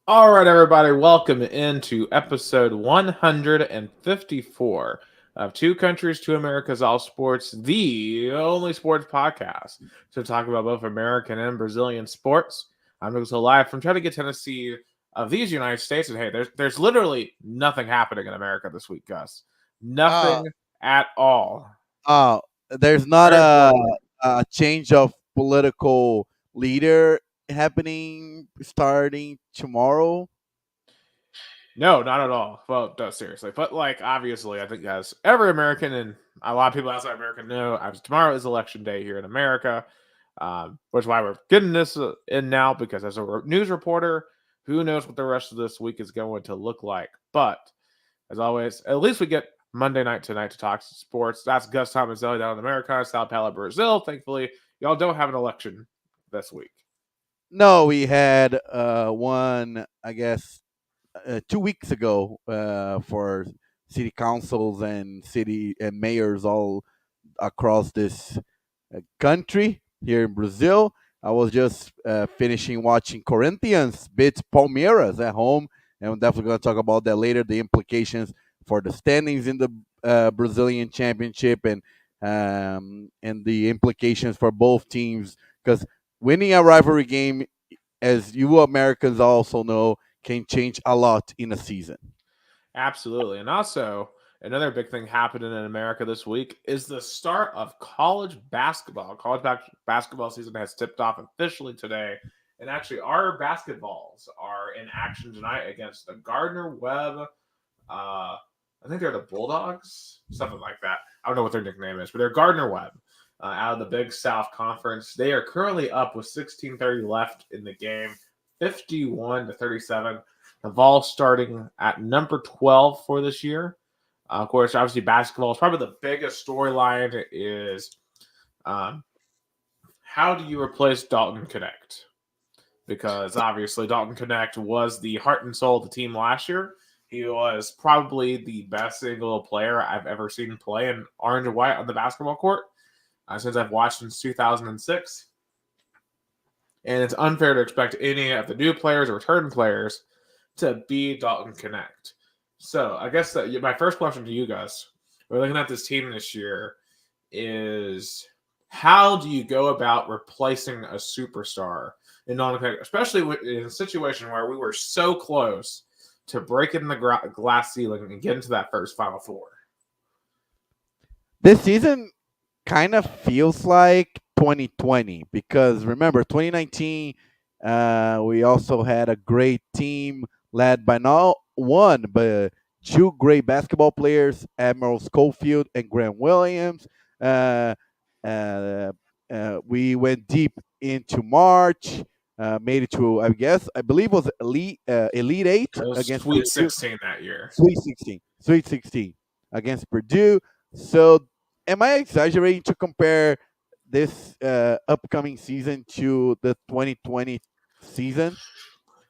All right, everybody, welcome into episode 154 of Two Countries, Two Americas, All Sports, the only sports podcast to talk about both American and Brazilian sports. I'm going to go live from Chattanooga, Tennessee, of these United States, and hey, there's literally nothing happening in America this week, Gus. Uh, Nothing at all. there's not Very a, boring. a change of political leader happening starting tomorrow. No, not at all. Well, no, seriously. But, like, obviously, I think, as every American and a lot of people outside America know, tomorrow is election day here in America, which is why we're getting this in now, because as a news reporter, who knows what the rest of this week is going to look like. But, as always, at least we get Monday night tonight to talk sports. That's Gus Tomazeli down in America, Sao Paulo, Brazil. Thankfully, y'all don't have an election this week. No, we had one, I guess, 2 weeks ago for city councils and city and mayors all across this country here in Brazil. I was just finishing watching Corinthians beat Palmeiras at home, and we're definitely going to talk about that later. The implications for the standings in the Brazilian Championship and the implications for both teams, because winning a rivalry game, as you Americans also know, can change a lot in a season. Absolutely. And also, another big thing happening in America this week is the start of college basketball. Basketball season has tipped off officially today. And actually, our basketballs are in action tonight against the Gardner Webb. I think they're the Bulldogs, something like that. I don't know what their nickname is, but they're Gardner Webb out of the Big South Conference. They are currently up with 16:30 left in the game, 51-37. The Vols starting at number 12 for this year. Of course, obviously, basketball is probably the biggest storyline. Is how do you replace Dalton Connect? Because obviously, Dalton Connect was the heart and soul of the team last year. He was probably the best single player I've ever seen play in orange and white on the basketball court since I've watched since 2006. And it's unfair to expect any of the new players or return players to be Dalton Connect. So I guess my first question to you guys, we're looking at this team this year, is how do you go about replacing a superstar in Dalton Connect, especially in a situation where we were so close to breaking the glass ceiling and getting to that first Final Four? This season kind of feels like 2020 because remember 2019 we also had a great team led by not one but two great basketball players, Admiral Schofield and Grant Williams. uh, uh, we went deep into March, made it to, I believe it was elite eight It was against Sweet Purdue. 16 that year. Sweet 16 against Purdue. So, am I exaggerating to compare this upcoming season to the 2020 season?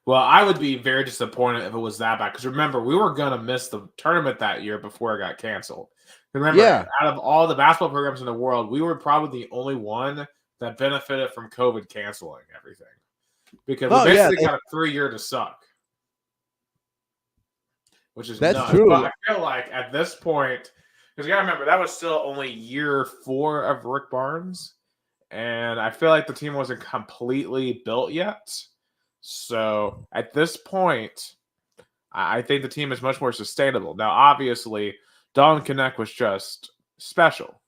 Well, I would be very disappointed if it was that bad because remember, we were going to miss the tournament that year before it got canceled. Remember, Yeah. out of all the basketball programs in the world, we were probably the only one that benefited from COVID canceling everything because we No, yeah, basically got a 3 year to suck, which is that's nuts. But true. I feel like at this point, because you got to remember, that was still only year 4 of Rick Barnes. And I feel like the team wasn't completely built yet. So at this point, I think the team is much more sustainable. Now, obviously, Don Connect was just special.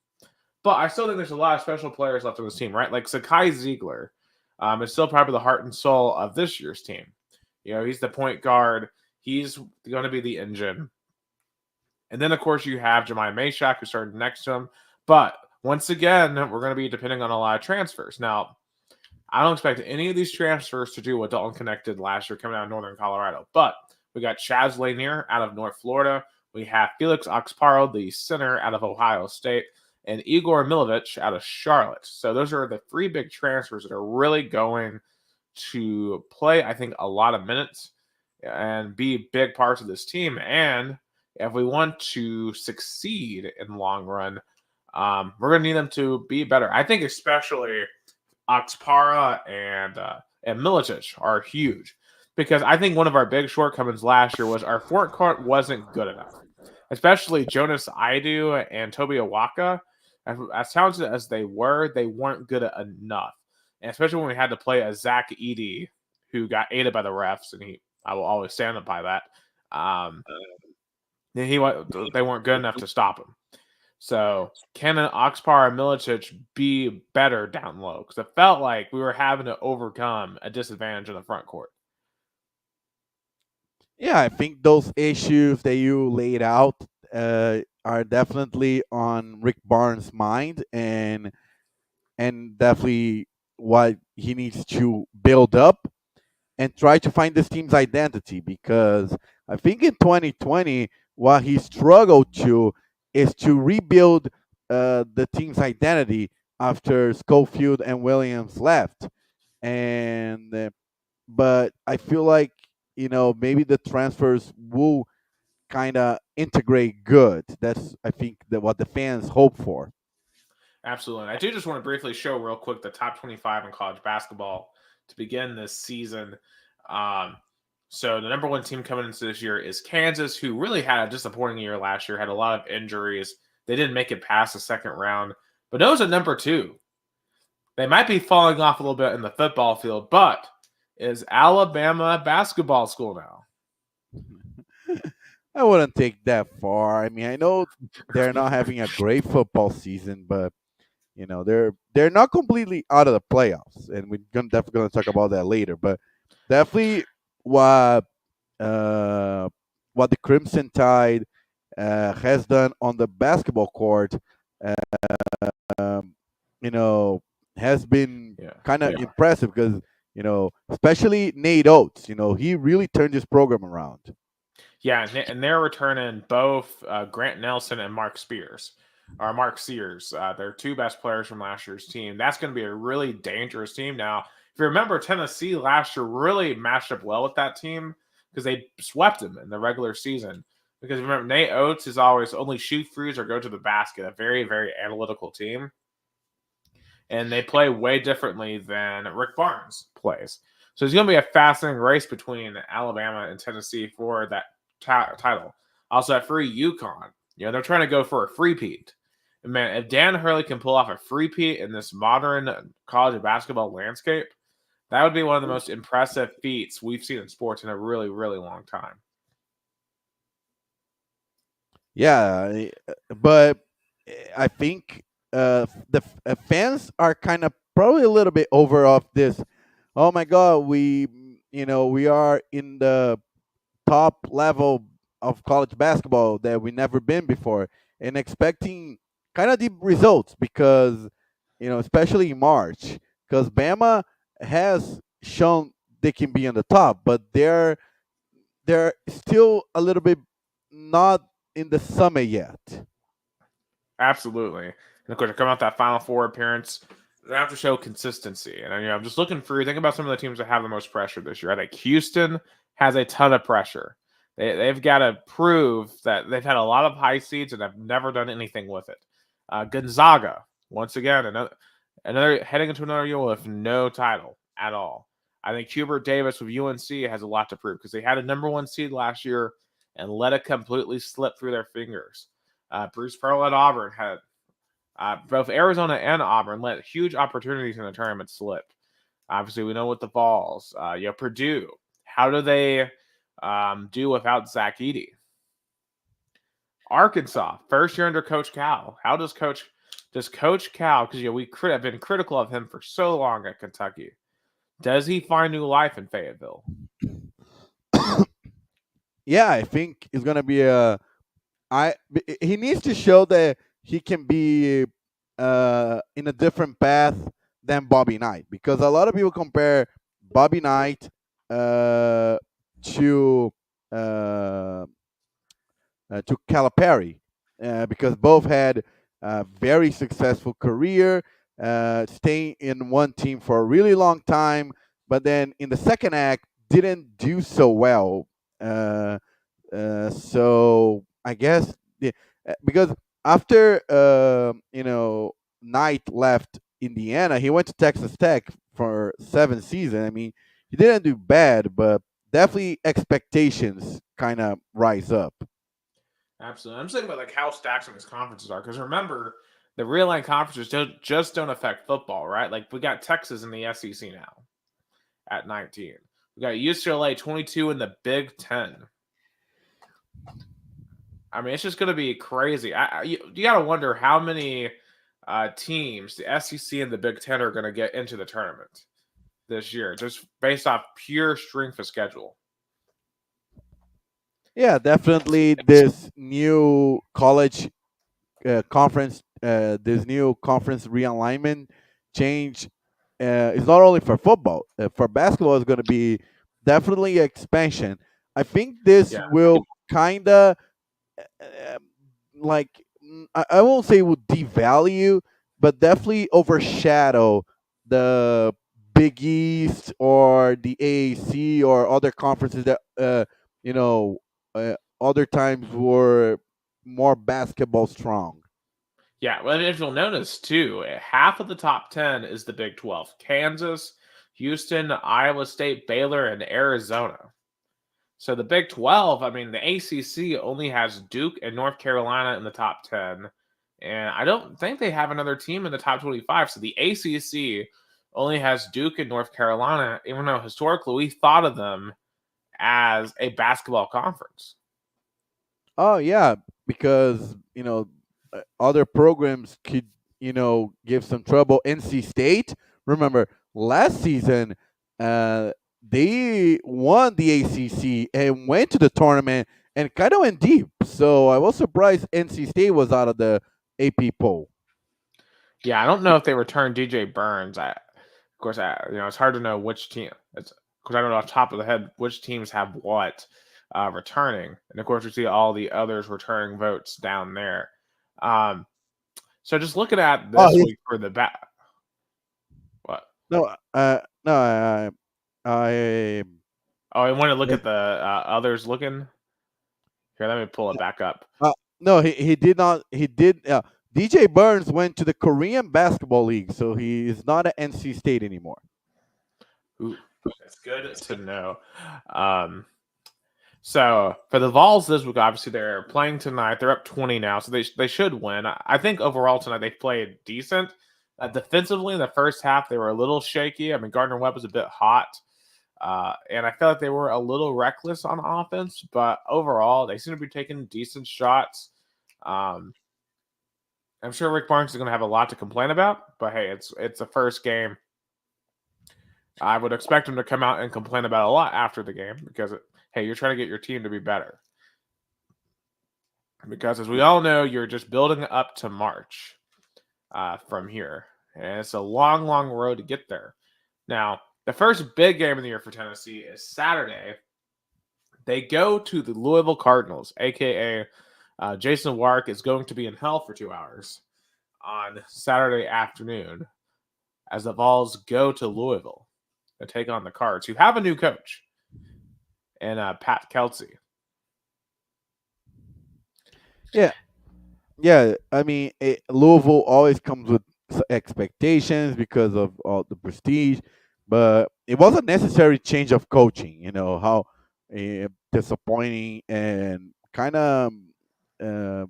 But I still think there's a lot of special players left on this team, right? Like Sakai Ziegler is still probably the heart and soul of this year's team. You know, he's the point guard. He's going to be the engine. And then, of course, you have Jemai Meshack, who started next to him. But once again, we're going to be depending on a lot of transfers. Now, I don't expect any of these transfers to do what Dalton Connect did last year coming out of Northern Colorado. But we got Chaz Lanier out of North Florida. We have Felix Oxparo, the center out of Ohio State, and Igor Milovich out of Charlotte. So those are the 3 big transfers that are really going to play, I think, a lot of minutes and be big parts of this team. And if we want to succeed in the long run, we're going to need them to be better. I think especially Oxpara and Milicic are huge because I think one of our big shortcomings last year was our front court wasn't good enough, especially Jonas Idu and Toby Awaka. As talented as they weren't good enough, and especially when we had to play a Zach Edey who got aided by the refs, and I will always stand up by that. Um, they weren't good enough to stop him. So can an Oxpar and Milicic be better down low? Because it felt like we were having to overcome a disadvantage in the front court. Yeah, I think those issues that you laid out are definitely on Rick Barnes' mind, and definitely what he needs to build up and try to find this team's identity. Because I think in 2020, what he struggled to is to rebuild the team's identity after Schofield and Williams left, and but I feel like maybe the transfers will kind of integrate good. That's I think that what the fans hope for. Absolutely. And I do just want to briefly show real quick the top 25 in college basketball to begin this season. Um, so the number one team coming into this year is Kansas, who really had a disappointing year last year, had a lot of injuries. They didn't make it past the second round. But those at number two, they might be falling off a little bit in the football field, but is Alabama basketball school now? I wouldn't take that far. I mean, I know they're not having a great football season, but they're not completely out of the playoffs, and we're definitely gonna talk about that later. But definitely what uh, what the Crimson Tide has done on the basketball court, um, you know, has been Yeah. kind of impressive because especially Nate Oates, he really turned his program around. Yeah, and they're returning both Grant Nelson and Mark Spears, or Mark Sears. They're two best players from last year's team. That's going to be a really dangerous team. Now, if you remember, Tennessee last year really matched up well with that team because they swept them in the regular season. Because remember, Nate Oates is always only shoot threes or go to the basket. A very, very analytical team, and they play way differently than Rick Barnes plays. So it's going to be a fascinating race between Alabama and Tennessee for that title. Also at free UConn, they're trying to go for a free-peat. And man, if Dan Hurley can pull off a free-peat in this modern college basketball landscape, that would be one of the most impressive feats we've seen in sports in a really, really long time. Yeah, but I think the fans are kind of probably a little bit over of this. Oh my God, we are in the top level of college basketball that we never been before, and expecting kind of deep results because especially in March, because Bama has shown they can be on the top, but they're still a little bit not in the summit yet. Absolutely. And of course, to come out that Final Four appearance, they have to show consistency. And I'm just looking through. Think about some of the teams that have the most pressure this year. I think Houston has a ton of pressure. They've got to prove that they've had a lot of high seeds and have never done anything with it. Gonzaga, once again, another heading into another year with no title at all. I think Hubert Davis with UNC has a lot to prove because they had a number one seed last year and let it completely slip through their fingers. Bruce Pearl at Auburn had both Arizona and Auburn let huge opportunities in the tournament slip. Obviously, we know with the Vols. Purdue. How do they do without Zach Edey? Arkansas, first year under Coach Cal. How does Coach Cal? Because we have been critical of him for so long at Kentucky. Does he find new life in Fayetteville? Yeah, I think it's gonna be a. He needs to show that he can be in a different path than Bobby Knight, because a lot of people compare Bobby Knight to Calipari, because both had a very successful career, staying in one team for a really long time, but then in the second act didn't do so well. So I guess because after Knight left Indiana, he went to Texas Tech for 7 seasons. I mean, he didn't do bad, but definitely expectations kind of rise up. Absolutely. I'm just thinking about like how stacked some of these conferences are. Because remember, the real line conferences don't affect football, right? Like we got Texas in the SEC now at 19. We got UCLA 22 in the Big Ten. I mean, it's just going to be crazy. You got to wonder how many teams the SEC and the Big Ten are going to get into the tournament this year, just based off pure strength of schedule. Yeah, definitely. This new college conference, this new conference realignment change is not only for football. For basketball, is going to be definitely expansion. I think this Yeah. will kind of like I won't say would devalue, but definitely overshadow the Big East or the AAC or other conferences that you know other times were more basketball strong. Yeah, well, if you'll notice too, half of the top 10 is the Big 12. Kansas, Houston, Iowa State, Baylor, and Arizona. So the Big 12, I mean, the ACC only has Duke and North Carolina in the top 10. And I don't think they have another team in the top 25. So the ACC only has Duke and North Carolina, even though historically we thought of them as a basketball conference. Oh yeah, because other programs could give some trouble. NC State, remember last season, uh, they won the ACC and went to the tournament and kind of went deep. So I was surprised NC State was out of the AP poll. Yeah, I don't know if they returned DJ Burns. Of course, it's hard to know which team. It's because I don't know off the top of the head which teams have what returning, and of course we see all the others returning votes down there. Um, so just looking at Oh, this week for the back, what? no, no, I Oh, I want to look at the others looking. Here, let me pull it back up. no, he did not. He did. DJ Burns went to the Korean Basketball League, so he is not at NC State anymore. Ooh, that's good to know. So for the Vols this week, obviously they're playing tonight. They're up 20 now, so they should win. I think overall tonight they played decent. Defensively in the first half, they were a little shaky. I mean, Gardner Webb was a bit hot. And I felt like they were a little reckless on offense, but overall, they seem to be taking decent shots. I'm sure Rick Barnes is going to have a lot to complain about, but hey, it's the first game. I would expect him to come out and complain about a lot after the game because, hey, you're trying to get your team to be better. Because as we all know, you're just building up to March from here. And it's a long, long road to get there. Now, the first big game of the year for Tennessee is Saturday. They go to the Louisville Cardinals, a.k.a. Jason Warwick is going to be in hell for 2 hours on Saturday afternoon as the Vols go to Louisville to take on the Cards, who have a new coach, and Pat Kelsey. Yeah. I mean, Louisville always comes with expectations because of all the prestige, but it was a necessary change of coaching. You know how disappointing and kind of uh,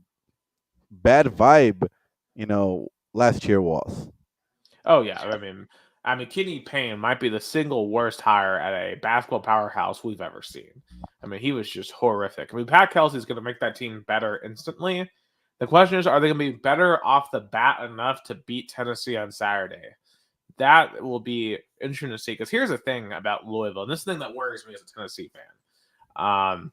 bad vibe, last year was. Oh yeah, I mean, Kenny Payne might be the single worst hire at a basketball powerhouse we've ever seen. I mean, he was just horrific. I mean, Pat Kelsey's going to make that team better instantly. The question is, are they going to be better off the bat enough to beat Tennessee on Saturday? That will be interesting to see. Because here's the thing about Louisville, and this is the thing that worries me as a Tennessee fan.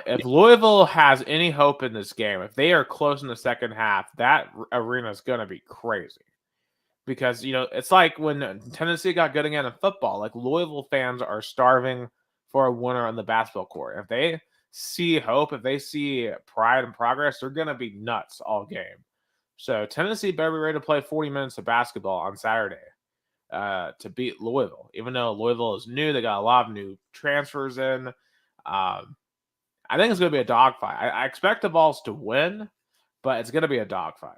If Louisville has any hope in this game, if they are close in the second half, that arena is going to be crazy. Because, it's like when Tennessee got good again in football, like Louisville fans are starving for a winner on the basketball court. If they see hope, if they see pride and progress, they're going to be nuts all game. So Tennessee better be ready to play 40 minutes of basketball on Saturday to beat Louisville. Even though Louisville is new, they got a lot of new transfers in. I think it's going to be a dogfight. I expect the Vols to win, but it's going to be a dogfight.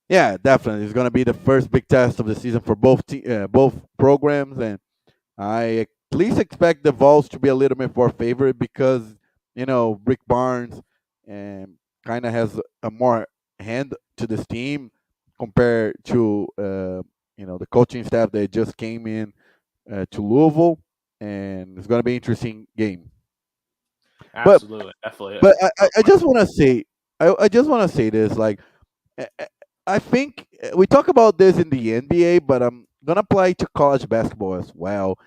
Yeah, definitely. It's going to be the first big test of the season for both programs, and I at least expect the Vols to be a little bit more favorite because Rick Barnes kind of has a more hand to this team compared to the coaching staff that just came in to Louisville, and it's going to be an interesting game. But Absolutely, definitely. I just want to say I just want to say this like I I think we talk about this in the NBA, but I'm gonna apply to college basketball as well.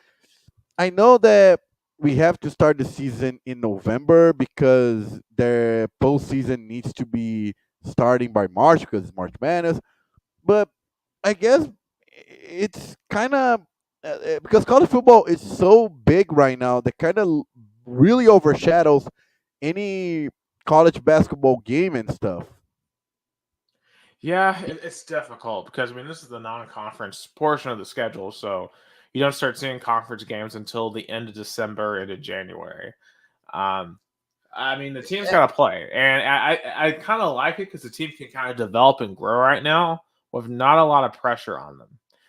I know that we have to start the season in November because their postseason needs to be starting by March because it's March Madness. But I guess it's kind of because college football is so big right now that kind of really overshadows any college basketball game and stuff. Yeah, it's difficult because I mean this is the non-conference portion of the schedule, so you don't start seeing conference games until the end of December into January. Um, I mean the team's got to play, and I kind of like it because the team can kind of develop and grow right now with not a lot of pressure on them.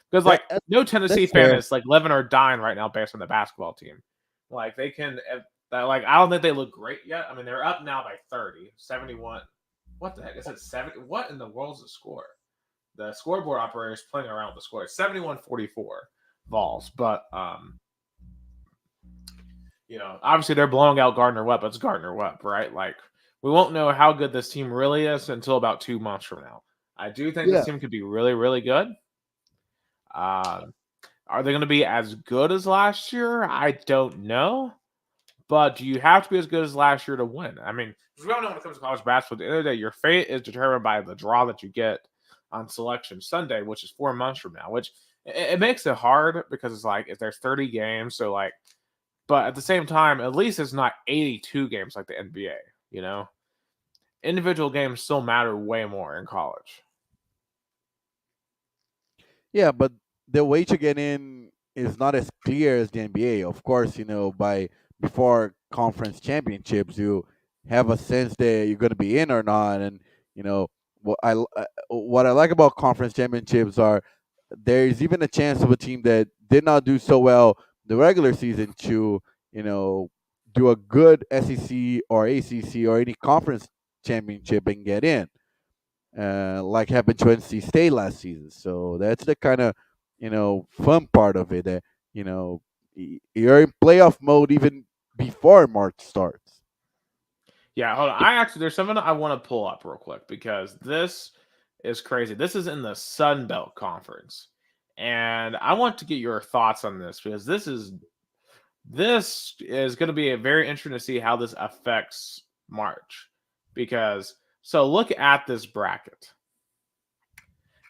Because That like no Tennessee that's fan fair. is like living or dying right now based on the basketball team. Like they can, like I don't think they look great yet. I mean they're up now by 30, 71. What the heck? Is it 70? What in the world's the score? The scoreboard operator is playing around with the score. It's 71-44 Vols. But obviously they're blowing out Gardner Webb, but it's Gardner Webb, right? Like we won't know how good this team really is until about 2 months from now. I do think this Yeah. team could be really, really good. Um, are they going to be as good as last year? I don't know. But do you have to be as good as last year to win? I mean, because we all know when it comes to college basketball, at the end of the day, your fate is determined by the draw that you get on Selection Sunday, which is 4 months from now. Which it makes it hard because it's like if there's 30 games, so like, but at the same time, at least it's not 82 games like the NBA. You know, individual games still matter way more in college. Yeah, but the way to get in is not as clear as the NBA. Of course, by before conference championships, you have a sense that you're going to be in or not. And you know what I like about conference championships are there is even a chance of a team that did not do so well the regular season to do a good SEC or ACC or any conference championship and get in like happened to NC State last season. So that's the kind of fun part of it. That you're in playoff mode even before March starts. Yeah, hold on. I actually there's something I want to pull up real quick because this is crazy. This is in the Sun Belt Conference. And I want to get your thoughts on this because this is going to be a very interesting to see how this affects March. Because so look at this bracket.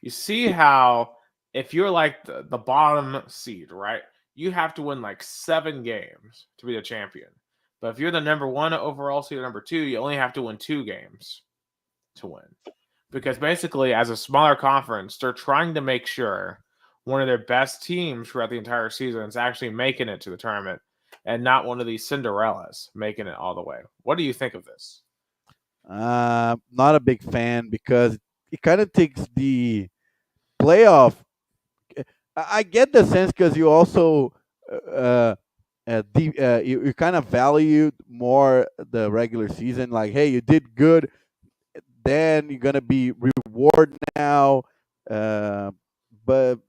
You see how if you're like the bottom seed, right? You have to win like 7 games to be the champion. But if you're the number one overall seed or number two, you only have to win 2 games to win. Because basically, as a smaller conference, they're trying to make sure one of their best teams throughout the entire season is actually making it to the tournament and not one of these Cinderellas making it all the way. What do you think of this? Not a big fan because it kind of takes the playoff. I get the sense because you also you kind of valued more the regular season. Like, hey, you did good, then you're gonna be rewarded now. Uh, but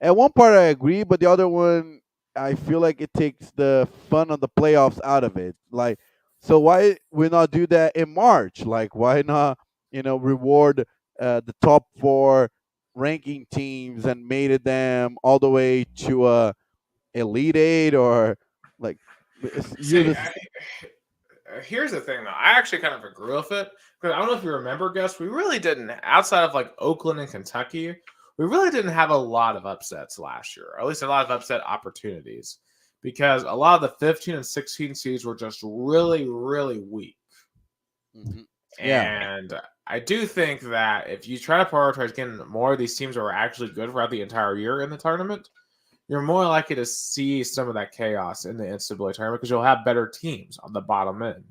at one part I agree, but the other one I feel like it takes the fun of the playoffs out of it. Like, so why we not do that in March? Like, why not reward the top four ranking teams and made it them all the way to Elite Eight or like use See, this. here's the thing, though. I actually kind of agree with it because I don't know if you remember, Gus. We really didn't, outside of like Oakland and Kentucky, we really didn't have a lot of upsets last year, or at least a lot of upset opportunities, because a lot of the 15 and 16 seeds were just really, really weak. Mhm. Yeah, And I do think that if you try to prioritize getting more of these teams that were actually good throughout the entire year in the tournament, you're more likely to see some of that chaos in the NCAA tournament because you'll have better teams on the bottom end.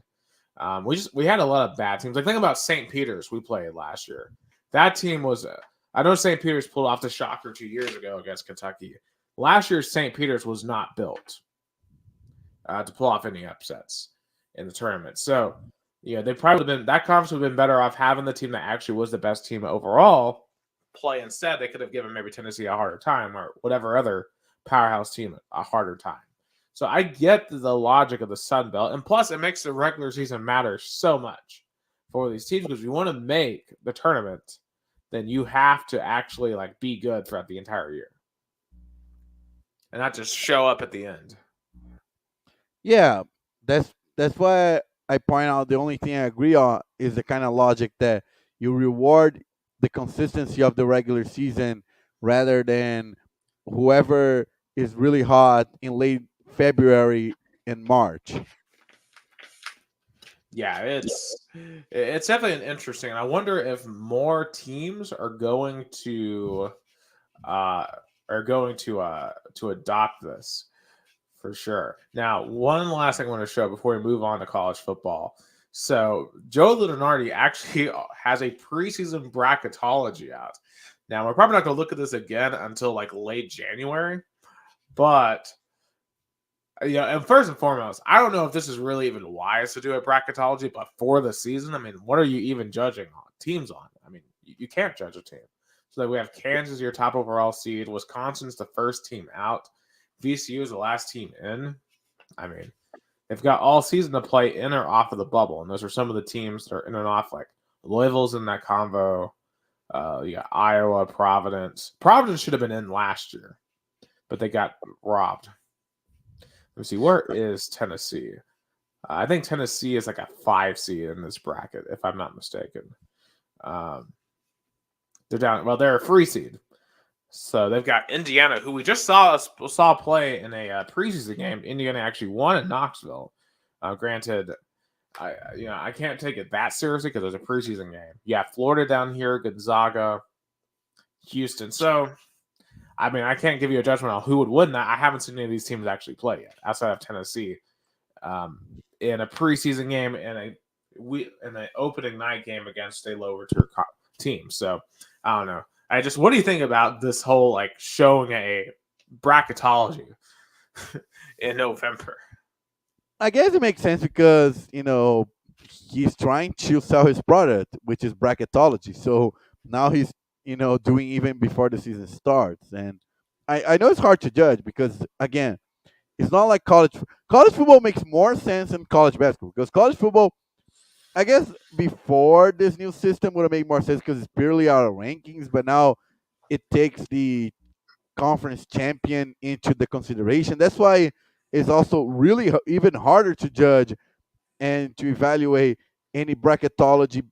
We had a lot of bad teams. Like think about St. Peter's we played last year. That team was. I know St. Peter's pulled off the shocker 2 years ago against Kentucky. Last year, St. Peter's was not built to pull off any upsets in the tournament. So, they probably been that conference would have been better off having the team that actually was the best team overall play instead. They could have given maybe Tennessee a harder time or whatever other powerhouse team a harder time. So I get the logic of the Sun Belt, and plus it makes the regular season matter so much for these teams because if you want to make the tournament, then you have to actually be good throughout the entire year and not just show up at the end. Yeah, that's why I point out the only thing I agree on is the kind of logic that you reward the consistency of the regular season rather than whoever is really hot in late February and March. Yeah, it's definitely an interesting. I wonder if more teams are going to adopt this for sure. Now, one last thing I want to show before we move on to college football. So Joe Lunardi actually has a preseason bracketology out. Now we're probably not going to look at this again until late January, but and first and foremost, I don't know if this is really even wise to do a bracketology, but for the season, I mean, what are you even judging teams on? I mean, you can't judge a team. So we have Kansas, your top overall seed. Wisconsin's the first team out. VCU is the last team in. I mean, they've got all season to play in or off of the bubble, and those are some of the teams that are in and off. Louisville's in that convo. You got Iowa, Providence. Providence should have been in last year, but they got robbed. Let me see. Where is Tennessee? I think Tennessee is a 5 seed in this bracket, if I'm not mistaken. They're down. Well, they're a 3 seed. So they've got Indiana, who we just saw play in a preseason game. Indiana actually won in Knoxville. Granted, I can't take it that seriously because it was a preseason game. Yeah, Florida down here, Gonzaga, Houston. So, I mean, I can't give you a judgment on who would win that. I haven't seen any of these teams actually play yet, outside of Tennessee, in a preseason game and an opening night game against a lower tier team. So, I don't know. What do you think about this whole showing a bracketology in November? I guess it makes sense because he's trying to sell his product, which is bracketology. So now he's doing even before the season starts, and I know it's hard to judge because again, it's not like college football makes more sense than college basketball because college football, I guess before this new system would have made more sense because it's purely out of rankings, but now it takes the conference champion into the consideration. That's why it's also really even harder to judge and to evaluate any bracketology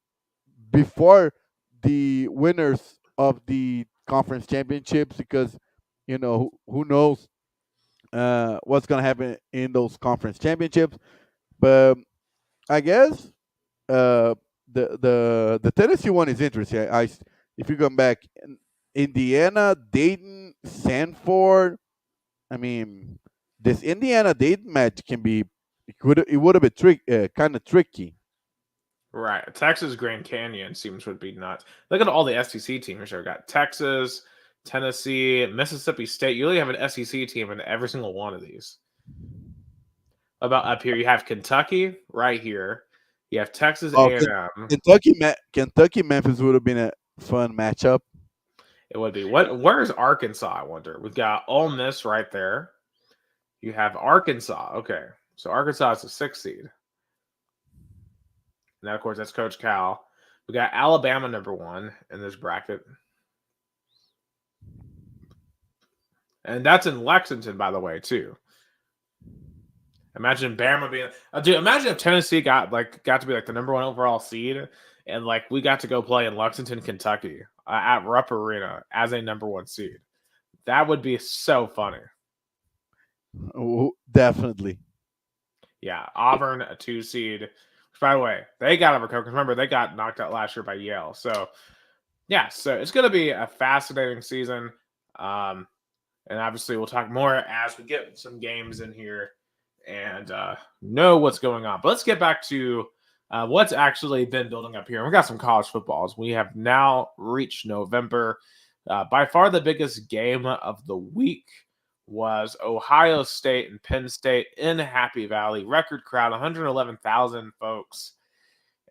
before the winners of the conference championships because who knows what's going to happen in those conference championships. But I guess the Tennessee one is interesting. If you come back, Indiana, Dayton, Sanford. I mean, this Indiana Dayton match it would have been kind of tricky. Right. Texas Grand Canyon would be nuts. Look at all the SEC teams here. We've got Texas, Tennessee, Mississippi State. You really have an SEC team in every single one of these. About up here, you have Kentucky right here. You have Texas A&M. Kentucky, Memphis would have been a fun matchup. It would be. Where's Arkansas, I wonder? We've got Ole Miss right there. You have Arkansas. Okay. So Arkansas is a 6 seed. Now, of course, that's Coach Cal. We got Alabama number 1 in this bracket. And that's in Lexington, by the way, too. Imagine Bama being dude, imagine if Tennessee got to be the number 1 overall seed and we got to go play in Lexington, Kentucky at Rupp Arena as a number 1 seed. That would be so funny. Oh, definitely. Yeah, Auburn, a 2 seed. By the way, they got overcome because remember they got knocked out last year by Yale. So yeah, so it's going to be a fascinating season. And obviously we'll talk more as we get some games in here and know what's going on. But let's get back to What's actually been building up here? We got some college footballs. We have now reached November. By far the biggest game of the week was Ohio State and Penn State in Happy Valley. Record crowd, 111,000 folks.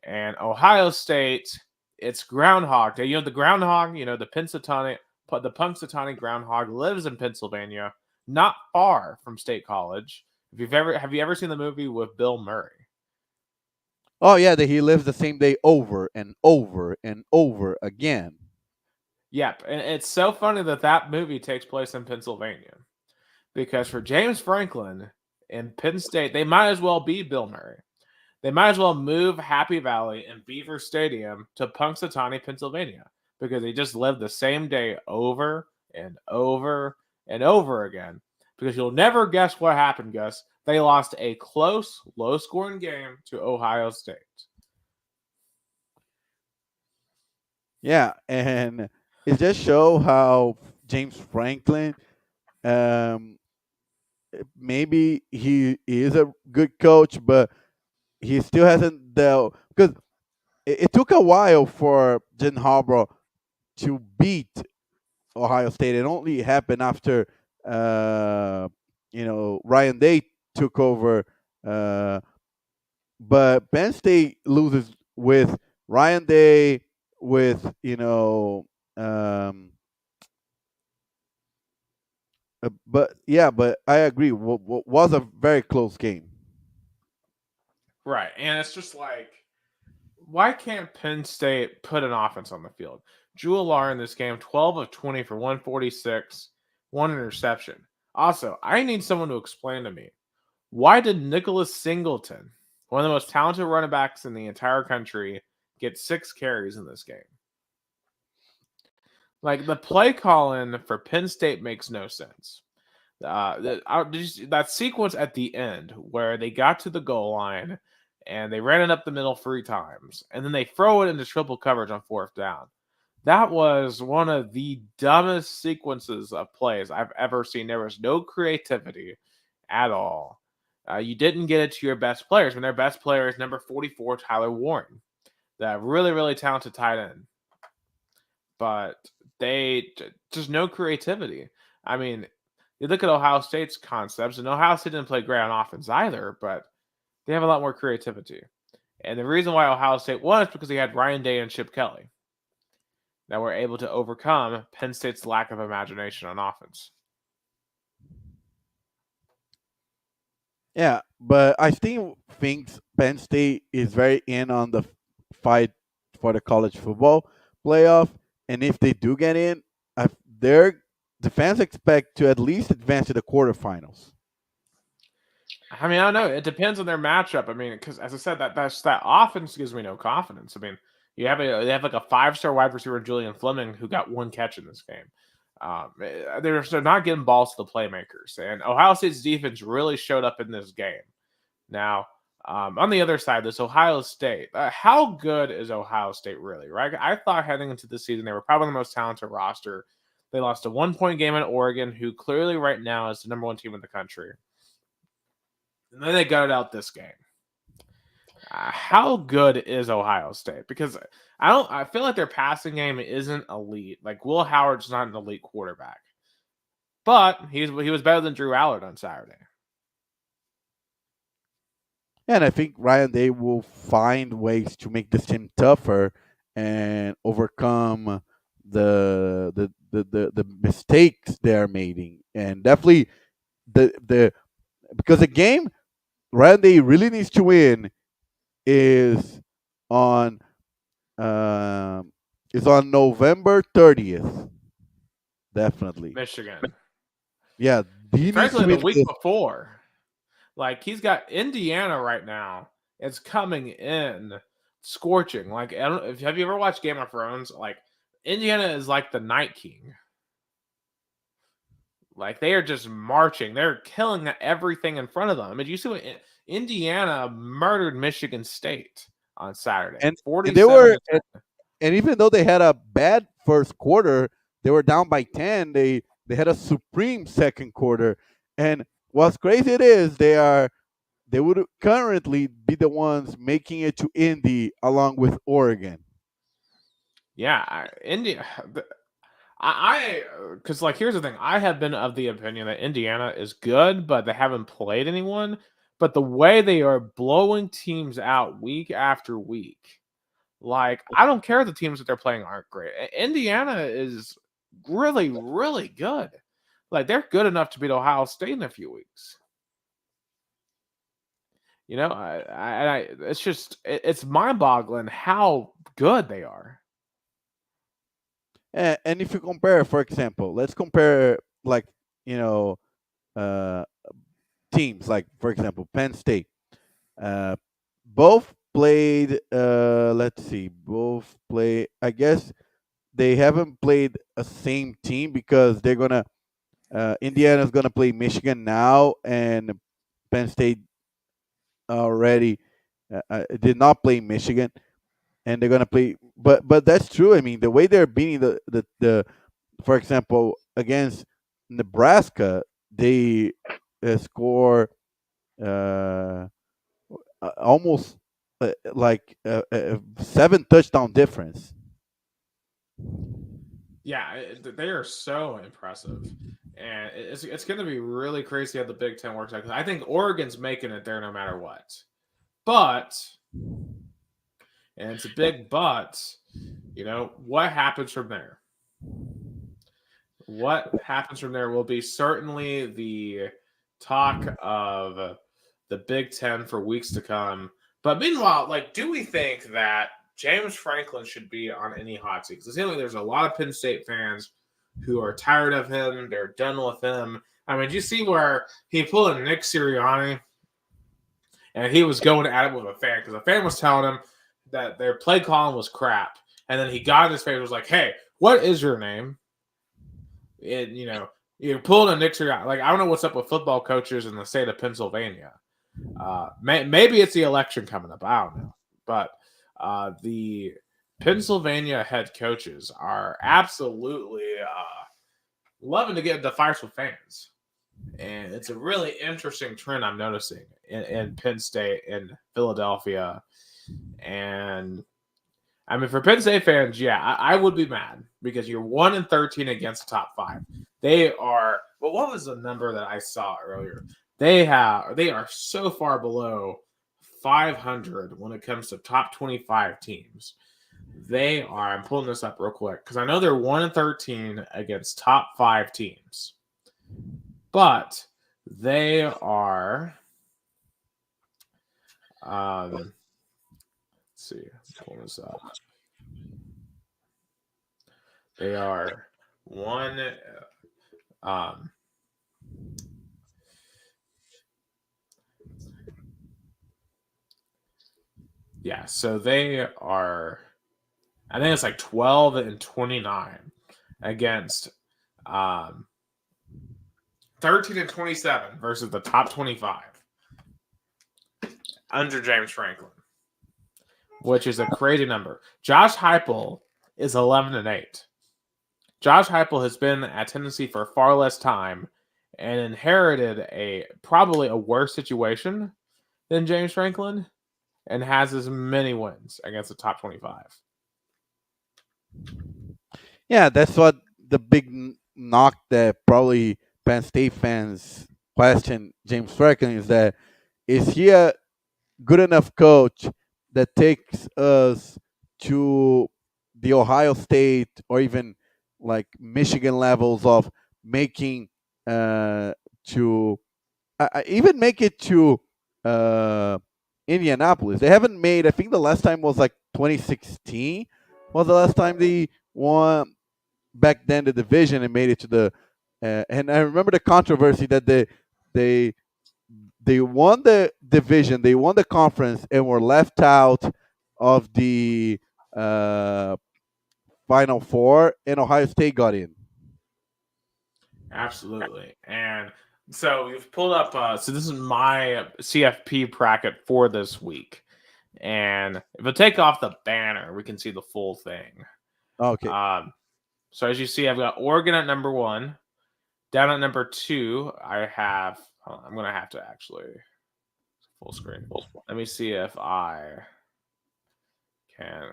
And Ohio State, it's Groundhog Day. The groundhog, the Punxsutawney groundhog lives in Pennsylvania, not far from State College. Have you ever seen the movie with Bill Murray? Oh yeah, that he lives the same day over and over and over again. Yep, and it's so funny that movie takes place in Pennsylvania because for James Franklin and Penn State, they might as well be Bill Murray. They might as well move Happy Valley and Beaver Stadium to Punxsutawney, Pennsylvania, because they just live the same day over and over and over again. Because you'll never guess what happened, Gus. They lost a close, low-scoring game to Ohio State. Yeah, and it just show how James Franklin, maybe he is a good coach, but he still hasn't dealt because it took a while for Jen Harbaugh to beat Ohio State. It only happened after Ryan Day took over, but Penn State loses with Ryan Day, with but yeah, but I agree. Was a very close game. Right, and it's just like, why can't Penn State put an offense on the field? Jewel Lar in this game, 12 of 20 for 146, one interception. Also, I need someone to explain to me, why did Nicholas Singleton, one of the most talented running backs in the entire country, get 6 carries in this game? Like, the play calling for Penn State makes no sense. That sequence at the end where they got to the goal line and they ran it up the middle 3 times, and then they throw it into triple coverage on 4th down. That was one of the dumbest sequences of plays I've ever seen. There was no creativity at all. You didn't get it to your best players. When their best player is number 44, Tyler Warren, that really, really talented tight end. But just no creativity. I mean, you look at Ohio State's concepts, and Ohio State didn't play great on offense either, but they have a lot more creativity. And the reason why Ohio State won is because they had Ryan Day and Chip Kelly that were able to overcome Penn State's lack of imagination on offense. Yeah, but I still think Penn State is very in on the fight for the college football playoff, and if they do get in, the fans expect to at least advance to the quarterfinals. I mean, I don't know. It depends on their matchup. I mean, because as I said, that offense gives me no confidence. I mean, they have like a 5-star wide receiver, Julian Fleming, who got 1 catch in this game. They're not getting balls to the playmakers, and Ohio State's defense really showed up in this game. Now, on the other side, this Ohio State, how good is Ohio State really? Right? I thought heading into the season they were probably the most talented roster. They lost a 1-point game in Oregon, who clearly right now is the number 1 team in the country. And then they gutted out this game. How good is Ohio State? Because I feel like their passing game isn't elite. Like, Will Howard's not an elite quarterback, but he was better than Drew Allard on Saturday. And I think Ryan Day will find ways to make this team tougher and overcome the mistakes they're making. And definitely because the game Ryan Day really needs to win is on November 30th. Definitely. Michigan. Yeah, frankly, the week before. Like, he's got Indiana right now. It's coming in scorching. Like, have you ever watched Game of Thrones? Like, Indiana is like the Night King. Like, they are just marching. They're killing everything in front of them. I mean, you see what Indiana murdered Michigan State on Saturday. And they were, and even though they had a bad first quarter, they were down by 10. They had a supreme second quarter. And what's crazy it is they are they would currently be the ones making it to Indy along with Oregon. Yeah, India. I because like here's the thing. I have been of the opinion that Indiana is good, but they haven't played anyone. But the way they are blowing teams out week after week, like I don't care if the teams that they're playing aren't great. Indiana is really, really good. Like they're good enough to beat Ohio State in a few weeks. You know, it's just it's mind-boggling how good they are. And if you compare, for example, let's compare like you know uh, teams like for example Penn State. Uh, both played. Let's see, both play. I guess they haven't played a same team because they're gonna. Indiana's gonna play Michigan now, and Penn State already did not play Michigan, and they're gonna play. But that's true. I mean, the way they're beating the for example against Nebraska, they score uh, almost like a 7 touchdown difference. Yeah, they are so impressive, and it's going to be really crazy how the Big Ten works out. 'Cause I think Oregon's making it there no matter what, but and it's a big but. You know what happens from there? What happens from there will be certainly the talk of the Big Ten for weeks to come. But meanwhile, like, do we think that James Franklin should be on any hot seat? Because it seems like there's a lot of Penn State fans who are tired of him. They're done with him. I mean, did you see where he pulled a Nick Sirianni and he was going at it with a fan because a fan was telling him that their play calling was crap. And then he got in his face and was like, hey, what is your name? And, you pulled a Nick Sirianni. Like, I don't know what's up with football coaches in the state of Pennsylvania. Maybe it's the election coming up. I don't know. But the Pennsylvania head coaches are absolutely loving to get into fights with fans. And it's a really interesting trend I'm noticing in Penn State, in Philadelphia. And I mean, for Penn State fans, yeah, I would be mad because you're 1-13 against the top 5. They are. Well, what was the number that I saw earlier? They are so far below 500 when it comes to top 25 teams. They are. I'm pulling this up real quick because I know they're 1-13 against top 5 teams, but they are. Let's see. Pull this up. They are one. Yeah, so they are. I think it's like 12-29 against 13-27 versus the top 25 under James Franklin, which is a crazy number. Josh Heupel is 11-8. Josh Heupel has been at Tennessee for far less time and inherited probably a worse situation than James Franklin and has as many wins against the top 25. Yeah, that's what the big knock that probably Penn State fans question James Franklin is he a good enough coach that takes us to the Ohio State or even like Michigan levels of making to even make it to uh, Indianapolis. They haven't made. I think the last time was like 2016 was the last time they won back then the division and made it to the. And I remember the controversy that they they won the division, they won the conference, and were left out of the uh, Final Four, and Ohio State got in. Absolutely. And so we've pulled up. So this is my CFP bracket for this week. And if I take off the banner, we can see the full thing. Okay. So as you see, I've got Oregon at number 1. Down at number 2, I have. I'm going to have to actually Full screen. Let me see if I can.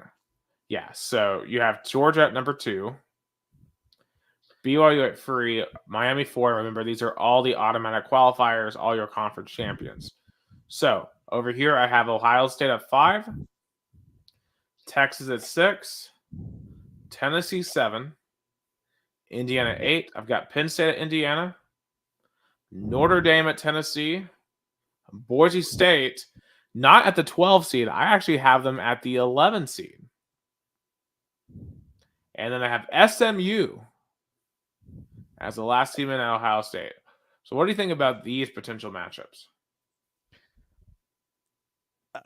Yeah, so you have Georgia at number 2, BYU at 3, Miami 4. Remember, these are all the automatic qualifiers, all your conference champions. So over here, I have Ohio State at 5, Texas at 6, Tennessee 7, Indiana 8. I've got Penn State at Indiana, Notre Dame at Tennessee, Boise State, not at the 12 seed. I actually have them at the 11 seed. And then I have SMU as the last team in Ohio State. So what do you think about these potential matchups?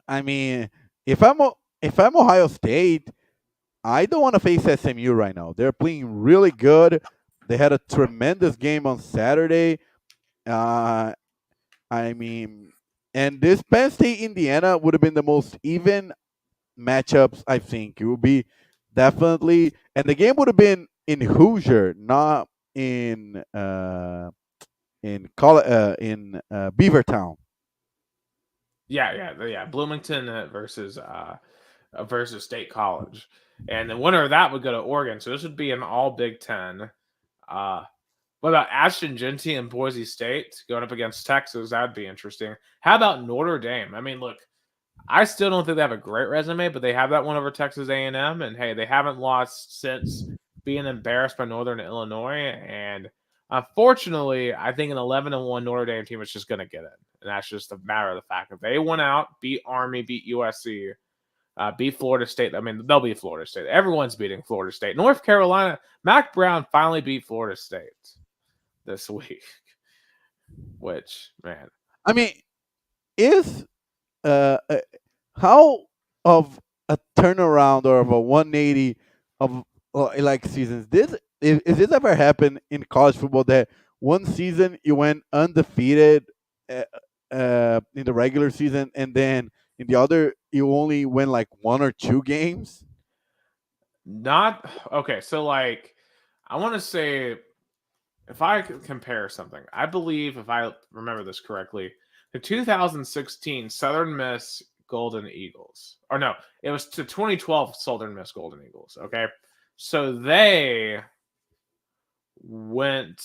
I mean, if I'm Ohio State, I don't want to face SMU right now. They're playing really good. They had a tremendous game on Saturday. Uh, I mean, and this Penn State Indiana would have been the most even matchups. I think it would be definitely, and the game would have been in Hoosier, not in Beavertown. Yeah. Bloomington versus State College, and the winner of that would go to Oregon. So this would be an all Big Ten. What about Ashton Genty and Boise State going up against Texas? That'd be interesting. How about Notre Dame? I mean, look, I still don't think they have a great resume, but they have that one over Texas A&M, and hey, they haven't lost since being embarrassed by Northern Illinois. And unfortunately, I think an 11-1 Notre Dame team is just going to get it, and that's just a matter of the fact that they went out, beat Army, beat USC, beat Florida State. I mean, they'll beat Florida State. Everyone's beating Florida State. North Carolina, Mac Brown finally beat Florida State this week, which, man. I mean, is how of a turnaround or of a 180 of like seasons? Is this ever happened in college football that one season you went undefeated in the regular season, and then in the other you only win like 1 or 2 games? Not okay. So, like, I want to say, if I could compare something, I believe, if I remember this correctly, the 2016 Southern Miss Golden Eagles, or no, it was to 2012 Southern Miss Golden Eagles. Okay, so they went.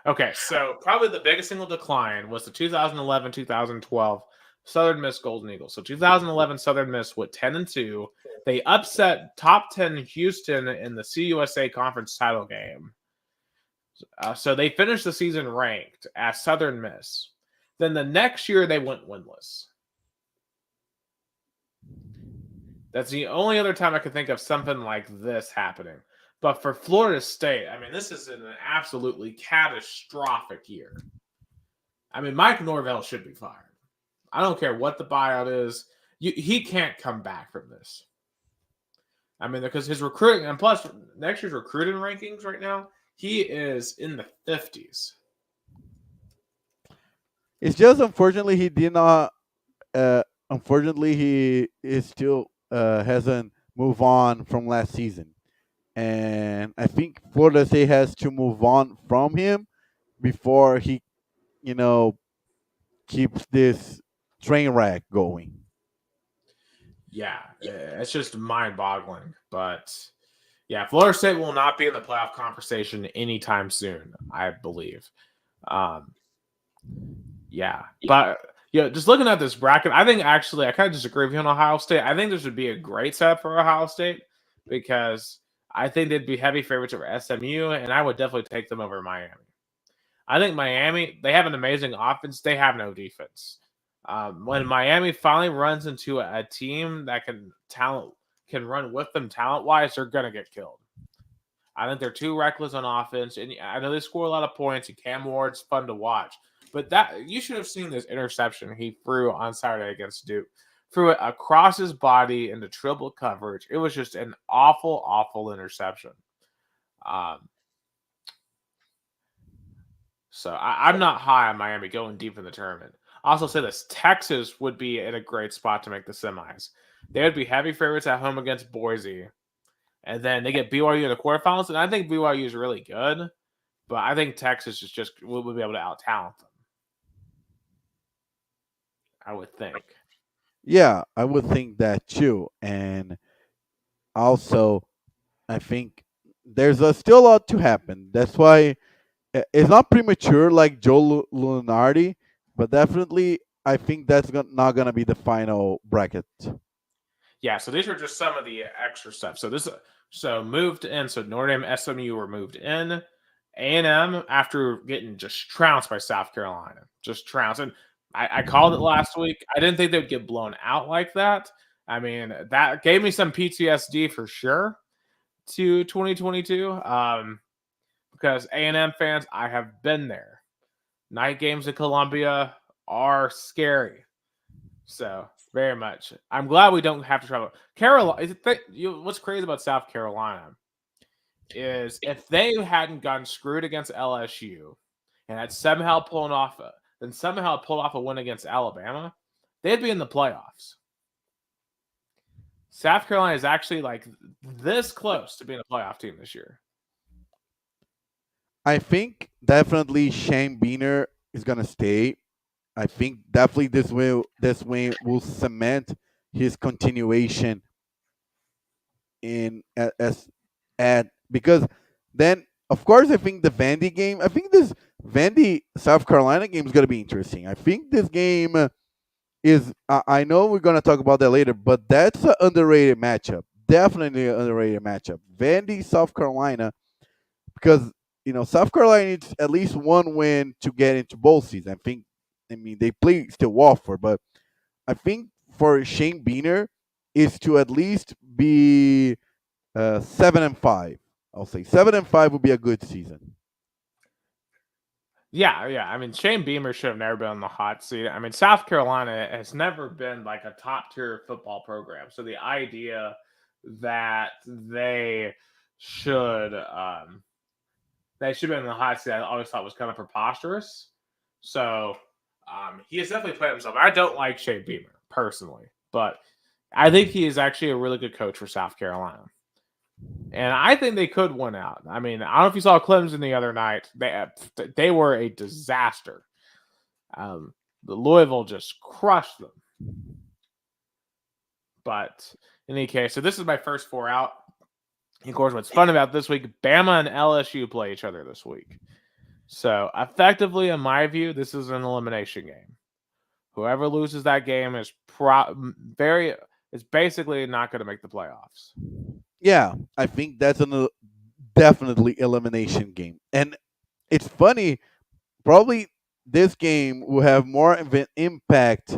Okay, so probably the biggest single decline was the 2011-2012 Southern Miss Golden Eagles. So 2011 Southern Miss went 10-2. They upset top 10 Houston in the CUSA Conference title game. So they finished the season ranked as Southern Miss. Then the next year they went winless. That's the only other time I could think of something like this happening. But for Florida State, I mean, this is an absolutely catastrophic year. I mean, Mike Norvell should be fired. I don't care what the buyout is. He can't come back from this. I mean, because his recruiting, and plus next year's recruiting rankings right now, he is in the 50s. It's just unfortunately he did not. Unfortunately, he is still hasn't moved on from last season, and I think Florida State has to move on from him before he, keeps this train wreck going. Yeah, it's just mind-boggling. But yeah, Florida State will not be in the playoff conversation anytime soon, I believe. Yeah, but just looking at this bracket, I think actually I kind of disagree with you on Ohio State. I think this would be a great setup for Ohio State because I think they'd be heavy favorites over SMU, and I would definitely take them over Miami. I think Miami, they have an amazing offense. They have no defense. When Miami finally runs into a team that can run with them talent-wise, they're going to get killed. I think they're too reckless on offense, and I know they score a lot of points, and Cam Ward's fun to watch. But that you should have seen this interception he threw on Saturday against Duke. Threw it across his body into triple coverage. It was just an awful, awful interception. So I'm not high on Miami going deep in the tournament. I also say this, Texas would be in a great spot to make the semis. They would be heavy favorites at home against Boise. And then they get BYU in the quarterfinals. And I think BYU is really good. But I think Texas will be able to out-talent them. I would think. Yeah, I would think that too. And also, I think there's still a lot to happen. That's why it's not premature like Joe Lunardi, but definitely I think that's not gonna be the final bracket. Yeah, so these are just some of the extra stuff. So moved in. So Notre Dame, SMU were moved in. A&M after getting just trounced by South Carolina, just trounced. And I called it last week. I didn't think they would get blown out like that. I mean, that gave me some PTSD for sure to 2022. Because A&M fans, I have been there. Night games in Columbia are scary. So very much. I'm glad we don't have to travel. Carolina. What's crazy about South Carolina is if they hadn't gotten screwed against LSU and had somehow pulled off a win against Alabama, they'd be in the playoffs. South Carolina is actually like this close to being a playoff team this year. I think definitely Shane Beaner is gonna stay. I think definitely this way will cement his continuation in as at because then of course I think the Vandy game. I think this Vandy South Carolina game is gonna be interesting. I think this game is. I know we're gonna talk about that later, but that's an underrated matchup. Definitely an underrated matchup. Vandy South Carolina because South Carolina needs at least one win to get into bowl season. I think. I mean they play still Wofford, but I think for Shane Beaner is to at least be 7-5. I'll say 7-5 would be a good season. Yeah, yeah. I mean, Shane Beamer should have never been on the hot seat. I mean, South Carolina has never been like a top tier football program. So the idea that should they should have been in the hot seat, I always thought was kind of preposterous. So he has definitely played himself. I don't like Shane Beamer personally, but I think he is actually a really good coach for South Carolina. And I think they could win out. I mean, I don't know if you saw Clemson the other night. They were a disaster. The Louisville just crushed them. But in any case, so this is my first four out. Of course, what's fun about this week, Bama and LSU play each other this week. So effectively, in my view, this is an elimination game. Whoever loses that game is basically not going to make the playoffs. Yeah, I think that's a definitely elimination game. And it's funny, probably this game will have more of an impact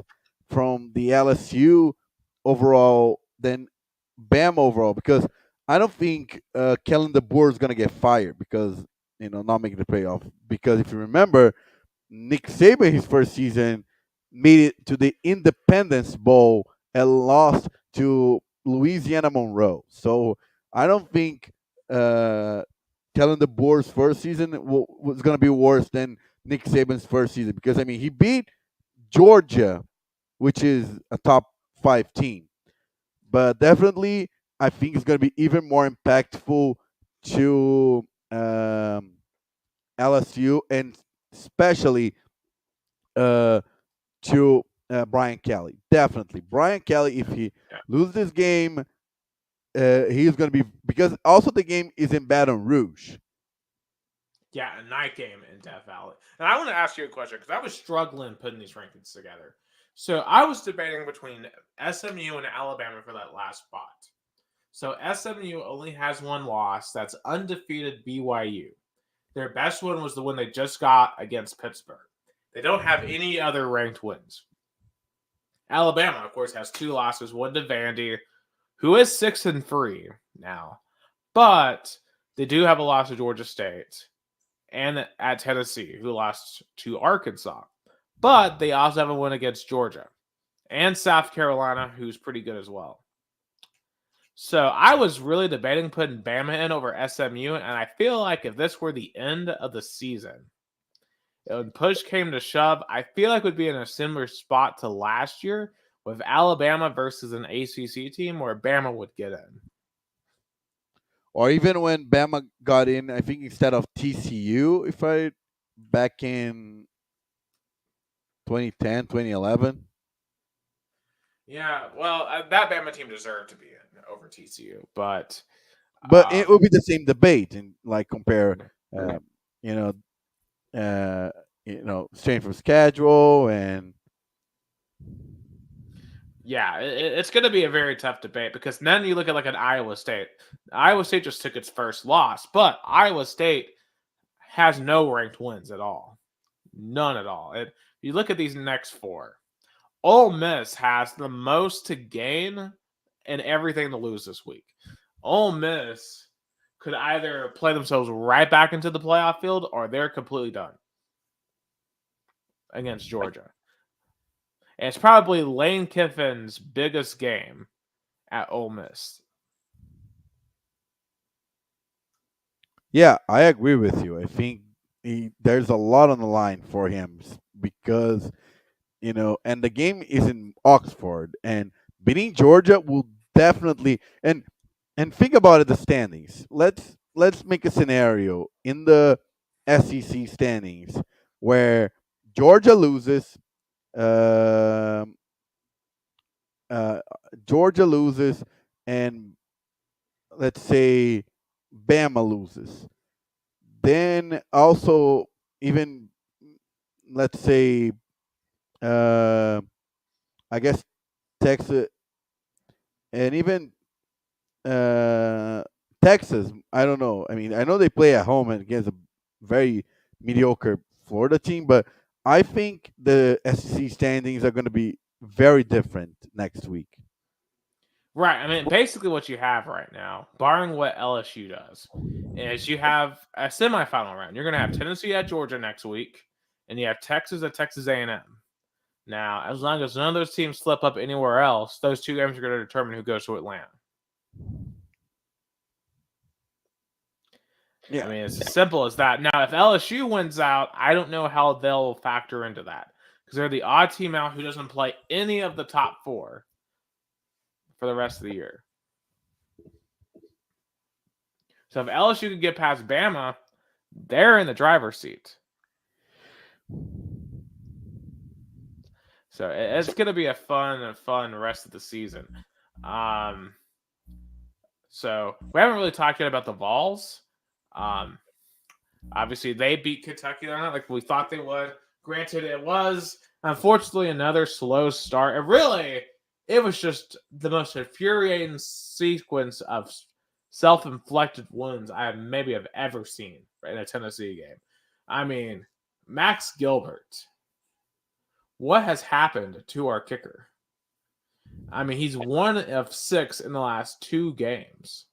from the LSU overall than Bam overall because I don't think Kellen DeBoer is going to get fired because, not making the playoff. Because if you remember, Nick Saban, his first season, made it to the Independence Bowl and lost to Louisiana Monroe. So I don't think Kellen DeBoer's first season was going to be worse than Nick Saban's first season because I mean he beat Georgia, which is a top 5 team, but definitely I think it's going to be even more impactful to LSU and especially uh, to Brian Kelly. Definitely, Brian Kelly. If he loses this game, he's going to be because also the game is in Baton Rouge. Yeah, a night game in Death Valley. And I want to ask you a question because I was struggling putting these rankings together. So I was debating between SMU and Alabama for that last spot. So SMU only has one loss. That's undefeated BYU. Their best win was the one they just got against Pittsburgh. They don't have any other ranked wins. Alabama, of course, has two losses, one to Vandy, who is 6-3 now. But they do have a loss to Georgia State and at Tennessee, who lost to Arkansas. But they also have a win against Georgia and South Carolina, who's pretty good as well. So I was really debating putting Bama in over SMU, and I feel like if this were the end of the season, when push came to shove, I feel like we'd be in a similar spot to last year with Alabama versus an ACC team where Bama would get in. Or even when Bama got in, I think instead of TCU, if I back in 2010, 2011. Yeah, well, that Bama team deserved to be in over TCU, but But it um, will be the same debate, and like compare, uh, you know, uh, strength of schedule and yeah, it's going to be a very tough debate because then you look at like an Iowa State. Iowa State just took its first loss, but Iowa State has no ranked wins at all, none at all. You look at these next four. Ole Miss has the most to gain and everything to lose this week. Ole Miss could either play themselves right back into the playoff field or they're completely done against Georgia. And it's probably Lane Kiffin's biggest game at Ole Miss. yeah, I agree with you. I think there's a lot on the line for him because and the game is in Oxford, and beating Georgia will definitely and think about it. The standings. Let's make a scenario in the SEC standings where Georgia loses. Um, uh, Georgia loses, and let's say Bama loses. Then also even let's say uh, I guess Texas and even uh, Texas. I don't know. I mean, I know they play at home against a very mediocre Florida team, but I think the SEC standings are going to be very different next week. Right. I mean, basically what you have right now, barring what LSU does, is you have a semifinal round. You're going to have Tennessee at Georgia next week, and you have Texas at Texas A&M. Now, as long as none of those teams slip up anywhere else, those two games are going to determine who goes to Atlanta. Yeah. I mean, it's as simple as that. Now, if LSU wins out, I don't know how they'll factor into that because they're the odd team out who doesn't play any of the top four for the rest of the year. So if LSU could get past Bama, they're in the driver's seat. So it's going to be a fun rest of the season. So we haven't really talked yet about the Vols. Obviously, they beat Kentucky like we thought they would. Granted, it was unfortunately another slow start. It was just the most infuriating sequence of self-inflicted wounds I maybe have ever seen in a Tennessee game. I mean, Max Gilbert. What has happened to our kicker? I mean, he's 1 of 6 in the last 2 games.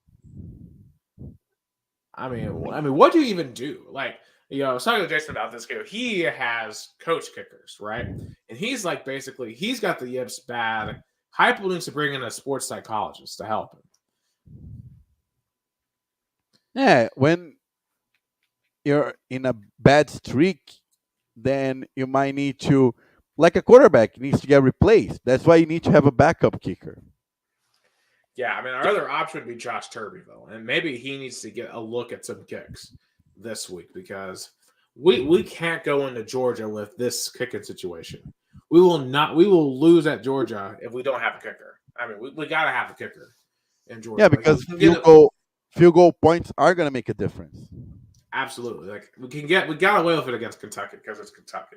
I mean, what do you even do? Like, I was talking to Jason about this game. He has coach kickers, right? And he's like, basically, he's got the yips bad. Heupel needs to bring in a sports psychologist to help him. Yeah, when you're in a bad streak, then you might need to, like a quarterback, needs to get replaced. That's why you need to have a backup kicker. Yeah, I mean, our other option would be Josh Turbeville, and maybe he needs to get a look at some kicks this week because we can't go into Georgia with this kicking situation. We will lose at Georgia if we don't have a kicker. I mean, we got to have a kicker in Georgia. Yeah, Like, because field goal points are going to make a difference. Absolutely. Like we got away with it against Kentucky because it's Kentucky.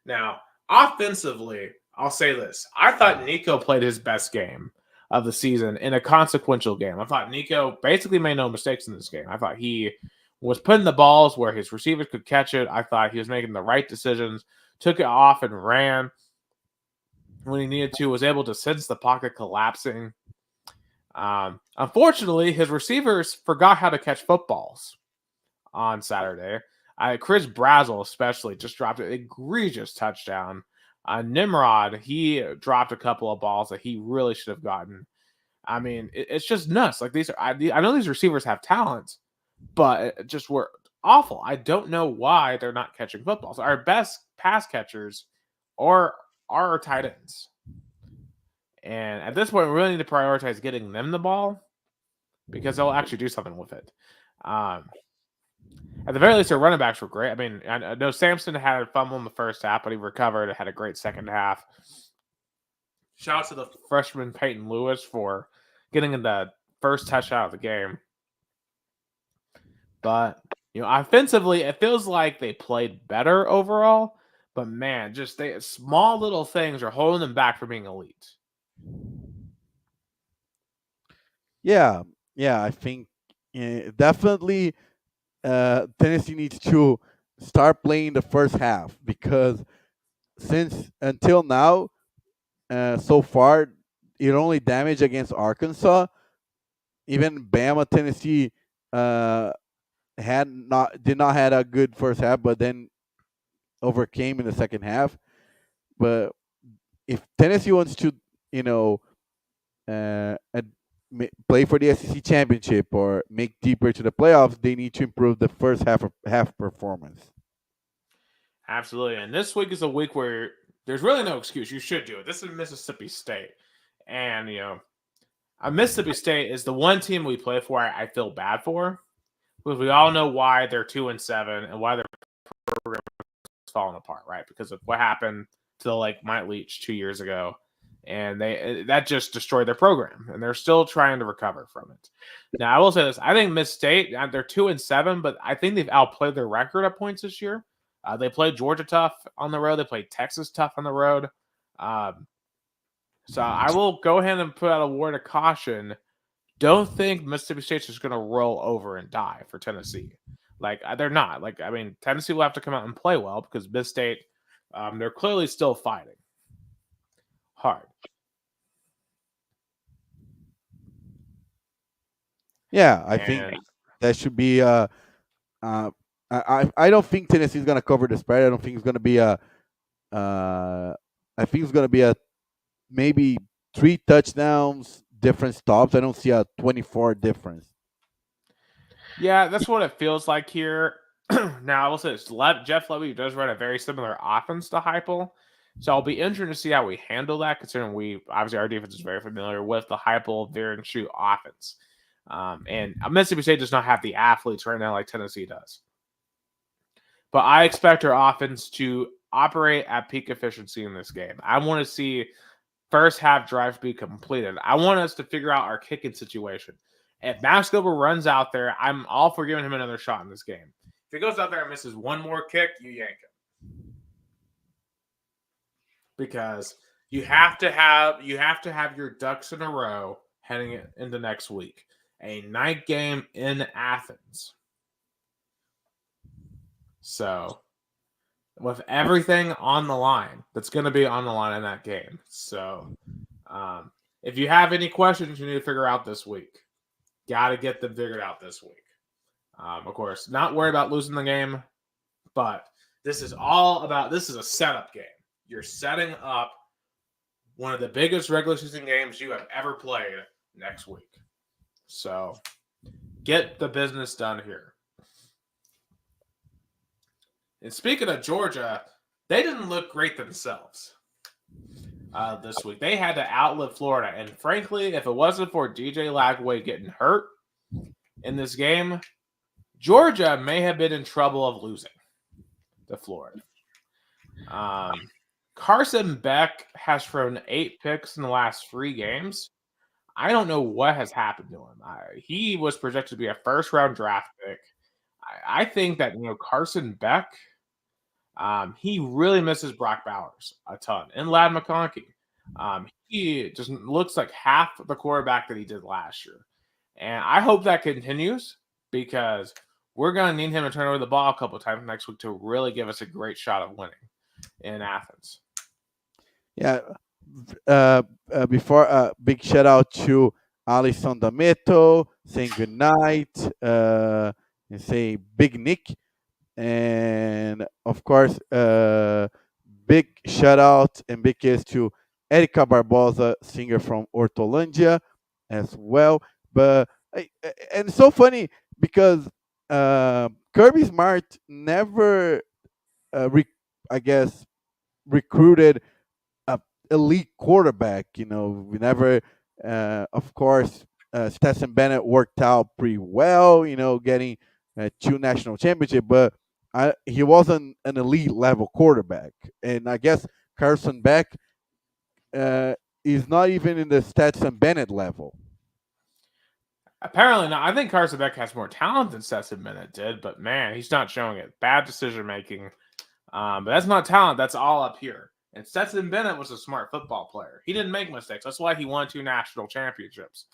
Now, offensively, I'll say this. I thought Nico played his best game of the season in a consequential game. I thought Nico basically made no mistakes in this game. I thought he was putting the balls where his receivers could catch it. I thought he was making the right decisions, took it off and ran when he needed to, was able to sense the pocket collapsing. Unfortunately, his receivers forgot how to catch footballs on Saturday. Chris Brazel especially just dropped an egregious touchdown. Nimrod, he dropped a couple of balls that he really should have gotten. I mean, it's just nuts. Like I know these receivers have talent, but it just were awful. I don't know why they're not catching footballs. Our best pass catchers are our tight ends. And at this point, we really need to prioritize getting them the ball because they'll actually do something with it. At the very least, their running backs were great. I mean, I know Sampson had a fumble in the first half, but he recovered and had a great second half. Shout out to the freshman Peyton Lewis for getting in the first touchdown of the game. But offensively, it feels like they played better overall. But man, just small little things are holding them back from being elite. Yeah, yeah, I think definitely Tennessee needs to start playing the first half because since until now, so far, it only damaged against Arkansas. Even Bama, Tennessee did not had a good first half, but then overcame in the second half. But if Tennessee wants to, you know, play for the SEC championship or make deeper to the playoffs, they need to improve the first half performance. Absolutely. And this week is a week where there's really no excuse. You should do it. This is Mississippi State. And, Mississippi State is the one team we play for I feel bad for. Because we all know why they're 2-7 and why their program is falling apart, right? Because of what happened to Mike Leach 2 years ago. And that just destroyed their program. And they're still trying to recover from it. Now, I will say this. I think Miss State, they're 2-7, but I think they've outplayed their record at points this year. They played Georgia tough on the road. They played Texas tough on the road. So I will go ahead and put out a word of caution. Don't think Mississippi State's just going to roll over and die for Tennessee. They're not. Tennessee will have to come out and play well because Miss State, they're clearly still fighting hard. Yeah, I think that should be. I don't think Tennessee's going to cover the spread. I don't think it's going to be a. I think it's going to be a maybe 3 touchdowns, different stops. I don't see a 24 difference. Yeah, that's what it feels like here. Now, I will say this. Jeff Lebby does run a very similar offense to Heupel. So I'll be interested to see how we handle that, considering obviously our defense is very familiar with the Heupel, veer and shoot offense. And Mississippi State does not have the athletes right now like Tennessee does. But I expect our offense to operate at peak efficiency in this game. I want to see first half drives be completed. I want us to figure out our kicking situation. If Max Gilbert runs out there, I'm all for giving him another shot in this game. If he goes out there and misses one more kick, you yank him. Because you have to have your ducks in a row heading into next week. A night game in Athens. So, with everything on the line, that's going to be on the line in that game. So, if you have any questions you need to figure out this week, got to get them figured out this week. Of course, not worry about losing the game, but this is a setup game. You're setting up one of the biggest regular season games you have ever played next week. So, get the business done here. And speaking of Georgia, they didn't look great themselves this week. They had to outlive Florida. And frankly, if it wasn't for DJ Lagway getting hurt in this game, Georgia may have been in trouble of losing to Florida. Carson Beck has thrown 8 picks in the last 3 games. I don't know what has happened to him. He was projected to be a first-round draft pick. I think that Carson Beck, he really misses Brock Bowers a ton, and Ladd McConkey. He just looks like half the quarterback that he did last year, and I hope that continues because we're going to need him to turn over the ball a couple of times next week to really give us a great shot of winning in Athens. Yeah. Before big shout out to Alison D'Ameto saying good night and say Big Nick, and of course big shout out and big kiss to Erika Barbosa, singer from Ortolandia as well. But and it's so funny because Kirby Smart never I guess recruited elite quarterback. We never, of course, Stetson Bennett worked out pretty well. Getting 2 national championships, but he wasn't an elite level quarterback. And I guess Carson Beck is not even in the Stetson Bennett level. Apparently not. I think Carson Beck has more talent than Stetson Bennett did, but man, he's not showing it. Bad decision making. But that's not talent. That's all up here. And Stetson Bennett was a smart football player. He didn't make mistakes. That's why he won 2 national championships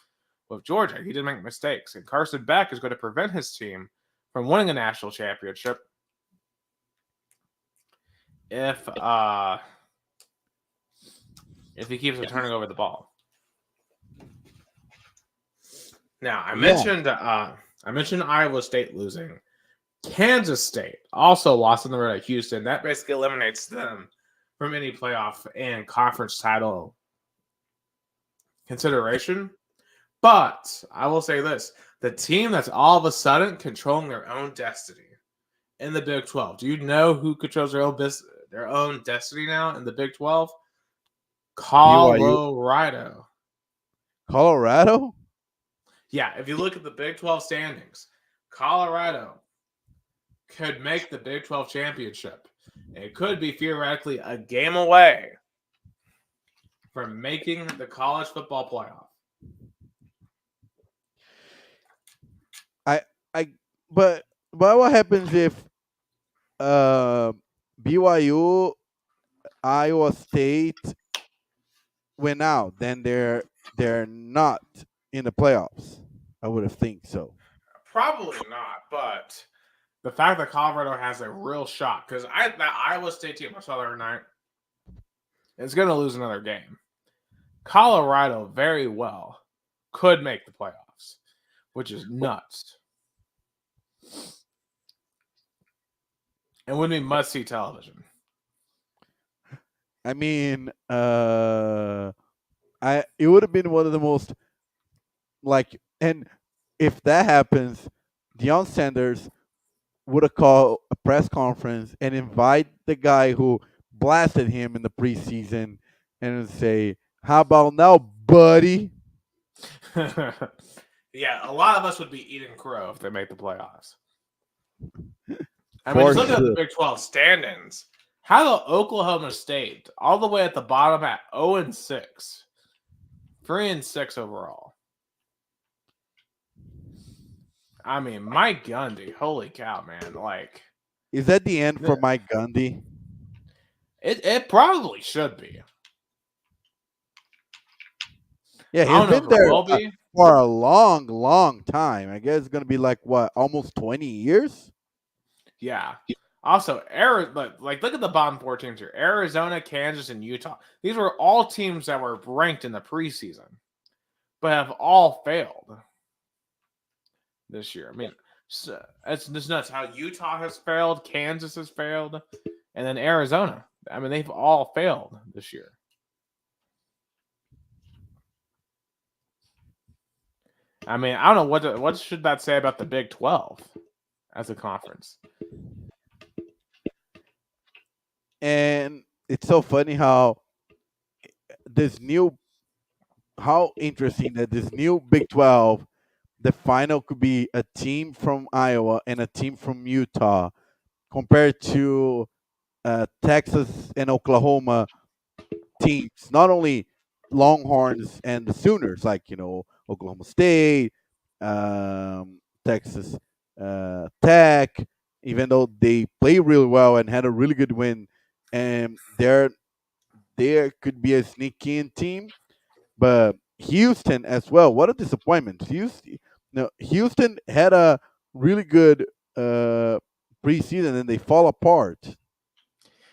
with Georgia. He didn't make mistakes. And Carson Beck is going to prevent his team from winning a national championship if he keeps turning over the ball. Now, I mentioned Iowa State losing. Kansas State also lost on the road at Houston. That basically eliminates them from any playoff and conference title consideration. But I will say this. The team that's all of a sudden controlling their own destiny in the Big 12. Do you know who controls their own destiny now in the Big 12? Colorado. Colorado? Yeah, if you look at the Big 12 standings, Colorado could make the Big 12 championship. It could be theoretically a game away from making the college football playoff. But what happens if BYU, Iowa State went out? Then they're not in the playoffs. I would have think so. Probably not, but the fact that Colorado has a real shot, because that Iowa State team I saw the other night is going to lose another game. Colorado very well could make the playoffs, which is nuts. It would be must-see television. I mean, it would have been one of the most and if that happens, Deion Sanders would have called a press conference and invite the guy who blasted him in the preseason and say, "How about now, buddy?" Yeah, a lot of us would be eating crow if they make the playoffs. I mean, just looking at the Big 12 standings, how about Oklahoma State all the way at the bottom at 0-6, 3-6 overall? I mean, Mike Gundy, holy cow, man! Like, is that the end for Mike Gundy? It probably should be. Yeah, he's been there for a long, long time. I guess it's gonna be like what, almost 20 years. Yeah. Also, look at the bottom 4 teams here: Arizona, Kansas, and Utah. These were all teams that were ranked in the preseason, but have all failed this year. I mean, it's just nuts how Utah has failed, Kansas has failed, and then Arizona. I mean, they've all failed this year. I mean, I don't know what should that say about the Big 12 as a conference. And it's so funny how interesting that this new Big 12, the final could be a team from Iowa and a team from Utah, compared to Texas and Oklahoma teams. Not only Longhorns and the Sooners, like Oklahoma State, Texas Tech, even though they play really well and had a really good win, and there could be a sneaky in team. But Houston as well, what a disappointment! Houston had a really good preseason and they fall apart. I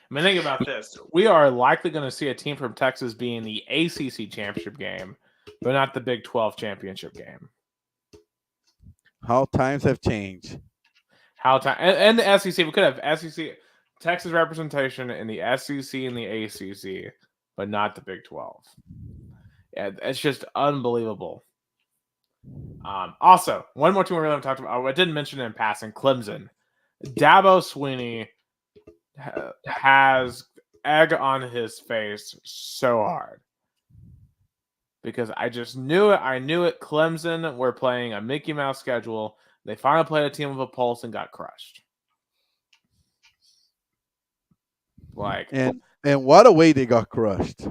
mean, think about this. We are likely going to see a team from Texas be in the ACC championship game, but not the Big 12 championship game. How times have changed. And the SEC, we could have SEC, Texas representation in the SEC and the ACC, but not the Big 12. Yeah, it's just unbelievable. Also, one more team we really haven't talked about. I didn't mention it in passing. Clemson. Dabo Swinney has egg on his face so hard because I just knew it. I knew it. Clemson were playing a Mickey Mouse schedule. They finally played a team with a pulse and got crushed. And what a way they got crushed.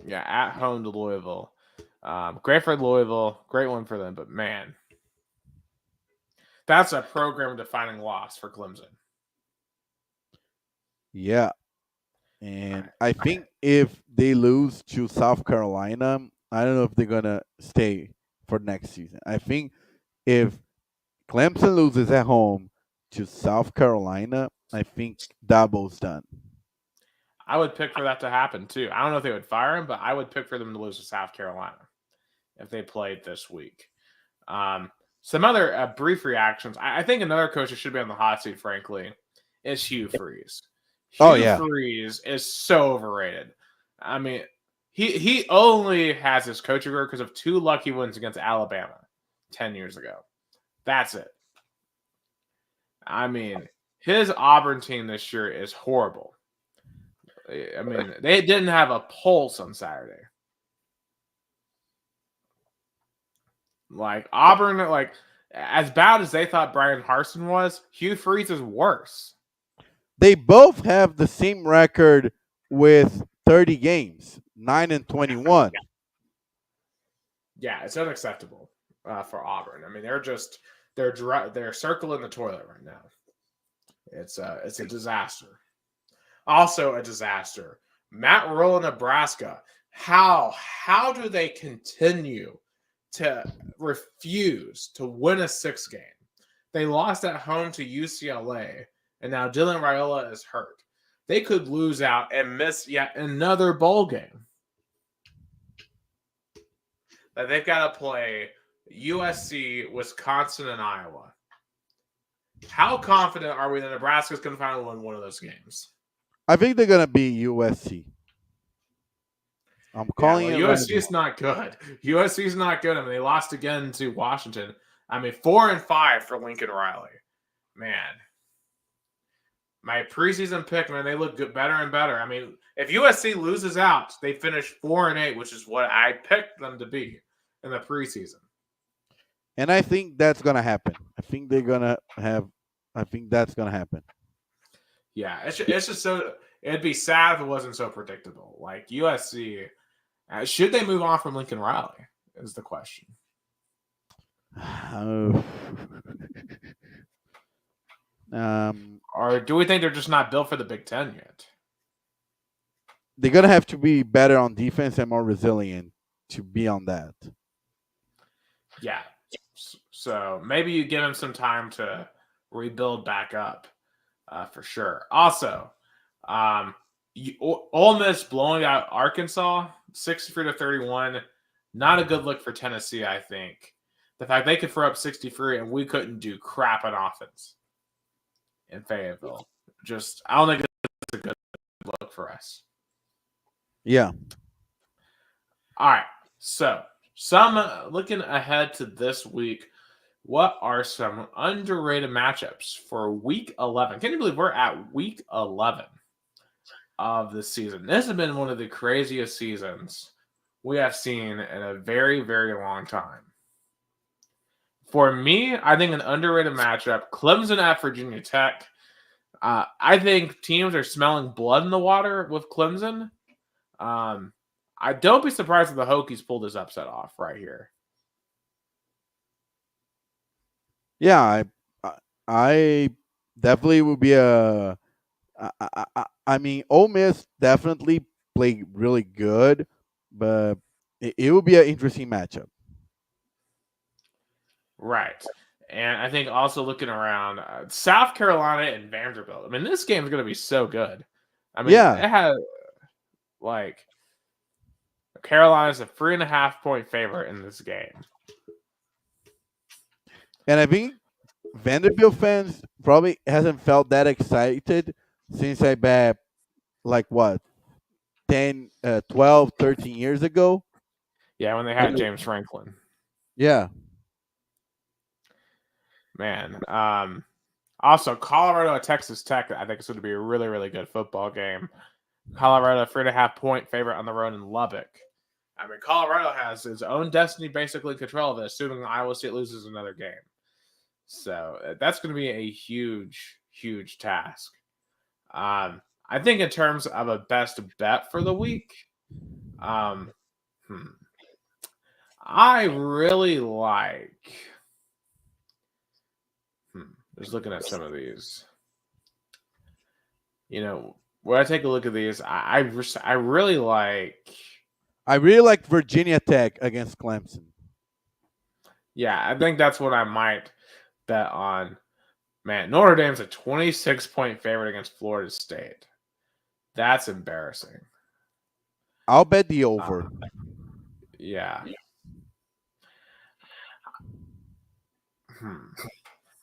Yeah, at home to Louisville. Great for Louisville. Great one for them. But, man, that's a program-defining loss for Clemson. Yeah. All And right. I think if they lose to South Carolina, I don't know if they're going to stay for next season. I think if Clemson loses at home to South Carolina, I think Dabo's done. I would pick for that to happen, too. I don't know if they would fire him, but I would pick for them to lose to South Carolina if they played this week. Some other brief reactions. I think another coach that should be on the hot seat, frankly, is Hugh Freeze. Oh, Hugh yeah. Freeze is so overrated. I mean, he only has his coaching career because of 2 lucky wins against Alabama 10 years ago. That's it. I mean, his Auburn team this year is horrible. I mean, they didn't have a pulse on Saturday. Like Auburn, like as bad as they thought Brian Harsin was, Hugh Freeze is worse. They both have the same record with 30 games, 9-21. Yeah, it's unacceptable for Auburn. I mean, they're circling the toilet right now. It's a disaster. Also a disaster. Matt Rule, Nebraska. How do they continue to refuse to win a 6 game? They lost at home to UCLA, and now Dylan Raiola is hurt. They could lose out and miss yet another bowl game. That they've got to play USC, Wisconsin, and Iowa. How confident are we that Nebraska's going to finally win one of those games? I think they're going to be USC. I'm calling it USC right is not good. USC is not good. I mean, they lost again to Washington. I mean, 4-5 for Lincoln Riley. Man, my preseason pick, man, they look good, better and better. I mean, if USC loses out, they finish 4-8, which is what I picked them to be in the preseason. And I think that's going to happen. I think that's going to happen. Yeah, it's just so it'd be sad if it wasn't so predictable. Like USC, should they move on from Lincoln Riley? Is the question. Or do we think they're just not built for the Big Ten yet? They're gonna have to be better on defense and more resilient to be on that. Yeah. So maybe you give them some time to rebuild back up, for sure. Also, Ole Miss blowing out Arkansas 63-31. Not a good look for Tennessee, I think. The fact they could throw up 63 and we couldn't do crap on offense in Fayetteville. I don't think it's a good look for us. Yeah. All right. So, looking ahead to this week, what are some underrated matchups for Week 11? Can you believe we're at Week 11 of the season? This has been one of the craziest seasons we have seen in a very, very long time. For me, I think an underrated matchup, Clemson at Virginia Tech. I think teams are smelling blood in the water with Clemson. I don't be surprised if the Hokies pull this upset off right here. Yeah, I definitely would be I mean, Ole Miss definitely played really good, but it would be an interesting matchup. Right. And I think also looking around South Carolina and Vanderbilt. I mean, this game is going to be so good. I mean, Yeah. it has like Carolina's a 3.5-point favorite in this game. And I think Vanderbilt fans probably hasn't felt that excited since I bet like what 10, 12, 13 years ago. Yeah, when they had James Franklin. Yeah. Man. Also, Colorado at Texas Tech, I think it's going to be a really, really good football game. Colorado, 3.5-point favorite on the road in Lubbock. I mean, Colorado has its own destiny basically in control of it, assuming Iowa State loses another game. So that's going to be a huge, huge task. I think in terms of a best bet for the week, Um, I really like. Just looking at some of these. When I take a look at these, I really like. I really like Virginia Tech against Clemson. Yeah, I think that's what I might bet on. Man, Notre Dame's a 26-point favorite against Florida State. That's embarrassing. I'll bet the over. Yeah.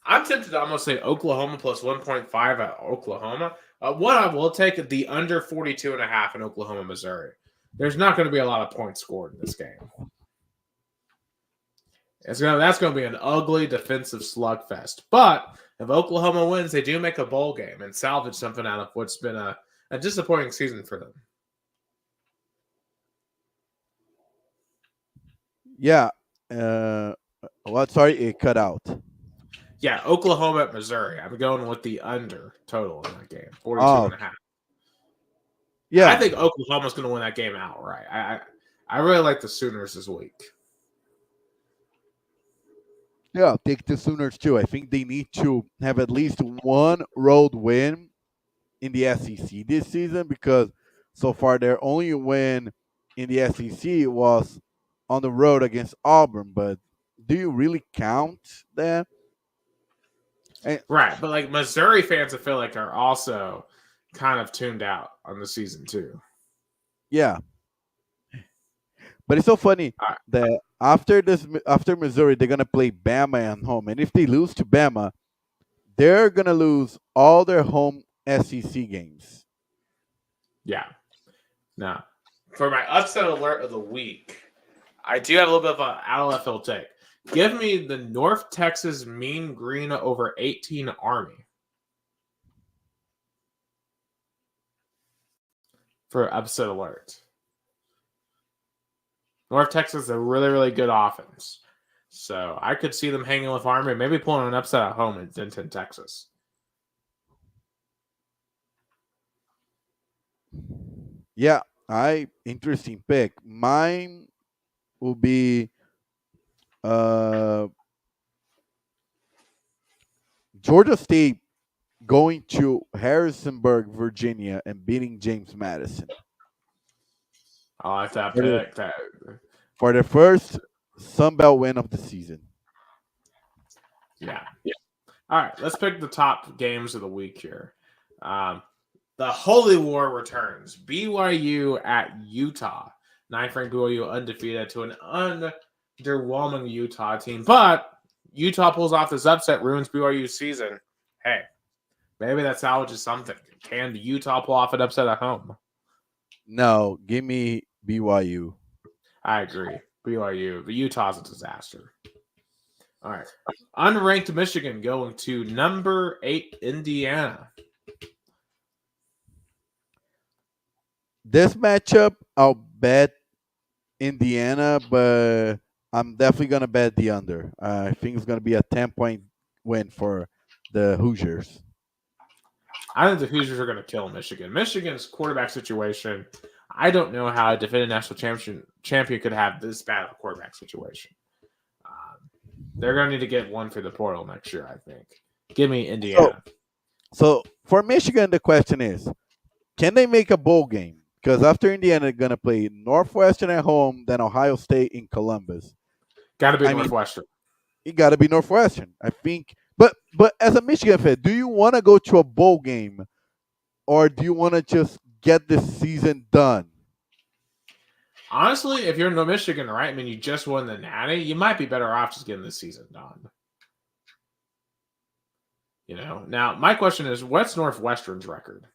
I'm tempted to almost say Oklahoma plus 1.5 at Oklahoma. What I will take the under 42.5 in Oklahoma, Missouri. There's not going to be a lot of points scored in this game. That's going to be an ugly defensive slugfest. But if Oklahoma wins, they do make a bowl game and salvage something out of what's been a disappointing season for them. Yeah. What? Sorry, it cut out. Yeah, Oklahoma at Missouri. I'm going with the under total in that game, 42.5. Yeah, I think Oklahoma's going to win that game outright. I really like the Sooners this week. Yeah, I'll take the Sooners too. I think they need to have at least one road win in the SEC this season because so far their only win in the SEC was on the road against Auburn. But do you really count that? Right, but like Missouri fans, I feel like are also kind of tuned out on the season too. Yeah, but it's so funny that after Missouri, they're gonna play Bama at home, and if they lose to Bama, they're gonna lose all their home SEC games. Yeah. Now, for my upset alert of the week, I do have a little bit of an out of left field take. Give me the North Texas Mean Green over 18 Army for upset alert. North Texas is a really, really good offense. So I could see them hanging with Army, maybe pulling an upset at home in Denton, Texas. Yeah, interesting pick. Mine will be Georgia State going to Harrisonburg, Virginia, and beating James Madison. I like that pick. For the first Sun Belt win of the season. Yeah. All right, let's pick the top games of the week here. The Holy War returns. BYU at Utah. 9th-ranked BYU undefeated to an underwhelming Utah team. But Utah pulls off this upset, ruins BYU's season. Hey, maybe that salvages something. Can Utah pull off an upset at home? No, give me BYU. I agree. BYU. But Utah's a disaster. All right. Unranked Michigan going to number 8 Indiana. This matchup, I'll bet Indiana, but I'm definitely going to bet the under. I think it's going to be a 10-point win for the Hoosiers. I think the Hoosiers are going to kill Michigan. Michigan's quarterback situation, I don't know how a defending national champion could have this bad of a quarterback situation. They're going to need to get one for the portal next year, I think. Give me Indiana. So for Michigan, the question is, can they make a bowl game? Because after Indiana, they're going to play Northwestern at home, then Ohio State in Columbus. Got to be Northwestern. It got to be Northwestern, I think. But as a Michigan fan, do you want to go to a bowl game, or do you want to just get this season done? Honestly, if you're in Michigan, right? I mean, you just won the Natty. You might be better off just getting this season done. Now my question is, what's Northwestern's record?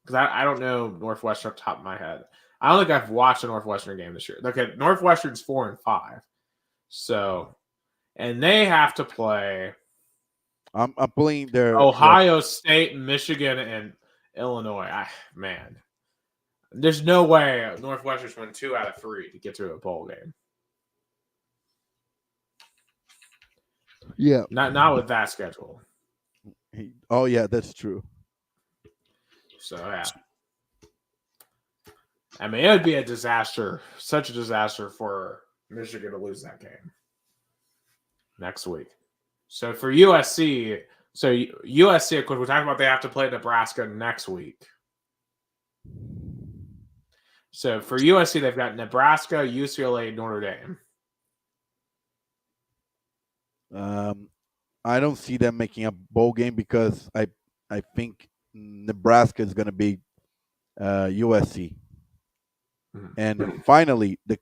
Because I don't know Northwestern off the top of my head. I don't think I've watched a Northwestern game this year. Okay, Northwestern's 4-5. So, and they have to play. I'm playing their Ohio State, Michigan, and Illinois. Man, there's no way Northwestern's win 2 out of 3 to get to a bowl game. Yeah, not with that schedule. Oh yeah, that's true. So yeah. I mean, it would be a disaster, such a disaster for Michigan to lose that game next week. So for USC, of course, we're talking about they have to play Nebraska next week. So for USC, they've got Nebraska, UCLA, Notre Dame. I don't see them making a bowl game because I think Nebraska is going to be USC. And finally, the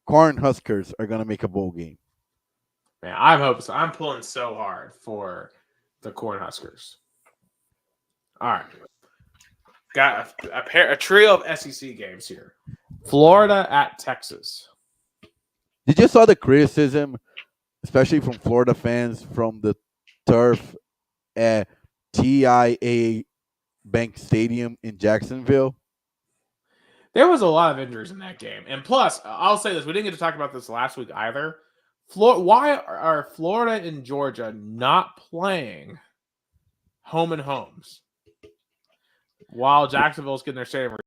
Cornhuskers are going to make a bowl game. Man, I hope so. I'm pulling so hard for the Cornhuskers. All right. Got a trio of SEC games here. Florida at Texas. Did you saw the criticism, especially from Florida fans, from the turf at TIAA Bank Stadium in Jacksonville? There was a lot of injuries in that game. And plus, I'll say this. We didn't get to talk about this last week either. Why are Florida and Georgia not playing home and homes while Jacksonville's getting their stadium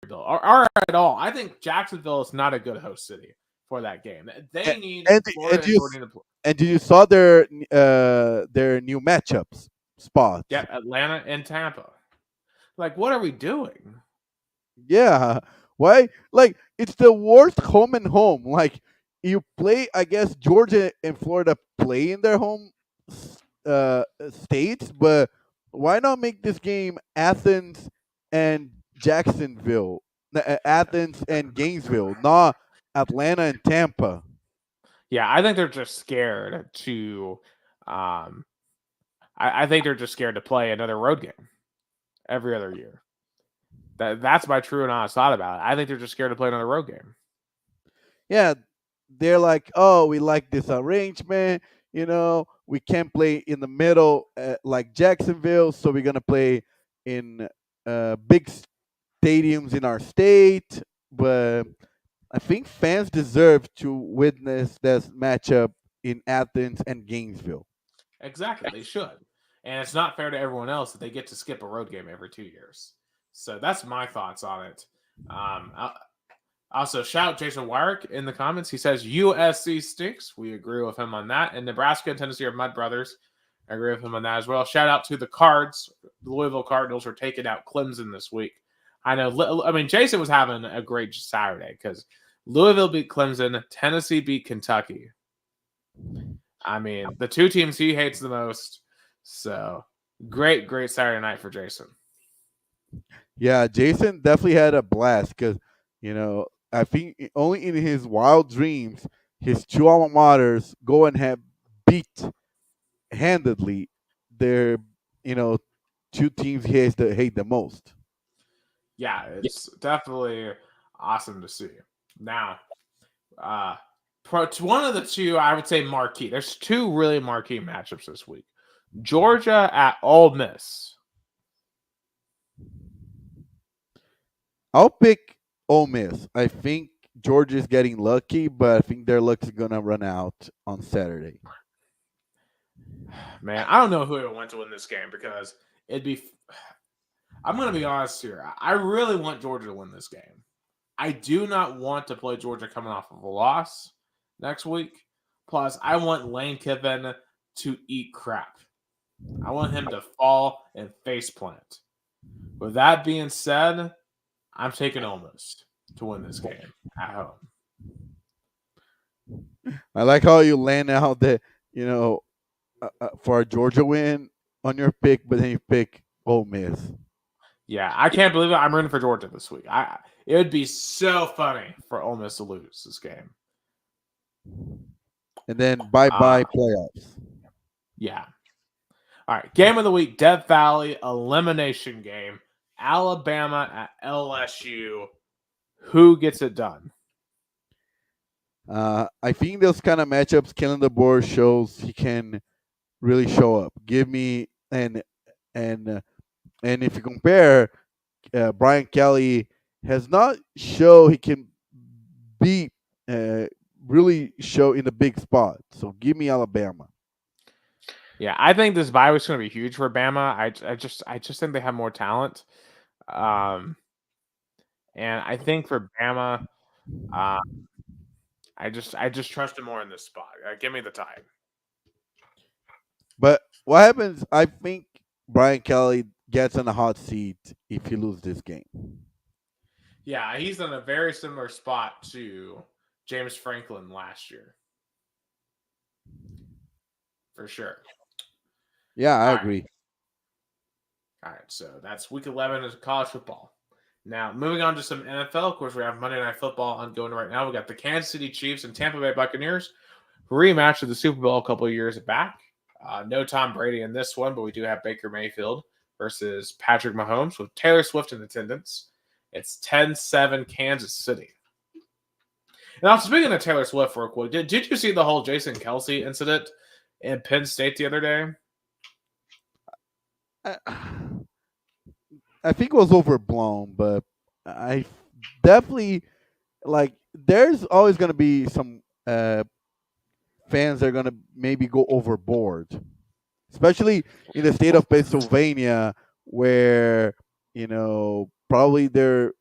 rebuilt? Or at all. I think Jacksonville is not a good host city for that game. They need Florida and Georgia to play. And you saw their new matchups spots. Yeah, Atlanta and Tampa. Like, what are we doing? Yeah. Why? Like, it's the worst home and home. Like, you play, I guess Georgia and Florida play in their home states, but why not make this game Athens and Jacksonville, Athens and Gainesville, not Atlanta and Tampa? Yeah, I think they're just scared to. I think they're just scared to play another road game every other year. That's my true and honest thought about it. I think they're just scared to play another road game. Yeah, they're like, oh, we like this arrangement. We can't play in the middle like Jacksonville, so we're gonna play in big stadiums in our state. But I think fans deserve to witness this matchup in Athens and Gainesville. Exactly, they should. And it's not fair to everyone else that they get to skip a road game every 2 years. So that's my thoughts on it. Also, shout Jason Wyrick in the comments. He says USC stinks. We agree with him on that. And Nebraska and Tennessee are mud brothers. I agree with him on that as well. Shout out to the Cards. The Louisville Cardinals are taking out Clemson this week. I know. I mean, Jason was having a great Saturday because Louisville beat Clemson. Tennessee beat Kentucky. I mean, the two teams he hates the most. So great Saturday night for Jason. Yeah, Jason definitely had a blast because, I think only in his wild dreams, his two alma maters go and have beat handedly their, two teams he hate the most. Yeah, it's definitely awesome to see. Now, one of the two, I would say marquee. There's two really marquee matchups this week. Georgia at Ole Miss. I'll pick Ole Miss. I think Georgia's getting lucky, but I think their luck is gonna run out on Saturday. Man, I don't know who I want to win this game because it'd be. I'm gonna be honest here. I really want Georgia to win this game. I do not want to play Georgia coming off of a loss next week. Plus, I want Lane Kiffin to eat crap. I want him to fall and faceplant. With that being said, I'm taking Ole Miss to win this game at home. I like how you land out the, for a Georgia win on your pick, but then you pick Ole Miss. Yeah, I can't believe it. I'm rooting for Georgia this week. It would be so funny for Ole Miss to lose this game. And then bye-bye playoffs. Yeah. All right, game of the week, Death Valley elimination game. Alabama at LSU. Who gets it done? I think those kind of matchups, Kellen DeBoer shows he can really show up. Give me and if you compare, Brian Kelly has not show he can be really show in the big spot. So give me Alabama. Yeah, I think this bye week's going to be huge for Bama. I just think they have more talent. And I think for Bama, uh, I just trust him more in this spot. Give me the Tide. But what happens? I think Brian Kelly gets on a hot seat if he loses this game. Yeah, he's in a very similar spot to James Franklin last year, for sure. Yeah, I All right, agree. all right. So that's week 11 of college football. Now, moving on to some NFL. Of course, we have Monday Night Football ongoing right now. We got the Kansas City Chiefs and Tampa Bay Buccaneers rematch of the Super Bowl a couple of years back. No Tom Brady in this one, but we do have Baker Mayfield versus Patrick Mahomes with Taylor Swift in attendance. It's 10-7 Kansas City. Now, speaking of Taylor Swift real quick, did you see the whole Jason Kelsey incident in Penn State the other day? I, I think it was overblown, but I definitely like. There's always going to be some fans that are going to maybe go overboard, especially in the state of Pennsylvania, where probably they're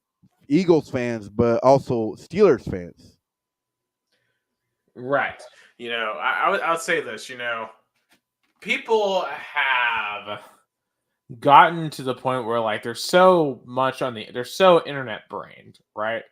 Eagles fans, but also Steelers fans. Right. I would say this, people have gotten to the point where like they're so much they're so internet brained, right?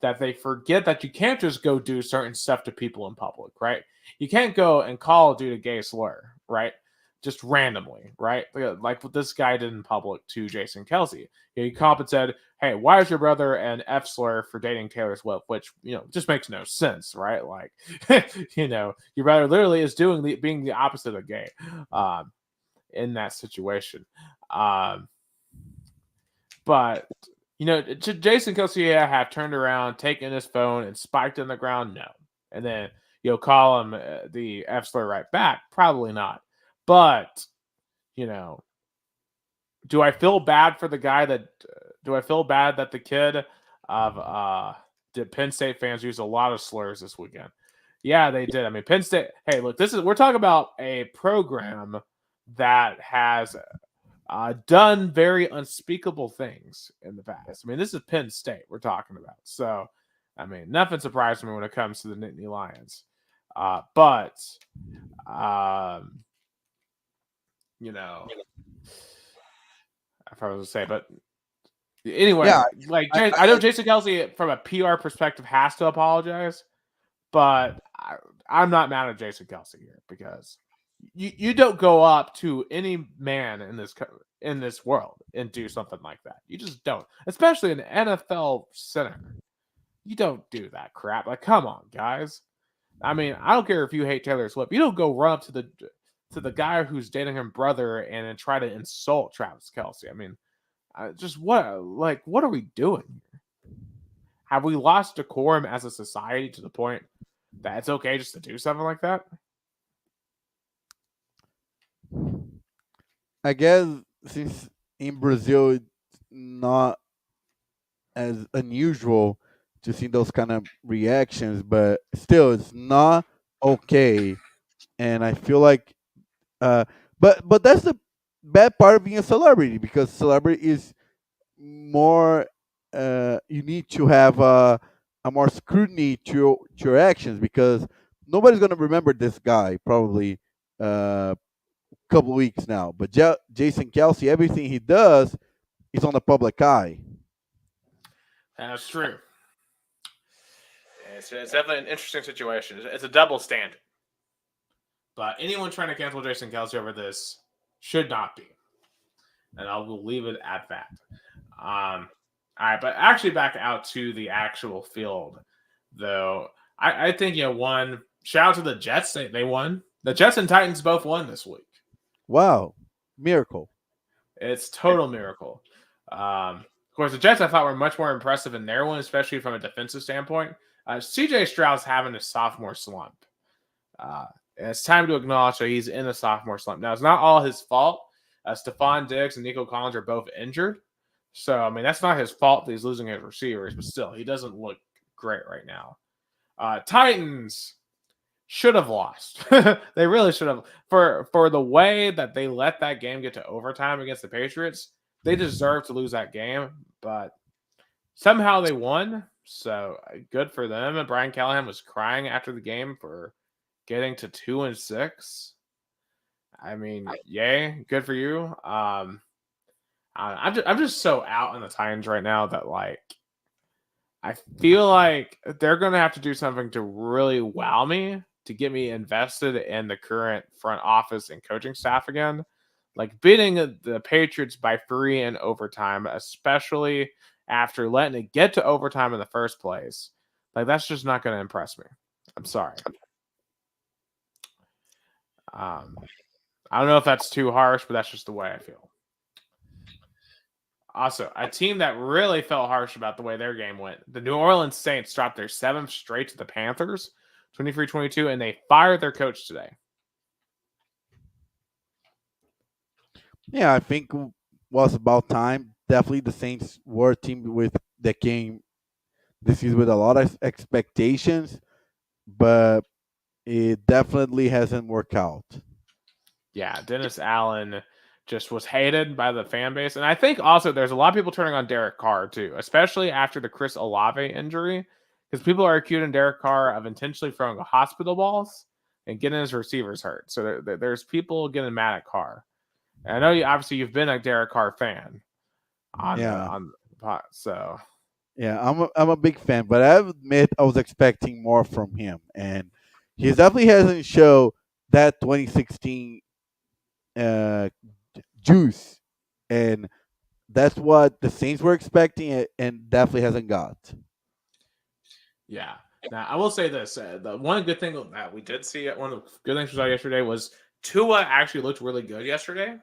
That they forget that you can't just go do certain stuff to people in public, right? You can't go and call a dude a gay slur, right? Just randomly, right? Like what this guy did in public to Jason Kelsey. He called up and said, "Hey, why is your brother an F slur for dating Taylor Swift?" Which just makes no sense, right? Like, your brother literally is being the opposite of gay, in that situation. Um, but Jason Kelsey have turned around, taken his phone, and spiked on the ground. No, and then you'll call him the F slur right back. Probably not. But do I feel bad for the guy that? Do I feel bad that the kid of the Penn State fans used a lot of slurs this weekend? Yeah, they did. I mean, Penn State. Hey, look, we're talking about a program that has done very unspeakable things in the past. I mean, this is Penn State we're talking about. So, I mean, nothing surprised me when it comes to the Nittany Lions. But, I probably was say, but anyway, Yeah, I know Jason Kelsey from a PR perspective has to apologize, but I'm not mad at Jason Kelsey here because you don't go up to any man in this world and do something like that. You just don't, especially an NFL center. You don't do that crap. Like, come on, guys. I mean, I don't care if you hate Taylor Swift. You don't go run up to the guy who's dating her brother and then try to insult Travis Kelsey. I mean, what are we doing here? Have we lost decorum as a society to the point that it's okay just to do something like that? I guess since in Brazil it's not as unusual to see those kind of reactions, but still it's not okay. And I feel like, uh, but that's the bad part of being a celebrity because celebrity is more. You need to have a more scrutiny to your actions because nobody's gonna remember this guy probably a couple weeks now. But Jason Kelsey, everything he does is on the public eye. That's true. It's definitely an interesting situation. It's a double standard. But anyone trying to cancel Jason Kelsey over this should not be. And I will leave it at that. All right, but actually back out to the actual field, though. I think one shout out to the Jets. They won. The Jets and Titans both won this week. Wow, miracle. It's total miracle. Of course, the Jets I thought were much more impressive in their one, especially from a defensive standpoint. CJ Stroud's having a sophomore slump. And it's time to acknowledge that he's in a sophomore slump. Now, it's not all his fault. Stephon Diggs and Nico Collins are both injured. So, I mean, that's not his fault that he's losing his receivers, but still, he doesn't look great right now. Titans should have lost. They really should have. For the way that they let that game get to overtime against the Patriots, they deserve to lose that game. But somehow they won. So good for them. And Brian Callahan was crying after the game for getting to 2-6. I mean, yay, good for you. I'm just so out on the Titans right now that like I feel like they're gonna have to do something to really wow me to get me invested in the current front office and coaching staff again. Like beating the Patriots by 3 in overtime, especially after letting it get to overtime in the first place. Like that's just not going to impress me. I'm sorry. Um, I don't know if that's too harsh, but that's just the way I feel. Also, a team that really felt harsh about the way their game went. The New Orleans Saints dropped their 7th straight to the Panthers, 23-22, and they fired their coach today. Yeah, I think was about time. Definitely, the Saints were a team with that came this season with a lot of expectations, but it definitely hasn't worked out. Yeah, Dennis Allen just was hated by the fan base. And I think also there's a lot of people turning on Derek Carr too, especially after the Chris Olave injury, because people are accusing Derek Carr of intentionally throwing hospital balls and getting his receivers hurt. So there's people getting mad at Carr. And I know obviously you've been a Derek Carr fan on Yeah, the pot, so yeah, I'm a big fan, but I admit I was expecting more from him, and he definitely hasn't shown that 2016 uh, juice, and that's what the Saints were expecting, and definitely hasn't got. yeah. Now I will say this: the one good thing that we did see, one of the good things we saw yesterday was Tua actually looked really good yesterday.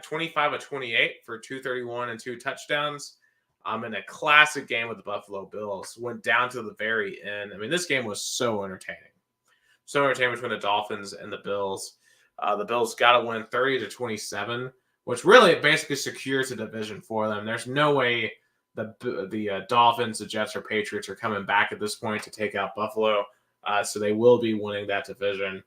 25 of 28 for 231 and 2 touchdowns. In a classic game with the Buffalo Bills, went down to the very end. I mean, this game was so entertaining. So entertaining between the Dolphins and the Bills. The Bills got to win 30-27, which really basically secures the division for them. There's no way the Dolphins, the Jets, or Patriots are coming back at this point to take out Buffalo. So they will be winning that division.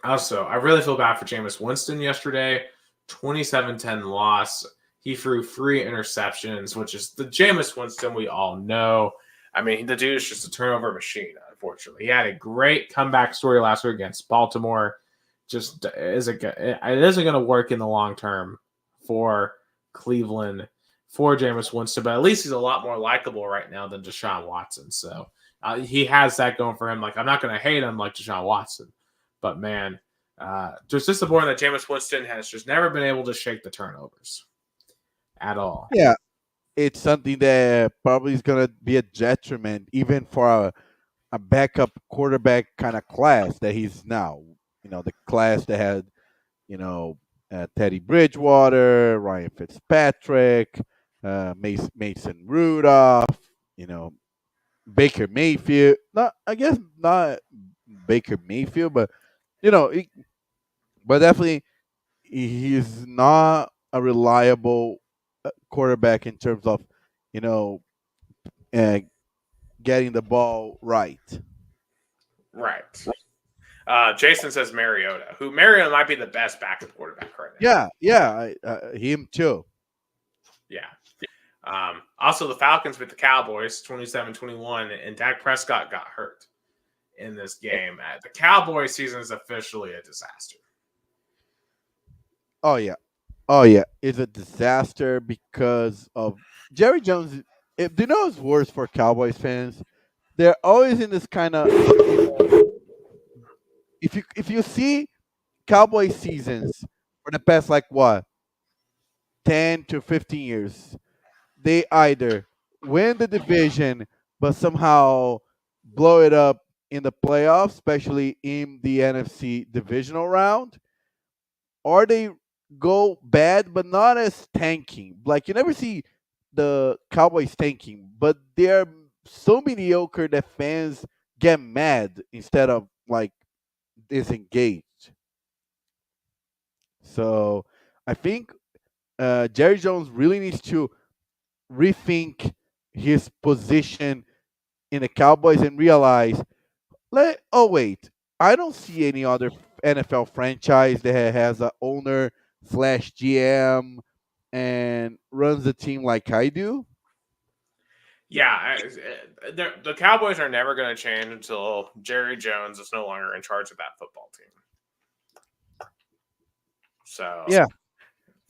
Also, I really feel bad for Jameis Winston yesterday. 27-10 loss. He threw 3 interceptions, which is the Jameis Winston we all know. I mean, the dude is just a turnover machine, unfortunately. He had a great comeback story last week against Baltimore. Just it isn't going to work in the long term for Cleveland, for Jameis Winston, but at least he's a lot more likable right now than Deshaun Watson. So he has that going for him. Like, I'm not going to hate him like Deshaun Watson. But man, just disappointing that Jameis Winston has just never been able to shake the turnovers at all. Yeah, it's something that probably is going to be a detriment even for a backup quarterback kind of class that he's now. The class that had, Teddy Bridgewater, Ryan Fitzpatrick, Mason Rudolph, Baker Mayfield. Not, I guess not Baker Mayfield, but you know, he, but definitely he's not a reliable quarterback in terms of, you know, uh, getting the ball right. Right. Jason says Mariota, who Mariota might be the best backup quarterback right now. Yeah, him too. Yeah. Also, the Falcons beat the Cowboys 27-21, and Dak Prescott got hurt in this game. The Cowboys season is officially a disaster. Oh yeah, it's a disaster because of Jerry Jones. If do you know what's worse for Cowboys fans? They're always in this kind of if you see Cowboy seasons for the past like what 10 to 15 years, they either win the division but somehow blow it up in the playoffs, especially in the NFC divisional round, or they go bad but not as tanking. Like you never see the Cowboys tanking, but they're so mediocre that fans get mad instead of like disengaged. So I think Jerry Jones really needs to rethink his position in the Cowboys and realize, oh wait, I don't see any other NFL franchise that has a owner slash GM and runs the team like I do. Yeah, the Cowboys are never going to change until Jerry Jones is no longer in charge of that football team. So, Yeah,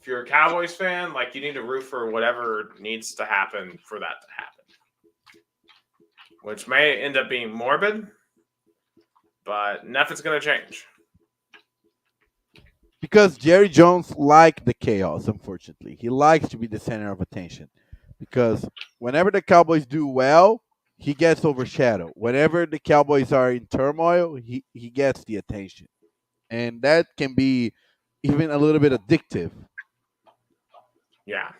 if you're a Cowboys fan, like you need to root for whatever needs to happen for that to happen, which may end up being morbid, but nothing's going to change. because Jerry Jones likes the chaos. Unfortunately, he likes to be the center of attention. Because whenever the Cowboys do well, he gets overshadowed. Whenever the Cowboys are in turmoil, he gets the attention, and that can be even a little bit addictive. Yeah.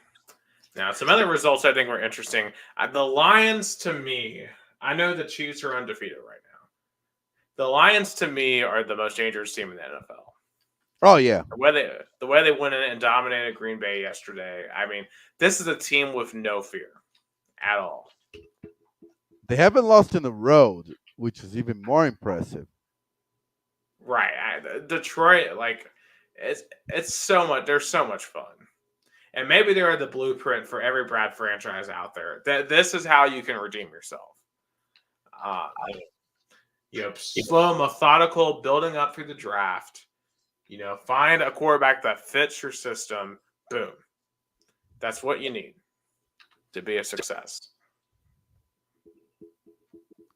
Now, some other results I think were interesting. The Lions, to me, I know the Chiefs are undefeated right now. The Lions, to me, are the most dangerous team in the NFL. Oh yeah, The way they went in and dominated Green Bay yesterday. I mean, this is a team with no fear at all. they haven't lost in the road, which is even more impressive. Right. Detroit, like, it's so much. They're so much fun. And maybe they're the blueprint for every Brad franchise out there. That this is how you can redeem yourself. Uh, slow, methodical, building up through the draft. Find a quarterback that fits your system. Boom. That's what you need to be a success.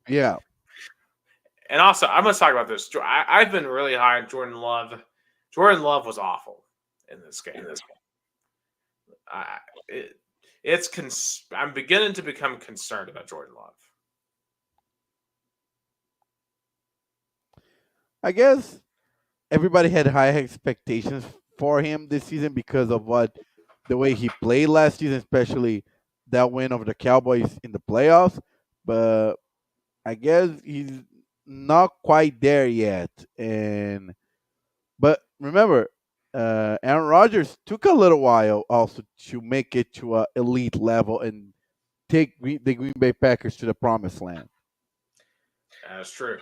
Yeah, And also, I must talk about this. I've been really high on Jordan Love. Jordan Love was awful in this game. I'm beginning to become concerned about Jordan Love. I guess everybody had high expectations for him this season because of the way he played last season, especially that win over the Cowboys in the playoffs. But I guess he's not quite there yet. But remember, Aaron Rodgers took a little while also to make it to a elite level and take the Green Bay Packers to the promised land. That's true.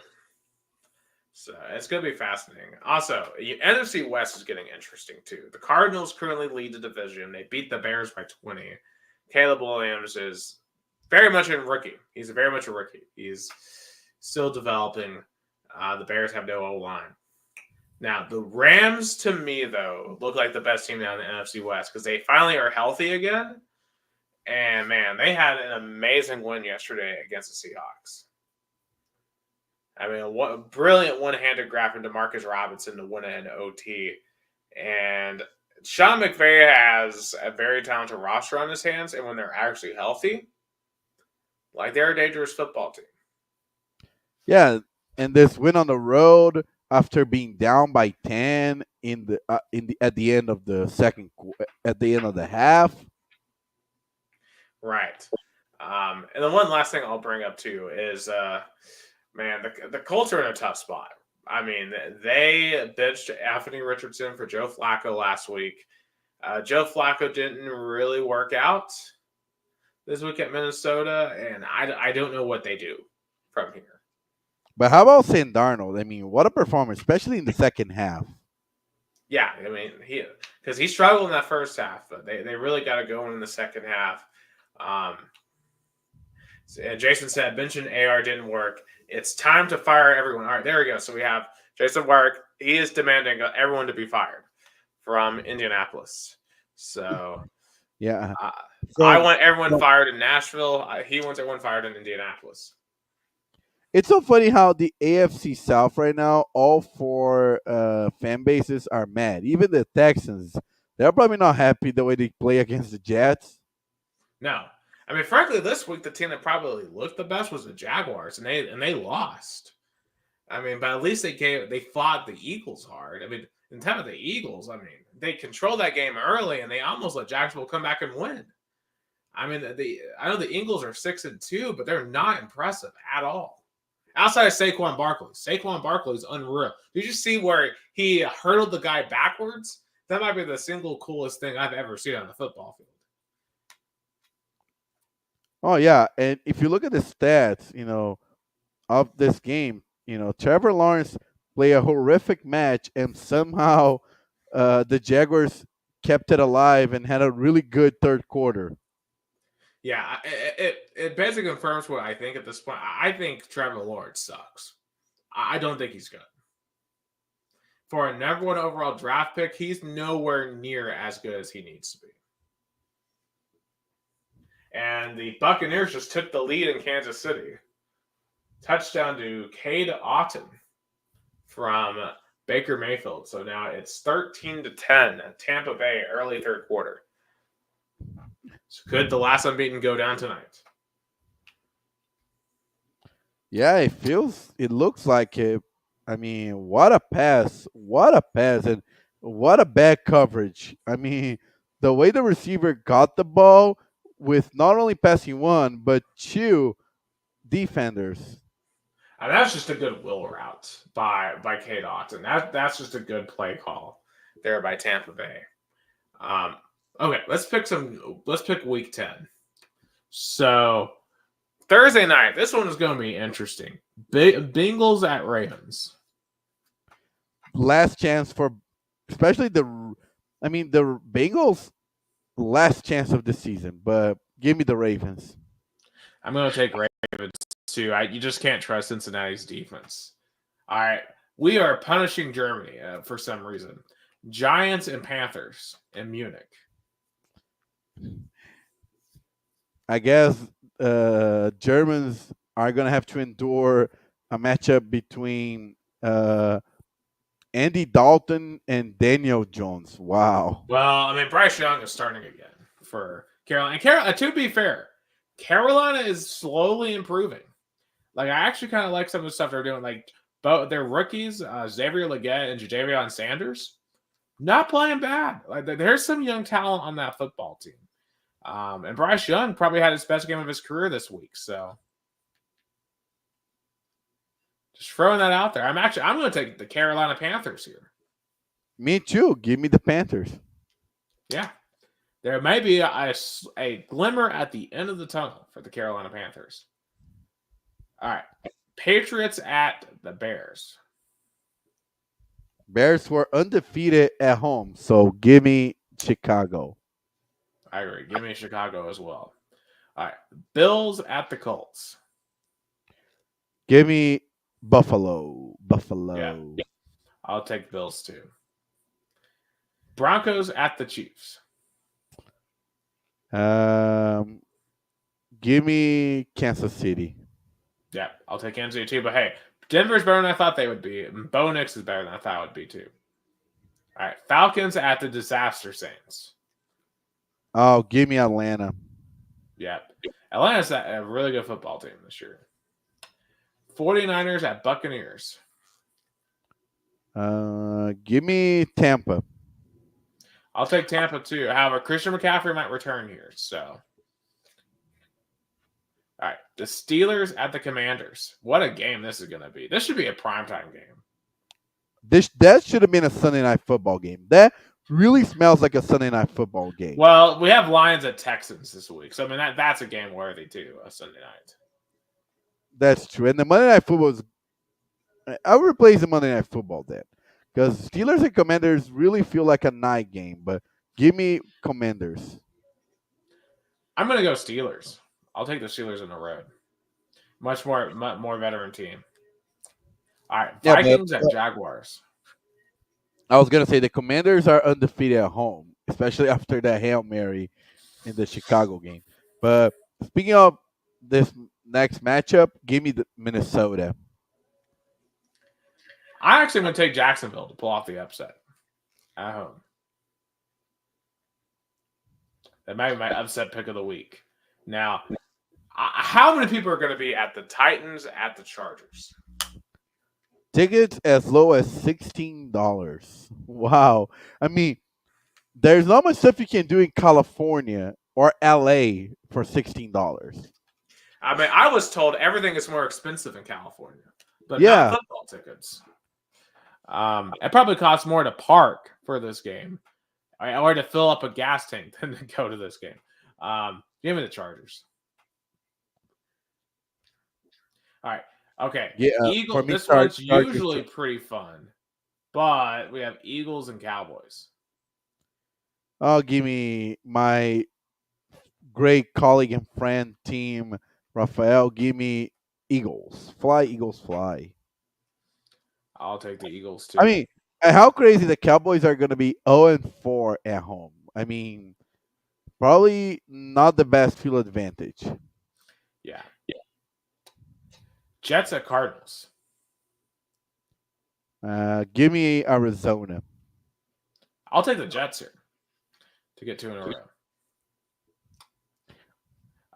So it's going to be fascinating. Also, NFC West is getting interesting too. The Cardinals currently lead the division. They beat the Bears by 20. Caleb Williams is very much a rookie. He's very much a rookie. He's still developing. The Bears have no O-line. Now, the Rams, to me, though, look like the best team now in the NFC West because they finally are healthy again. And, man, they had an amazing win yesterday against the Seahawks. I mean, what a brilliant one-handed grab from Demarcus Robinson to win it in OT. And Sean McVay has a very talented roster on his hands, and when they're actually healthy, like they're a dangerous football team. Yeah, and this win on the road after being down by 10 at the end of the at the end of the half. Right. And then one last thing I'll bring up too is man, the Colts are in a tough spot. I mean, they bitched Anthony Richardson for Joe Flacco last week. Joe Flacco didn't really work out this week at Minnesota, and I don't know what they do from here. But how about Sam Darnold? I mean, what a performance, especially in the second half. Yeah, I mean, because he struggled in that first half, but they really got to go in the second half. And Jason said, benching AR didn't work. It's time to fire everyone. All right, there we go. So we have Jason Warwick. He is demanding everyone to be fired from Indianapolis. So yeah, I want everyone fired in Nashville. He wants everyone fired in Indianapolis. It's so funny how the AFC South right now, all four fan bases are mad. Even the Texans, they're probably not happy the way they play against the Jets. No. I mean, frankly, this week the team that probably looked the best was the Jaguars, and they lost. I mean, but at least they fought the Eagles hard. I mean, in terms of the Eagles, I mean, they controlled that game early, and they almost let Jacksonville come back and win. I mean, I know the Eagles are 6-2, but they're not impressive at all. Outside of Saquon Barkley. Saquon Barkley is unreal. Did you see where he hurdled the guy backwards? That might be the single coolest thing I've ever seen on the football field. Oh yeah, and if you look at the stats, of this game, Trevor Lawrence played a horrific match, and somehow the Jaguars kept it alive and had a really good third quarter. Yeah, it basically confirms what I think at this point. I think Trevor Lawrence sucks. I don't think he's good. For a number one overall draft pick, he's nowhere near as good as he needs to be. And the Buccaneers just took the lead in Kansas City. Touchdown to Cade Otton from Baker Mayfield. So now it's 13-10 at Tampa Bay, early third quarter. So could the last unbeaten go down tonight? Yeah, it looks like it. I mean, what a pass. What a pass. And what a bad coverage. I mean, the way the receiver got the ball with not only passing one, but two defenders. And that's just a good will route by Cade Otton. That's just a good play call there by Tampa Bay. Okay, let's pick week 10. So Thursday night, this one is going to be interesting. Bengals at Ravens. Last chance for, especially the Bengals, last chance of the season. But give me the Ravens. I'm going to take Ravens too. You just can't trust Cincinnati's defense. All right, we are punishing Germany for some reason. Giants and Panthers in Munich. I guess Germans are going to have to endure a matchup between Andy Dalton and Daniel Jones. Wow. Well, I mean, Bryce Young is starting again for Carolina. And to be fair, Carolina is slowly improving. Like, I actually kind of like some of the stuff they're doing. Like, both their rookies, Xavier Legette and Jadavion Sanders, not playing bad. Like, there's some young talent on that football team. And Bryce Young probably had his best game of his career this week. So just throwing that out there. I'm going to take the Carolina Panthers here. Me too. Give me the Panthers. Yeah. There may be a glimmer at the end of the tunnel for the Carolina Panthers. All right. Patriots at the Bears. Bears were undefeated at home, so give me Chicago. I agree. Give me Chicago as well. All right. Bills at the Colts. Give me Buffalo. Buffalo. Yeah. I'll take Bills too. Broncos at the Chiefs. Give me Kansas City. Yeah, I'll take Kansas City too. But hey, Denver's better than I thought they would be. And Bo Nix is better than I thought it would be too. All right. Falcons at the Disaster Saints. Oh, give me Atlanta. Yeah. Atlanta's a really good football team this year. 49ers at Buccaneers. Give me Tampa. I'll take Tampa too. However, Christian McCaffrey might return here. So, all right. The Steelers at the Commanders. What a game this is going to be. This should be a primetime game. That should have been a Sunday night football game. That really smells like a Sunday night football game. Well, we have Lions at Texans this week. So, I mean, that's a game worthy too, a Sunday night. That's true. And the Monday Night Football I would replace the Monday Night Football then. Because Steelers and Commanders really feel like a night game. But give me Commanders. I'm going to go Steelers. I'll take the Steelers on the road. Much more veteran team. All right. Vikings at Jaguars. I was going to say the Commanders are undefeated at home, especially after that Hail Mary in the Chicago game. But speaking of this next matchup, give me the Minnesota. I actually going to take Jacksonville to pull off the upset at home. That might be my upset pick of the week. Now, how many people are going to be at the Titans at the Chargers? Tickets as low as $16. Wow. I mean, there's not much stuff you can do in California or LA for $16. I mean, I was told everything is more expensive in California, but yeah, not football tickets. It probably costs more to park for this game or to fill up a gas tank than to go to this game. Give me the Chargers. All right. Okay. Yeah. Eagles. This one's usually pretty fun, but we have Eagles and Cowboys. Oh, give me my great colleague and friend team, Rafael. Give me Eagles. Fly, Eagles, fly. I'll take the Eagles I too. mean, and how crazy the Cowboys are going to be 0-4 at home. I mean, probably not the best field advantage. Yeah. Jets at Cardinals. Give me Arizona. I'll take the Jets here to get two in a row.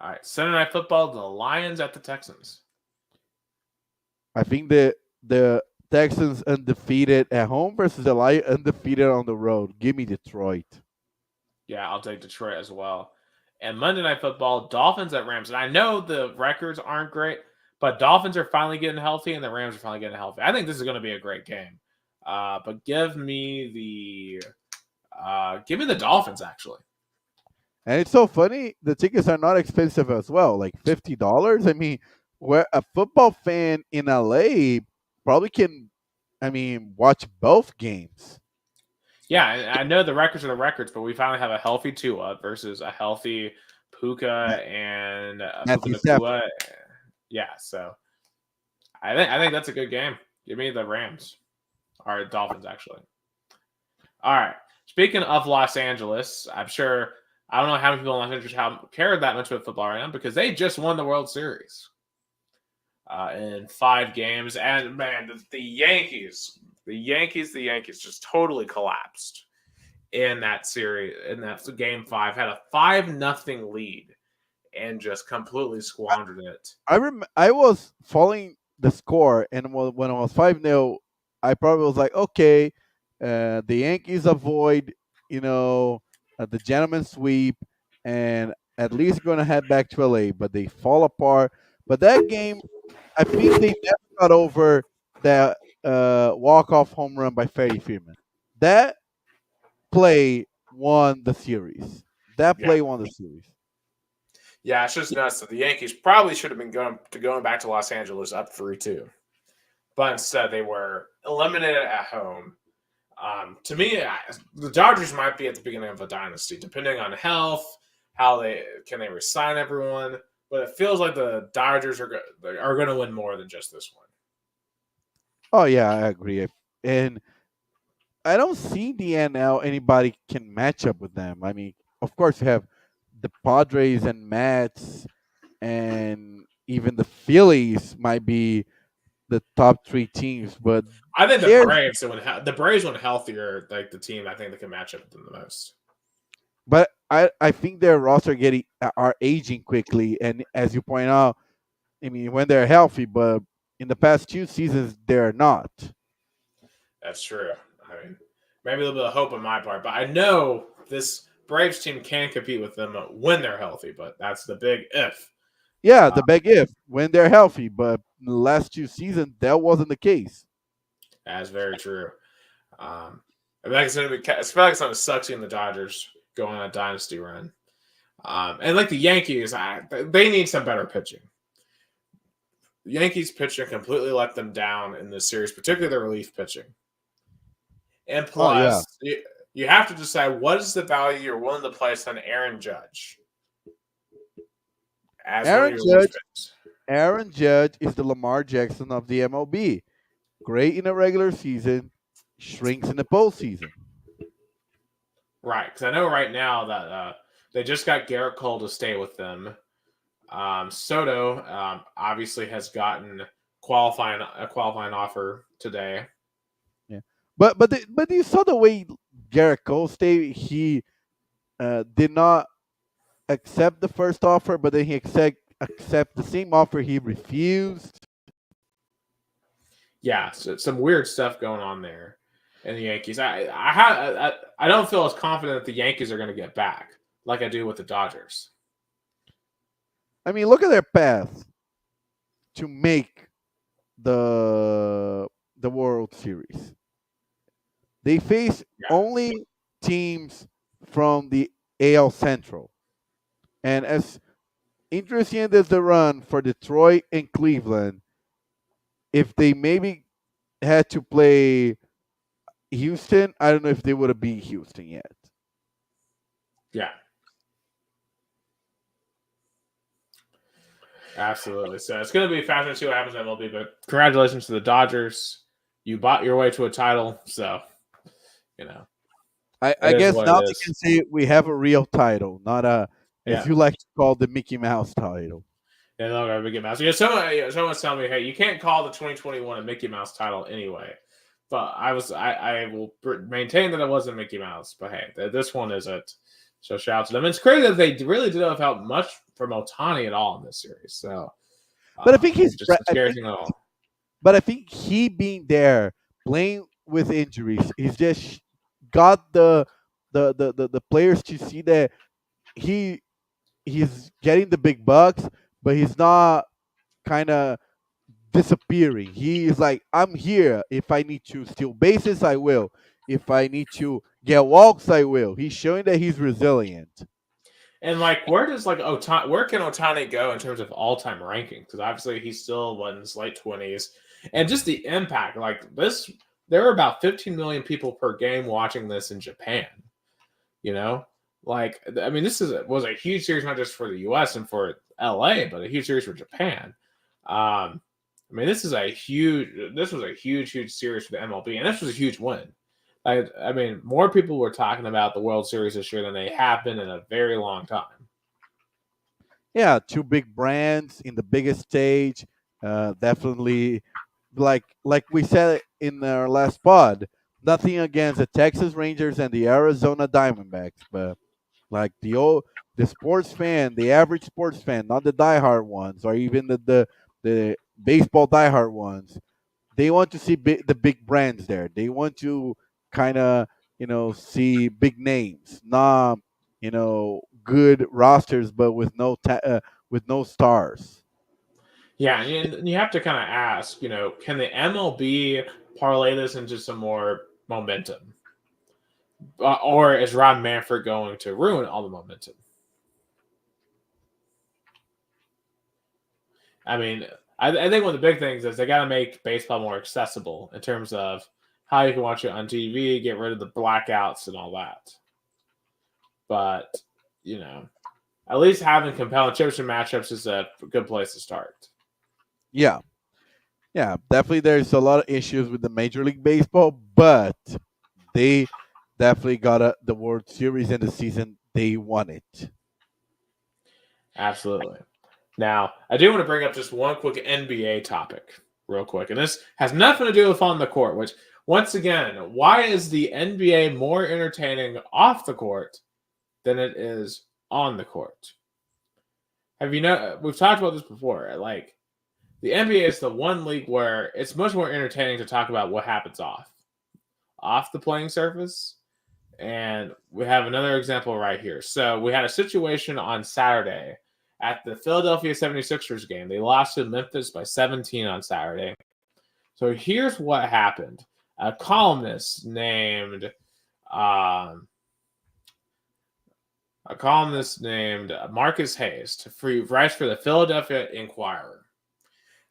All right. Sunday Night Football, the Lions at the Texans. I think the Texans undefeated at home versus the Lions undefeated on the road. Give me Detroit. Yeah, I'll take Detroit as well. And Monday Night Football, Dolphins at Rams. And I know the records aren't great, but Dolphins are finally getting healthy and the Rams are finally getting healthy. I think this is going to be a great game. But give me the Dolphins actually. And it's so funny. The tickets are not expensive as well, like $50. I mean, where a football fan in LA probably can, I mean, watch both games. Yeah, I know the records are the records, but we finally have a healthy Tua versus a healthy Puka and Puka Matthew Stafford. Nakua. Yeah, so I think that's a good game. Give me the Rams or Dolphins actually. All right. Speaking of Los Angeles, I'm sure I don't know how many people in Los Angeles care that much about football right now because they just won the World Series in 5 games, and man, the Yankees just totally collapsed in that series. In that game 5, had a 5-0 lead and just completely squandered it. I was following the score, and when it was 5-0, I probably was like, okay, the Yankees avoid, the gentleman sweep, and at least going to head back to LA, but they fall apart. But that game, I think they never got over that walk-off home run by Freddie Freeman. That play won the series. That Yeah, play won the series. yeah, it's just nuts that the Yankees probably should have been going back to Los Angeles up 3-2, but instead they were eliminated at home. To me, the Dodgers might be at the beginning of a dynasty, depending on health, how they resign everyone. But it feels like the Dodgers are going to win more than just this one. Oh yeah, I agree. And I don't see the NL anybody can match up with them. I mean, of course, you have the Padres and Mets, and even the Phillies might be the top three teams. But I think there's, the Braves when healthier, like the team, I think that can match up with them the most. but I think their roster getting are aging quickly, and as you point out, I mean when they're healthy, but in the past 2 seasons they're not. That's true. I mean, maybe a little bit of hope on my part, but I know this Braves team can compete with them when they're healthy. But that's the big if. Yeah, the big if when they're healthy, but in the last 2 seasons that wasn't the case. That's very true. I feel like it's going to suck seeing the Dodgers go on a dynasty run. And like the Yankees, they need some better pitching. The Yankees pitching completely let them down in this series, particularly the relief pitching. And Oh yeah, plus, you have to decide what is the value you're willing to place on Aaron Judge as one of Aaron your relief Judge. pitchers. Aaron Judge is the Lamar Jackson of the MLB. Great in the regular season, shrinks in the postseason. Right, because I know right now that they just got Garrett Cole to stay with them. Soto obviously has gotten a qualifying offer today. Yeah, but you saw the way Garrett Cole stayed. He did not accept the first offer, but then he accept the same offer he refused. Yeah, so some weird stuff going on there in the Yankees. I don't feel as confident that the Yankees are going to get back like I do with the Dodgers. I mean, look at their path to make the World Series. They face Yeah, only teams from the AL Central, and as interesting as the run for Detroit and Cleveland, if they maybe had to play Houston, I don't know if they would have beat Houston yet. Yeah, absolutely. So it's going to be fascinating to see what happens in MLB. But congratulations to the Dodgers. You bought your way to a title. So, you know, it I is guess what now it we is. can say we have a real title, not a, as Yeah. you like to call, the Mickey Mouse title. And they'll go Mickey Mouse. Someone's telling me, hey, you can't call the 2021 a Mickey Mouse title anyway. But I will maintain that it wasn't Mickey Mouse. But hey, this one isn't. So shout out to them. It's crazy that they really didn't have help much from Otani at all in this series. So, But I think he's, just the scary thing at all. but I think he being there, playing with injuries, he's just got the players to see that he he's getting the big bucks, but he's not kind of disappearing. He is like, I'm here. If I need to steal bases, I will. If I need to get walks, I will. He's showing that he's resilient. And like, where does like Otani? Where can Otani go in terms of all-time ranking? Because obviously he's still in his late 20s, and just the impact. Like this, there are about 15 million people per game watching this in Japan. You know, like I mean, was a huge series not just for the U.S. and for LA, but a huge series for Japan. I mean, this was a huge series for the MLB, and this was a huge win. I mean, more people were talking about the World Series this year than they have been in a very long time. Yeah, two big brands in the biggest stage. Definitely, like we said in our last pod, nothing against the Texas Rangers and the Arizona Diamondbacks, but like the sports fan, the average sports fan, not the diehard ones, or even the baseball diehard ones, they want to see the big brands there. They want to kind of see big names, not good rosters, but with no stars. Yeah, and you have to kind of ask, can the MLB parlay this into some more momentum, or is Rob Manfred going to ruin all the momentum? I mean, I think one of the big things is they got to make baseball more accessible in terms of how you can watch it on TV, get rid of the blackouts and all that. But, at least having compelling championship matchups is a good place to start. Yeah, yeah, definitely. There's a lot of issues with the Major League Baseball, but they definitely got the World Series in the season they won it. Absolutely. Now, I do want to bring up just one quick NBA topic, real quick. And this has nothing to do with on the court, which, once again, why is the NBA more entertaining off the court than it is on the court? We've talked about this before. Like, the NBA is the one league where it's much more entertaining to talk about what happens off the playing surface. And we have another example right here. So we had a situation on Saturday at the Philadelphia 76ers game. They lost to Memphis by 17 on Saturday. So here's what happened. A columnist named Marcus Hayes writes for the Philadelphia Inquirer.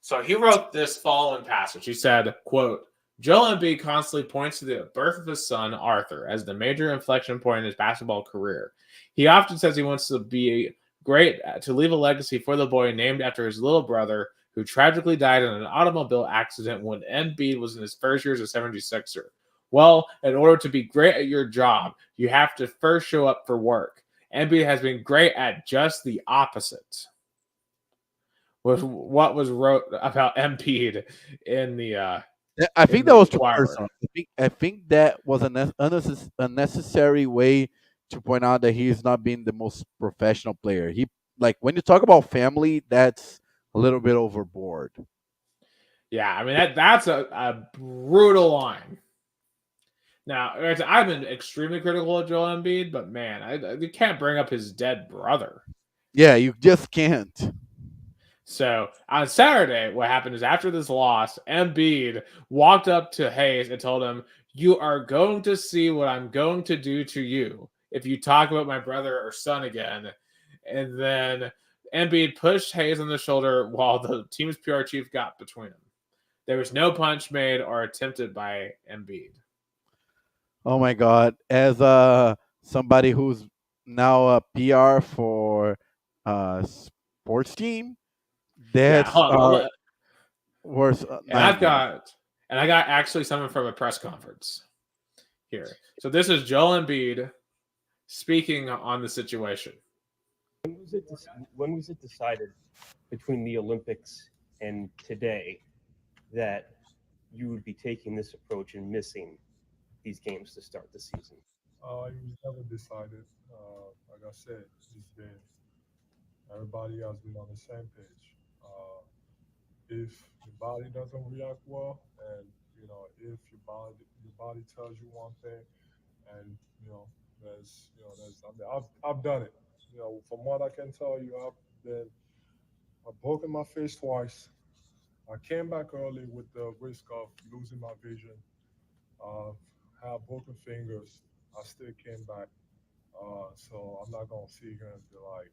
So he wrote this following passage. He said, quote, Joel Embiid constantly points to the birth of his son, Arthur, as the major inflection point in his basketball career. He often says he wants to be great, to leave a legacy for the boy named after his little brother, who tragically died in an automobile accident when Embiid was in his first year as a 76er. Well, in order to be great at your job, you have to first show up for work. Embiid has been great at just the opposite. Was what was wrote about Embiid in the I think that was too Inquirer. personal. I think that was an unnecessary way to point out that he is not being the most professional player. He, like, when you talk about family, that's a little bit overboard. Yeah, I mean that's a brutal line. Now, I've been extremely critical of Joel Embiid, but man, you can't bring up his dead brother. Yeah, you just can't. So on Saturday, what happened is after this loss, Embiid walked up to Hayes and told him, "You are going to see what I'm going to do to you if you talk about my brother or son again." And then Embiid pushed Hayes on the shoulder while the team's PR chief got between them. There was no punch made or attempted by Embiid. Oh my God! As somebody who's now a PR for sports team. Yeah, That's hold on. worst And I've nightmare. got and I got actually someone from a press conference here. So this is Joel Embiid speaking on the situation. When was it decided between the Olympics and today that you would be taking this approach and missing these games to start the season? It was never decided. Like I said, it's been everybody has been on the same page. If your body doesn't react well, and if your body tells you one thing, and there's I mean, I've done it. From what I can tell you, I've broken my face twice. I came back early with the risk of losing my vision. Uh, have broken fingers. I still came back. So I'm not gonna sit here and be like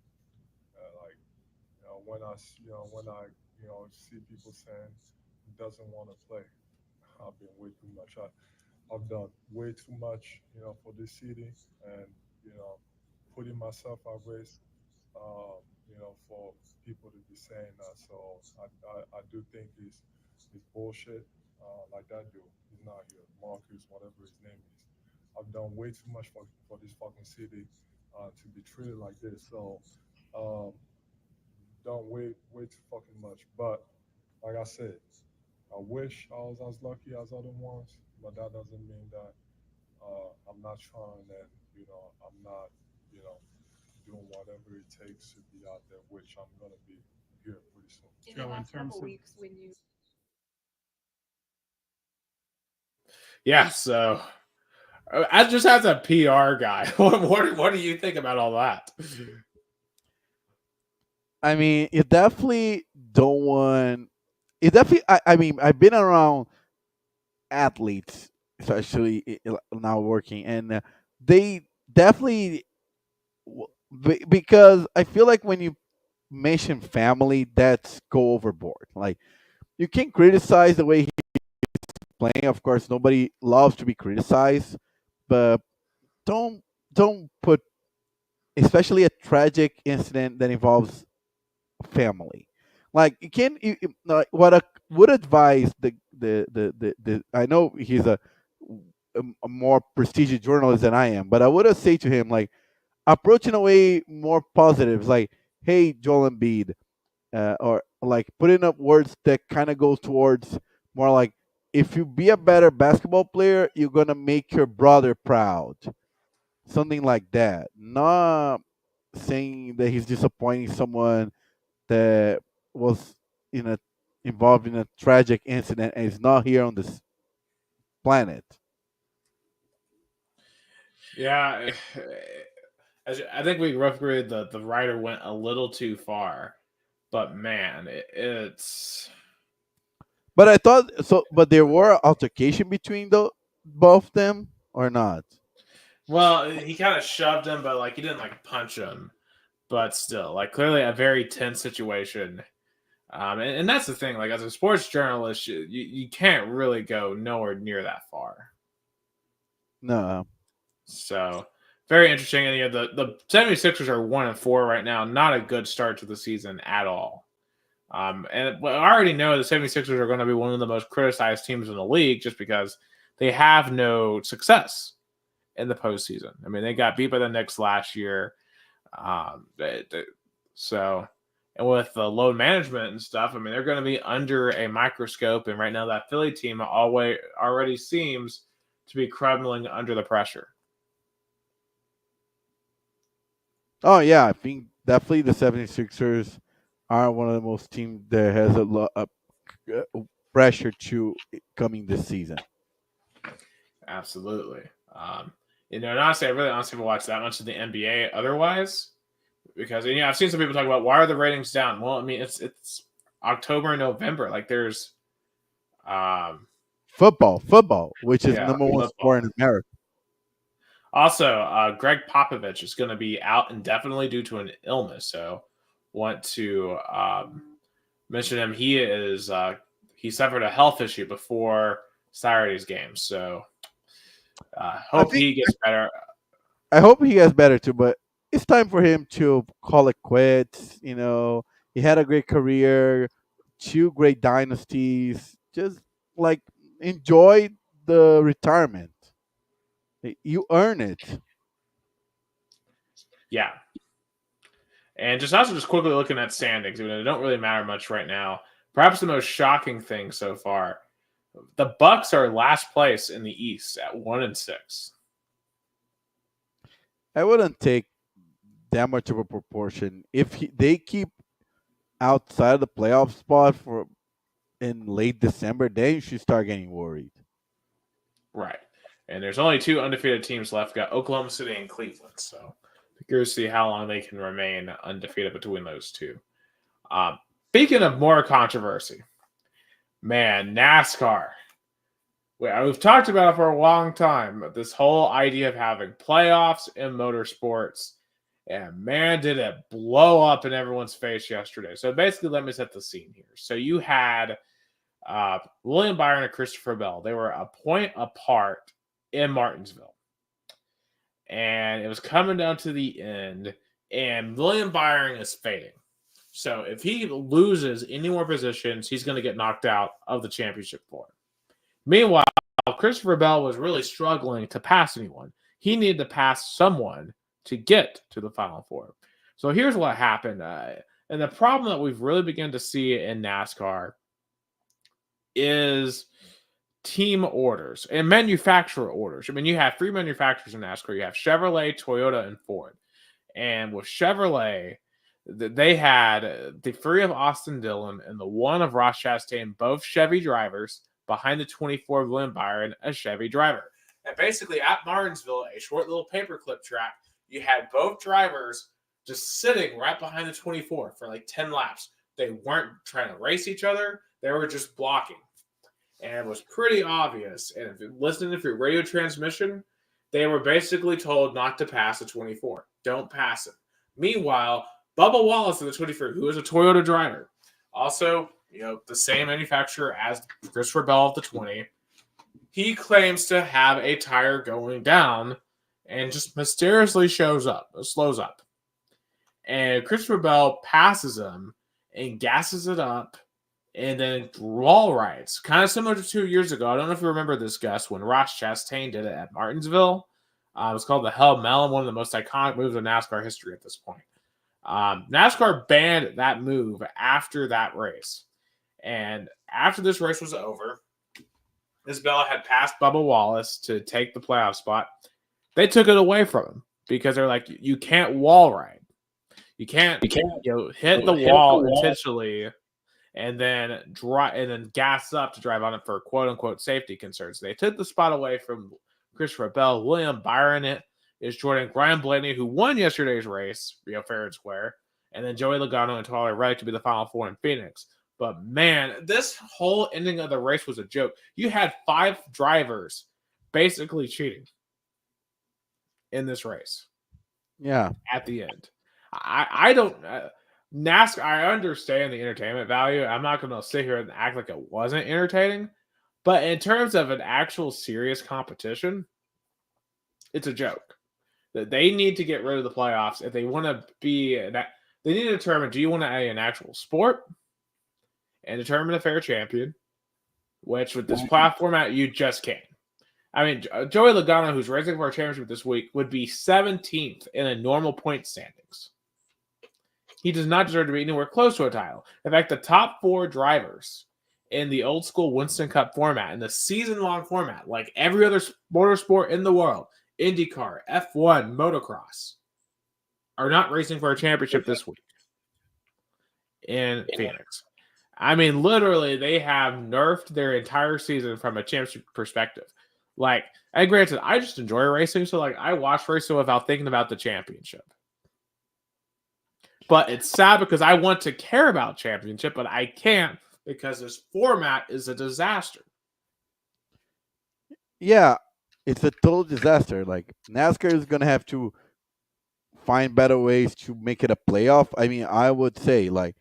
when I see people saying he doesn't want to play. I've been way too much. I've done way too much, for this city, and you know, putting myself at risk, for people to be saying that. So I do think it's bullshit. Like that dude, he's not here. Marcus, whatever his name is. I've done way too much for this fucking city to be treated like this. So um, done way too fucking much. But like I said, I wish I was as lucky as other ones, but that doesn't mean that I'm not trying and I'm not you know doing whatever it takes to be out there, which I'm gonna be here pretty soon. Joe, in terms of weeks when you Yeah, so I just as a PR guy, what do you think about all that? I mean, you definitely don't want. It definitely. I mean, I've been around athletes, especially now working, and they definitely because I feel like when you mention family, that's go overboard. Like you can criticize the way he's playing. Of course, nobody loves to be criticized, but don't don't put, especially a tragic incident that involves family. Like you can like what I would advise the I know he's a more prestigious journalist than I am, but I would say to him like approach in a way more positive, like hey Joel Embiid, or like putting up words that kind of goes towards more like if you be a better basketball player, you're gonna make your brother proud, something like that. Not saying that he's disappointing someone that was in a involved in a tragic incident and is not here on this planet. Yeah, I think we rough agreed that the writer went a little too far, but man, it's But I thought so. But there were altercation between the both them or not? well, he kind of shoved him, but like he didn't like punch him, but still, like clearly a very tense situation. And that's the thing. Like as a sports journalist, you can't really go nowhere near that far. No. So very interesting. And yeah, the 76ers are 1-4 right now. Not a good start to the season at all. And I already know the 76ers are going to be one of the most criticized teams in the league just because they have no success in the postseason. I mean, they got beat by the Knicks last year. So, and with the load management and stuff, I mean, they're going to be under a microscope. And right now, that Philly team already seems to be crumbling under the pressure. Oh yeah, I think definitely the 76ers are one of the most teams that has a lot of pressure to coming this season. Absolutely. And honestly, I really honestly haven't watched that much of the NBA otherwise because I've seen some people talk about why are the ratings down. Well, I mean it's October and November. Like there's Football, which is yeah number one football. sport in America. Also, Greg Popovich is going to be out indefinitely due to an illness. So, want to mention him. He suffered a health issue before Saturday's game. So, I hope think he gets better. I hope he gets better too, but it's time for him to call it quits. He had a great career, two great dynasties. Just like enjoy the retirement. You earn it. Yeah. And just quickly looking at standings, even though they don't really matter much right now. Perhaps the most shocking thing so far: the Bucks are last place in the East at 1-6. I wouldn't take that much of a proportion if they keep outside of the playoff spot for in late December. Then you should start getting worried. Right. And there's only two undefeated teams left. Got Oklahoma City and Cleveland. So curious to see how long they can remain undefeated between those two. Speaking of more controversy, man, NASCAR. We've talked about it for a long time. This whole idea of having playoffs in motorsports. And man, did it blow up in everyone's face yesterday. So basically, let me set the scene here. So you had William Byron and Christopher Bell. They were a point apart in Martinsville. And it was coming down to the end. And William Byron is fading. So if he loses any more positions, he's going to get knocked out of the championship for him. Meanwhile, Christopher Bell was really struggling to pass anyone. He needed to pass someone to get to the Final Four. So here's what happened. And the problem that we've really begun to see in NASCAR is team orders and manufacturer orders. I mean, you have three manufacturers in NASCAR. You have Chevrolet, Toyota, and Ford. And with Chevrolet, they had the three of Austin Dillon and the one of Ross Chastain, both Chevy drivers, behind the 24 of William Byron, a Chevy driver. And basically at Martinsville, a short little paperclip track, you had both drivers just sitting right behind the 24 for like 10 laps. They weren't trying to race each other. They were just blocking. And it was pretty obvious. And if you're listening to your radio transmission, they were basically told not to pass the 24. Don't pass it. Meanwhile, Bubba Wallace of the 23, who is a Toyota driver, also, the same manufacturer as Christopher Bell of the 20, he claims to have a tire going down and just mysteriously slows up. And Christopher Bell passes him and gasses it up and then wall rides. Kind of similar to 2 years ago. I don't know if you remember this, Gus, when Ross Chastain did it at Martinsville. It was called the Hell Melon, one of the most iconic moves in NASCAR history at this point. NASCAR banned that move after that race. And after this race was over, Isabella had passed Bubba Wallace to take the playoff spot. They took it away from him because they're like, you can't wall ride. You can't hit the wall intentionally and then gas up to drive on it for quote unquote safety concerns. They took the spot away from Christopher Bell. William Byron is joining Ryan Blaney, who won yesterday's race, fair and square, and then Joey Logano and Tyler Reddick to be the Final Four in Phoenix. But man, this whole ending of the race was a joke. You had 5 drivers basically cheating in this race. Yeah. At the end. I don't NASCAR, I understand the entertainment value. I'm not going to sit here and act like it wasn't entertaining. But in terms of an actual serious competition, it's a joke. That they need to get rid of the playoffs if they want to be. They need to determine: do you want to add an actual sport and determine a fair champion? Which with this playoff format, you just can't. I mean, Joey Logano, who's racing for a championship this week, would be 17th in a normal point standings. He does not deserve to be anywhere close to a title. In fact, the top 4 drivers in the old school Winston Cup format, in the season-long format, like every other motorsport in the world, IndyCar, F1, motocross, are not racing for a championship this week in Phoenix. I mean, literally, they have nerfed their entire season from a championship perspective. Like, and granted, I just enjoy racing, so like I watch racing without thinking about the championship. But it's sad because I want to care about championship, but I can't because this format is a disaster. Yeah, it's a total disaster. Like NASCAR is gonna have to find better ways to make it a playoff. I mean, I would say like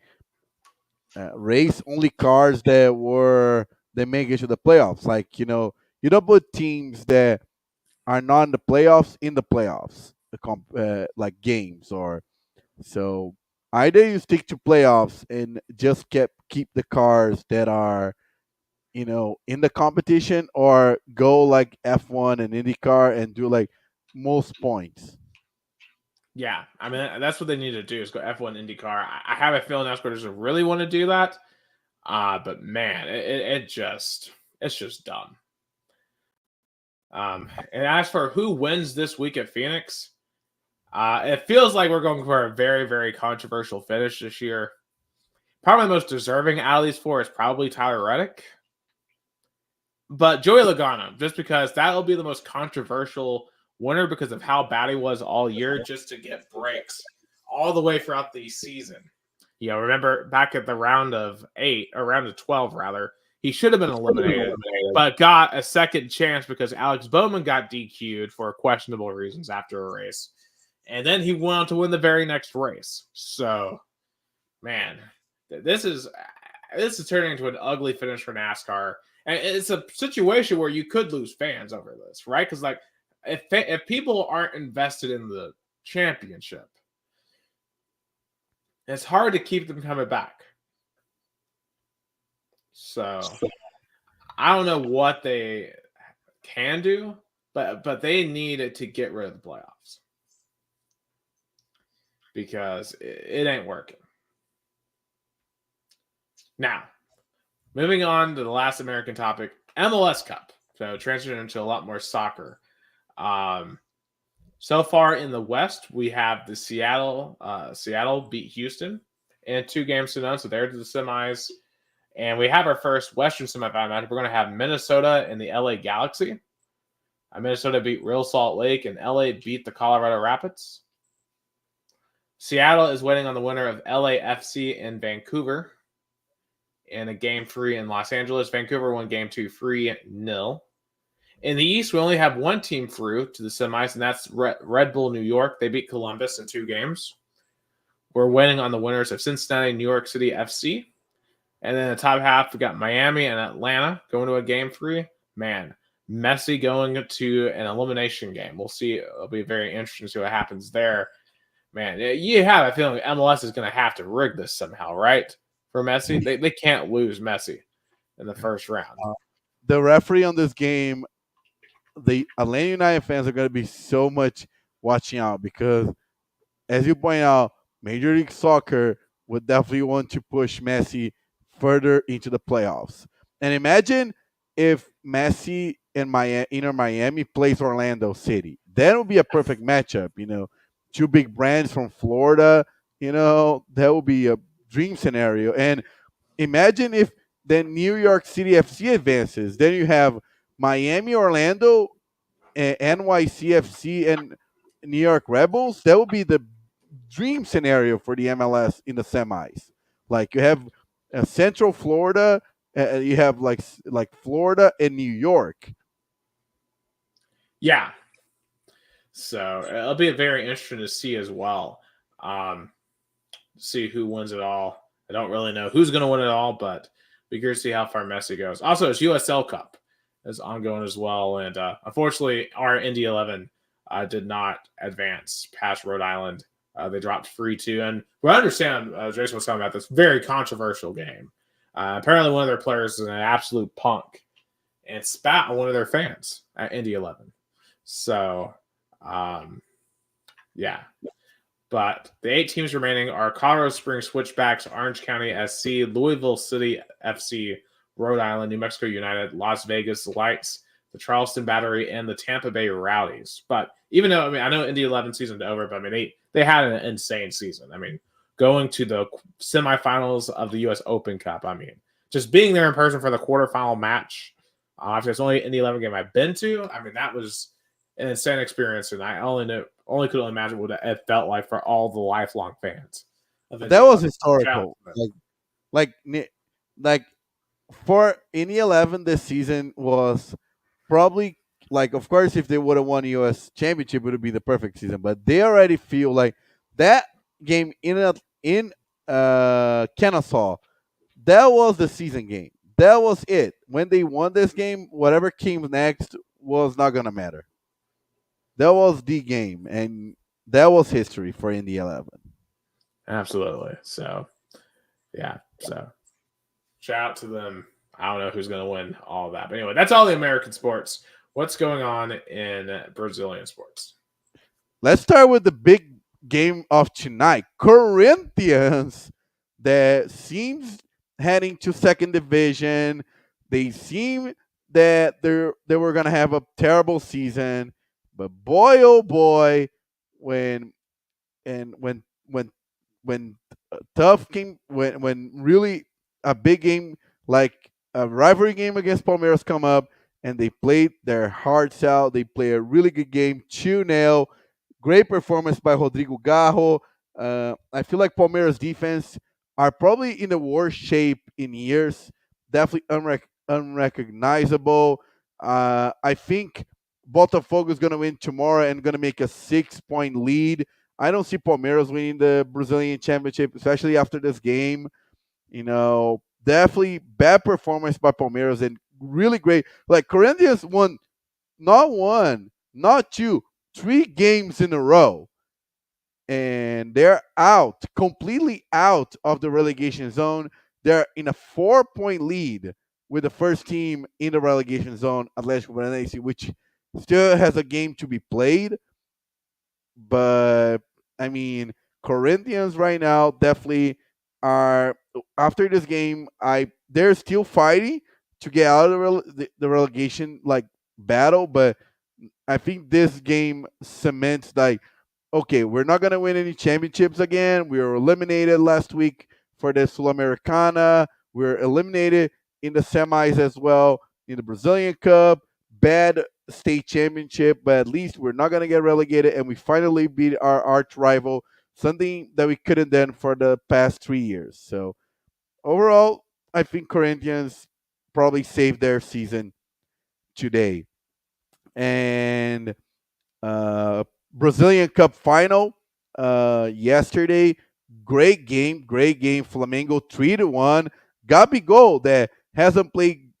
race only cars that make it to the playoffs. Like you don't put teams that are not in the playoffs in the playoffs. like games or so. Either you stick to playoffs and just keep the cars that are in the competition, or go like F1 and IndyCar and do like most points. Yeah, I mean that's what they need to do is go F1 IndyCar. I have a feeling NASCAR doesn't really want to do that. But man, it's just dumb. And as for who wins this week at Phoenix, it feels like we're going for a very, very controversial finish this year. Probably the most deserving out of these four is probably Tyler Reddick. But Joey Logano, just because that will be the most controversial winner because of how bad he was all year, just to get breaks all the way throughout the season. Remember back at the round of 12, rather, he should have been eliminated, but got a second chance because Alex Bowman got DQ'd for questionable reasons after a race. And then he went on to win the very next race. So, man, this is turning into an ugly finish for NASCAR. And it's a situation where you could lose fans over this, right? Because, like, if people aren't invested in the championship, it's hard to keep them coming back. So I don't know what they can do, but they need to get rid of the playoffs because it ain't working. Now, moving on to the last American topic, MLS Cup. So transition into a lot more soccer. So far in the West, we have the Seattle beat Houston in 2 games to none, so they're to the semis. And we have our first Western semifinal match. We're going to have Minnesota and the LA Galaxy. Minnesota beat Real Salt Lake, and LA beat the Colorado Rapids. Seattle is waiting on the winner of LAFC and Vancouver in a game 3 in Los Angeles. Vancouver won game 2 3-0. In the East, we only have one team through to the semis, and that's Red Bull New York. They beat Columbus in 2 games. We're waiting on the winners of Cincinnati, New York City FC. And then the top half, we got Miami and Atlanta going to a game 3. Man, Messi going to an elimination game. We'll see. It'll be very interesting to see what happens there. Man, you have a feeling MLS is going to have to rig this somehow, right? For Messi. They can't lose Messi in the first round. The referee on this game, the Atlanta United fans are going to be so much watching out because, as you point out, Major League Soccer would definitely want to push Messi further into the playoffs. And imagine if Messi and Inter Miami plays Orlando City. That would be a perfect matchup. 2 big brands from Florida. That would be a dream scenario. And imagine if then New York City FC advances. Then you have Miami, Orlando, NYCFC, and New York Rebels. That would be the dream scenario for the MLS in the semis. Like you have Central Florida, you have like Florida and New York. Yeah. So it'll be very interesting to see as well. See who wins it all. I don't really know who's going to win it all, but we're going to see how far Messi goes. Also, it's USL Cup is ongoing as well. And unfortunately, our Indy 11 did not advance past Rhode Island. They dropped 3-2. And we understand, Jason was talking about this very controversial game. Apparently, one of their players is an absolute punk and spat on one of their fans at Indy 11. So, yeah. But the 8 teams remaining are Colorado Springs Switchbacks, Orange County SC, Louisville City FC, Rhode Island, New Mexico United, Las Vegas Lights, the Charleston Battery, and the Tampa Bay Rowdies. But even though, I know Indy 11 season's over, but they had an insane season. Going to the semifinals of the U.S. Open Cup. Just being there in person for the quarterfinal match. After it's only Indy 11 game I've been to. That was an insane experience, and I only could imagine what it felt like for all the lifelong fans. That was historical. Like for Indy 11 this season was probably of course, if they would have won U.S. championship, it would be the perfect season. But they already feel like that game in Kennesaw, that was the season game. That was it. When they won this game, whatever came next was not gonna matter. That was the game, and that was history for Indy 11. Absolutely. So, yeah. So, shout out to them. I don't know who's going to win all of that. But anyway, that's all the American sports. What's going on in Brazilian sports? Let's start with the big game of tonight. Corinthians, that seems heading to second division. They seem that they were gonna have a terrible season, but boy oh boy, when and when tough came, when really a big game like a rivalry game against Palmeiras come up, and they played their hearts out. They play a really good game, 2-0. Great performance by Rodrigo Garro. I feel like Palmeiras defense are probably in the worst shape in years. Definitely unrecognizable. I think Botafogo is going to win tomorrow and going to make a 6-point lead. I don't see Palmeiras winning the Brazilian Championship, especially after this game. Definitely bad performance by Palmeiras and really great. Like Corinthians won not one, not two, 3 games in a row. And they're out, completely out of the relegation zone. They're in a 4-point lead with the first team in the relegation zone, Atlético Paranaense, which still has a game to be played. But I mean, Corinthians right now definitely are, after this game. They're still fighting to get out of the relegation like battle, but I think this game cements like, okay, we're not gonna win any championships again. We were eliminated last week for the Sulamericana. We were eliminated in the semis as well in the Brazilian Cup. Bad state championship, but at least we're not gonna get relegated, and we finally beat our arch rival, something that we couldn't done for the past 3 years. So overall, I think Corinthians probably saved their season today. And Brazilian Cup final yesterday. Great game, great game. Flamengo 3-1. Gabigol, that hasn't played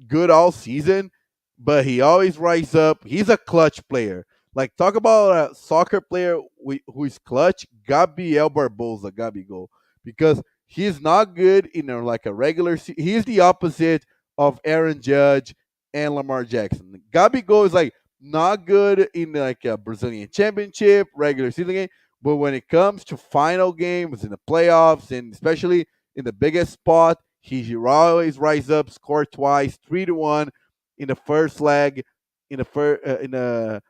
good all season, but he always rises up. He's a clutch player. Like, talk about a soccer player who is clutch. Gabriel Barbosa, Gabigol, because he's not good in like a regular. He's the opposite of Aaron Judge and Lamar Jackson. Gabigol is like not good in like a Brazilian championship, regular season game, but when it comes to final games in the playoffs and especially in the biggest spot, he always rise up, score twice, 3-1 in the first leg, in the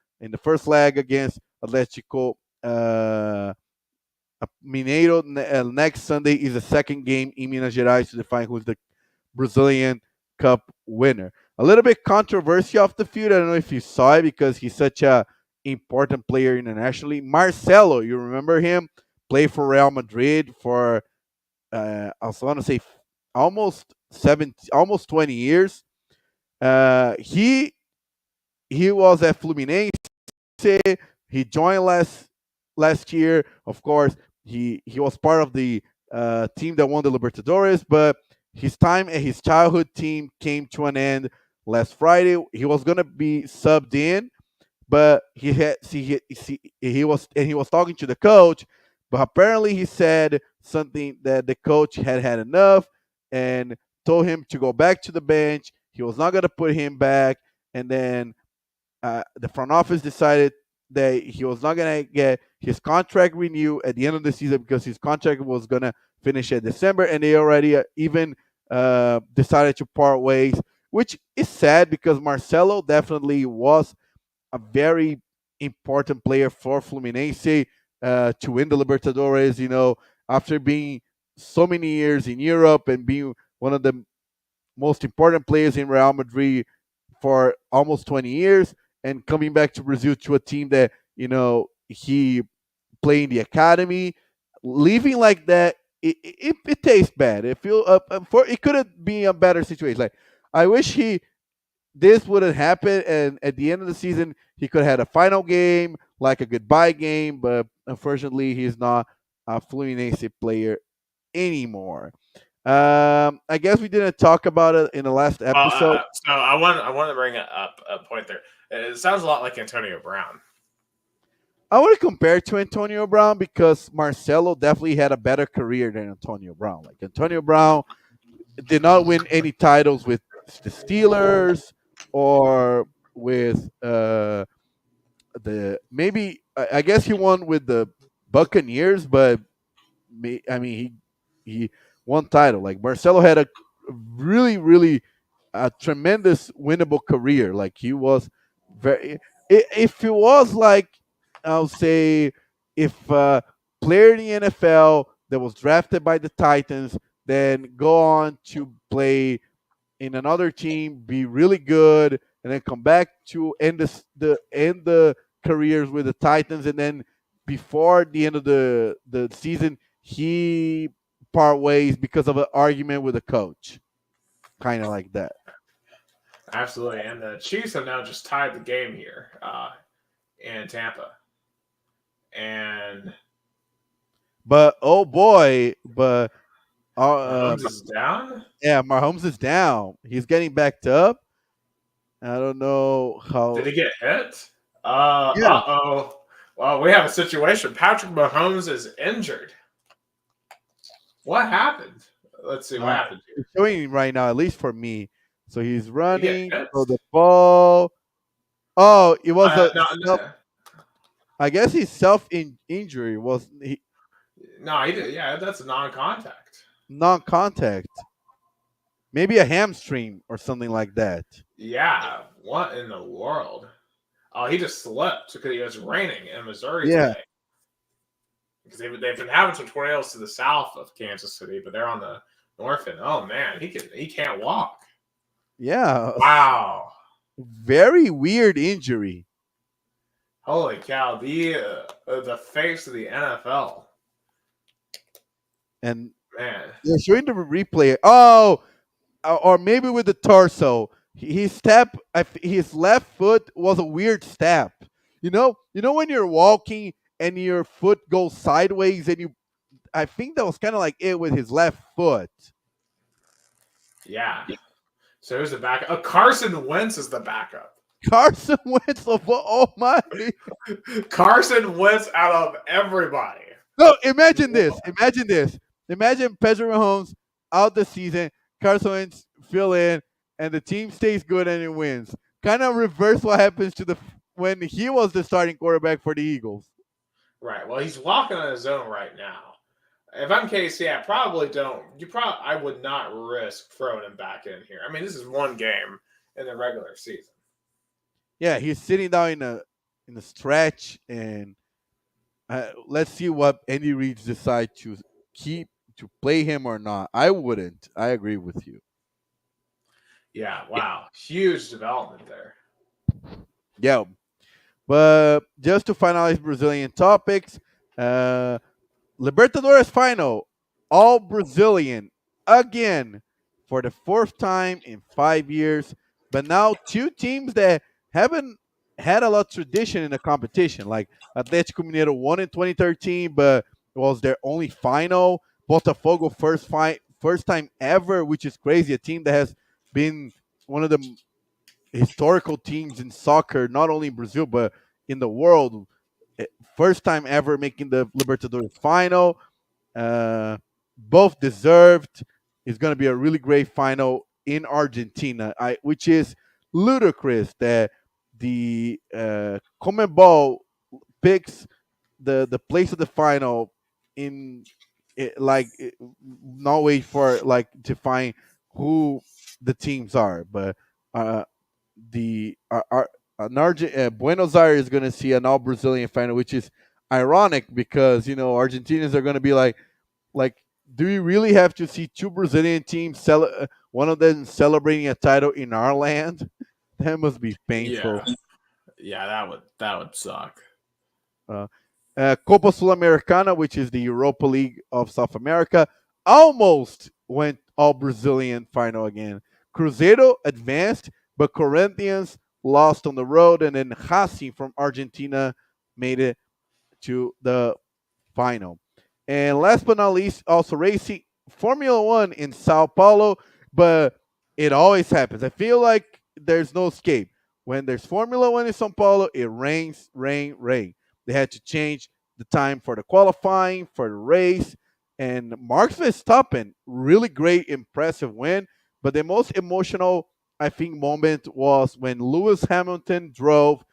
first leg against Atlético Mineiro. Next Sunday is the second game in Minas Gerais to define who's the Brazilian Cup winner. A little bit controversy off the field. I don't know if you saw it because he's such a important player internationally. Marcelo, you remember him? Played for Real Madrid for I also want to say almost 20 years. He was at Fluminense. He joined last year. Of course, he was part of the team that won the Libertadores, but his time at his childhood team came to an end last Friday. He was gonna be subbed in, but he was talking to the coach, but apparently he said something that the coach had enough and told him to go back to the bench. He was not gonna put him back, and then the front office decided that he was not going to get his contract renewed at the end of the season because his contract was going to finish in December, and they already even decided to part ways, which is sad because Marcelo definitely was a very important player for Fluminense to win the Libertadores, after being so many years in Europe and being one of the most important players in Real Madrid for almost 20 years, and coming back to Brazil to a team that he played in the academy, leaving like that, it tastes bad. It feel it couldn't be a better situation. Like, I wish this wouldn't happen, and at the end of the season he could have had a final game, like a goodbye game, but unfortunately he's not a Fluminense player anymore. I guess we didn't talk about it in the last episode. So I want to bring up a point there. It sounds a lot like Antonio Brown. I would compare to Antonio Brown because Marcelo definitely had a better career than Antonio Brown. Like Antonio Brown did not win any titles with the Steelers or with the maybe I guess he won with the Buccaneers, but I mean he won title. Like Marcelo had a really a tremendous winnable career. Like he was very. If it was like I'll say if a player in the NFL that was drafted by the Titans then go on to play in another team, be really good, and then come back to end the careers with the Titans, and then before the end of the season, he part ways because of an argument with a coach, kind of like that. Absolutely. And the Chiefs have now just tied the game here in Tampa. And But oh boy, but Mahomes is down. yeah, Mahomes is down. He's getting backed up. I don't know how. Did he get hit? Yeah, Oh. Well, we have a situation. Patrick Mahomes is injured. What happened? Let's see what happened here. it's showing right now, at least for me. So he's Did he running get hit? for the ball. Oh, it was No, I guess his self injury was no, he did. Yeah, that's a non-contact. non-contact. Maybe a hamstring or something like that. Yeah, what in the world? Oh, he just slipped because it was raining in Missouri Yeah. today. Because they've been having some tornadoes to the south of Kansas City, but they're on the north end. Oh man, he can't walk. Yeah. Wow, Very weird injury. holy cow! The face of the NFL, And man. they're showing the replay. Oh, or maybe with the torso. His step, his left foot was a weird step. You know when you're walking and your foot goes sideways, and I think that was kind of like it with his left foot. Yeah. So who's the backup? Oh, Carson Wentz is the backup. Carson Wentz of oh my! Carson Wentz out of everybody. No, imagine this. Imagine this. Imagine Patrick Mahomes out the season. Carson Wentz fill in, and the team stays good and it wins. Kind of reverse what happens to when he was the starting quarterback for the Eagles. Right. Well, he's walking on his own right now. If I'm KC, I probably don't. I would not risk throwing him back in here. I mean, this is one game in the regular season. Yeah, he's sitting down in a stretch, and let's see what Andy Reid decide to play him or not. I wouldn't. I agree with you. Yeah. Wow. Huge development there. Yeah, but just to finalize Brazilian topics, Libertadores final, all Brazilian again for the fourth time in 5 years. But now two teams that haven't had a lot of tradition in the competition, like Atlético Mineiro won in 2013, but it was their only final. Botafogo first time ever, which is crazy. A team that has been one of the historical teams in soccer, not only in Brazil but in the world. First time ever making the Libertadores final. Both deserved. It's going to be a really great final in Argentina, which is ludicrous that the CONMEBOL picks the place of the final in not wait for like to find who the teams are, but the Buenos Aires is going to see an all Brazilian final, which is ironic because Argentinians are going to be like, do we really have to see two Brazilian teams one of them celebrating a title in our land? That must be painful. Yeah, that would suck. Copa Sulamericana, which is the Europa League of South America, almost went all Brazilian final again. Cruzeiro advanced, but Corinthians lost on the road, and then Racing from Argentina made it to the final. And last but not least, also racing Formula One in Sao Paulo, but it always happens. I feel like there's no escape. When there's Formula One in Sao Paulo, it rains, rain, rain. They had to change the time for the qualifying, for the race. And Max Verstappen, really great, impressive win. But the most emotional, I think, moment was when Lewis Hamilton drove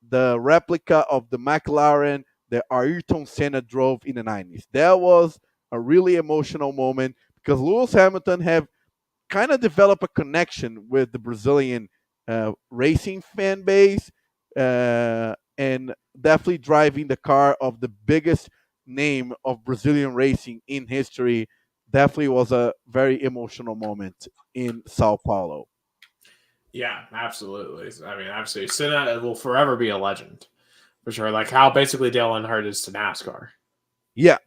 the replica of the McLaren that Ayrton Senna drove in the 90s. That was a really emotional moment because Lewis Hamilton have kind of developed a connection with the Brazilian racing fan base, and definitely driving the car of the biggest name of Brazilian racing in history. Definitely was a very emotional moment in Sao Paulo. Yeah, absolutely. I mean, absolutely. Senna will forever be a legend for sure. Like how basically Dale Earnhardt is to NASCAR. Yeah.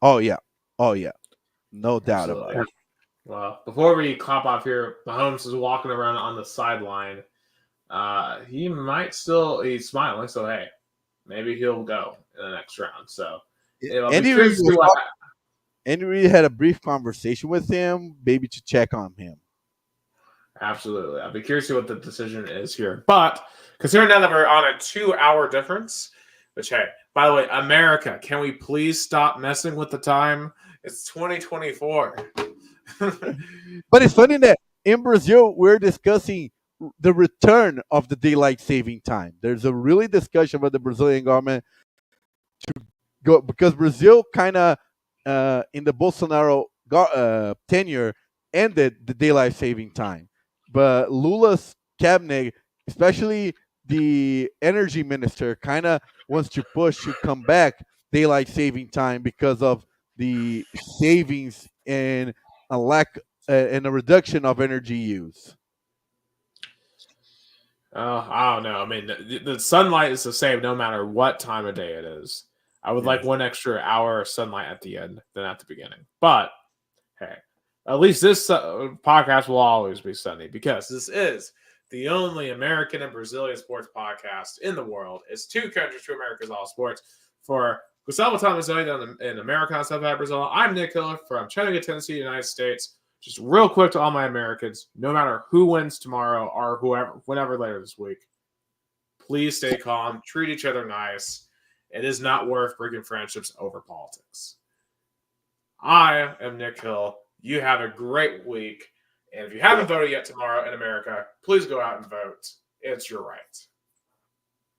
Oh yeah. Oh yeah. No doubt Absolutely. about it. Well, before we cop off here, Mahomes is walking around on the sideline. He might still, he's smiling, so hey, maybe he'll go in the next round. So I'll be Andy curious to see what Andy Reid had a brief conversation with him, maybe to check on him. Absolutely. I'll be curious to see what the decision is here. But considering now that we're on a 2-hour difference, which, hey, by the way, America, can we please stop messing with the time? It's 2024. But it's funny that in Brazil, we're discussing the return of the daylight saving time. There's a really discussion about the Brazilian government to go because Brazil kind of in the Bolsonaro tenure ended the daylight saving time, but Lula's cabinet, especially the energy minister, kind of wants to push to come back daylight saving time because of the savings and a lack and a reduction of energy use. I don't know. I mean, the sunlight is the same no matter what time of day it is. I would like one extra hour of sunlight at the end than at the beginning. But hey, at least this podcast will always be sunny because this is the only American and Brazilian sports podcast in the world. It's two countries, two Americas, all sports. For Gustavo Tomazeli down in America, South Brazil, I'm Nick Hiller from Chattanooga, Tennessee, United States. Just real quick to all my Americans, no matter who wins tomorrow or whoever, whenever later this week, please stay calm, treat each other nice. It is not worth breaking friendships over politics. I am Nick Hill. You have a great week. And if you haven't voted yet tomorrow in America, please go out and vote. It's your right.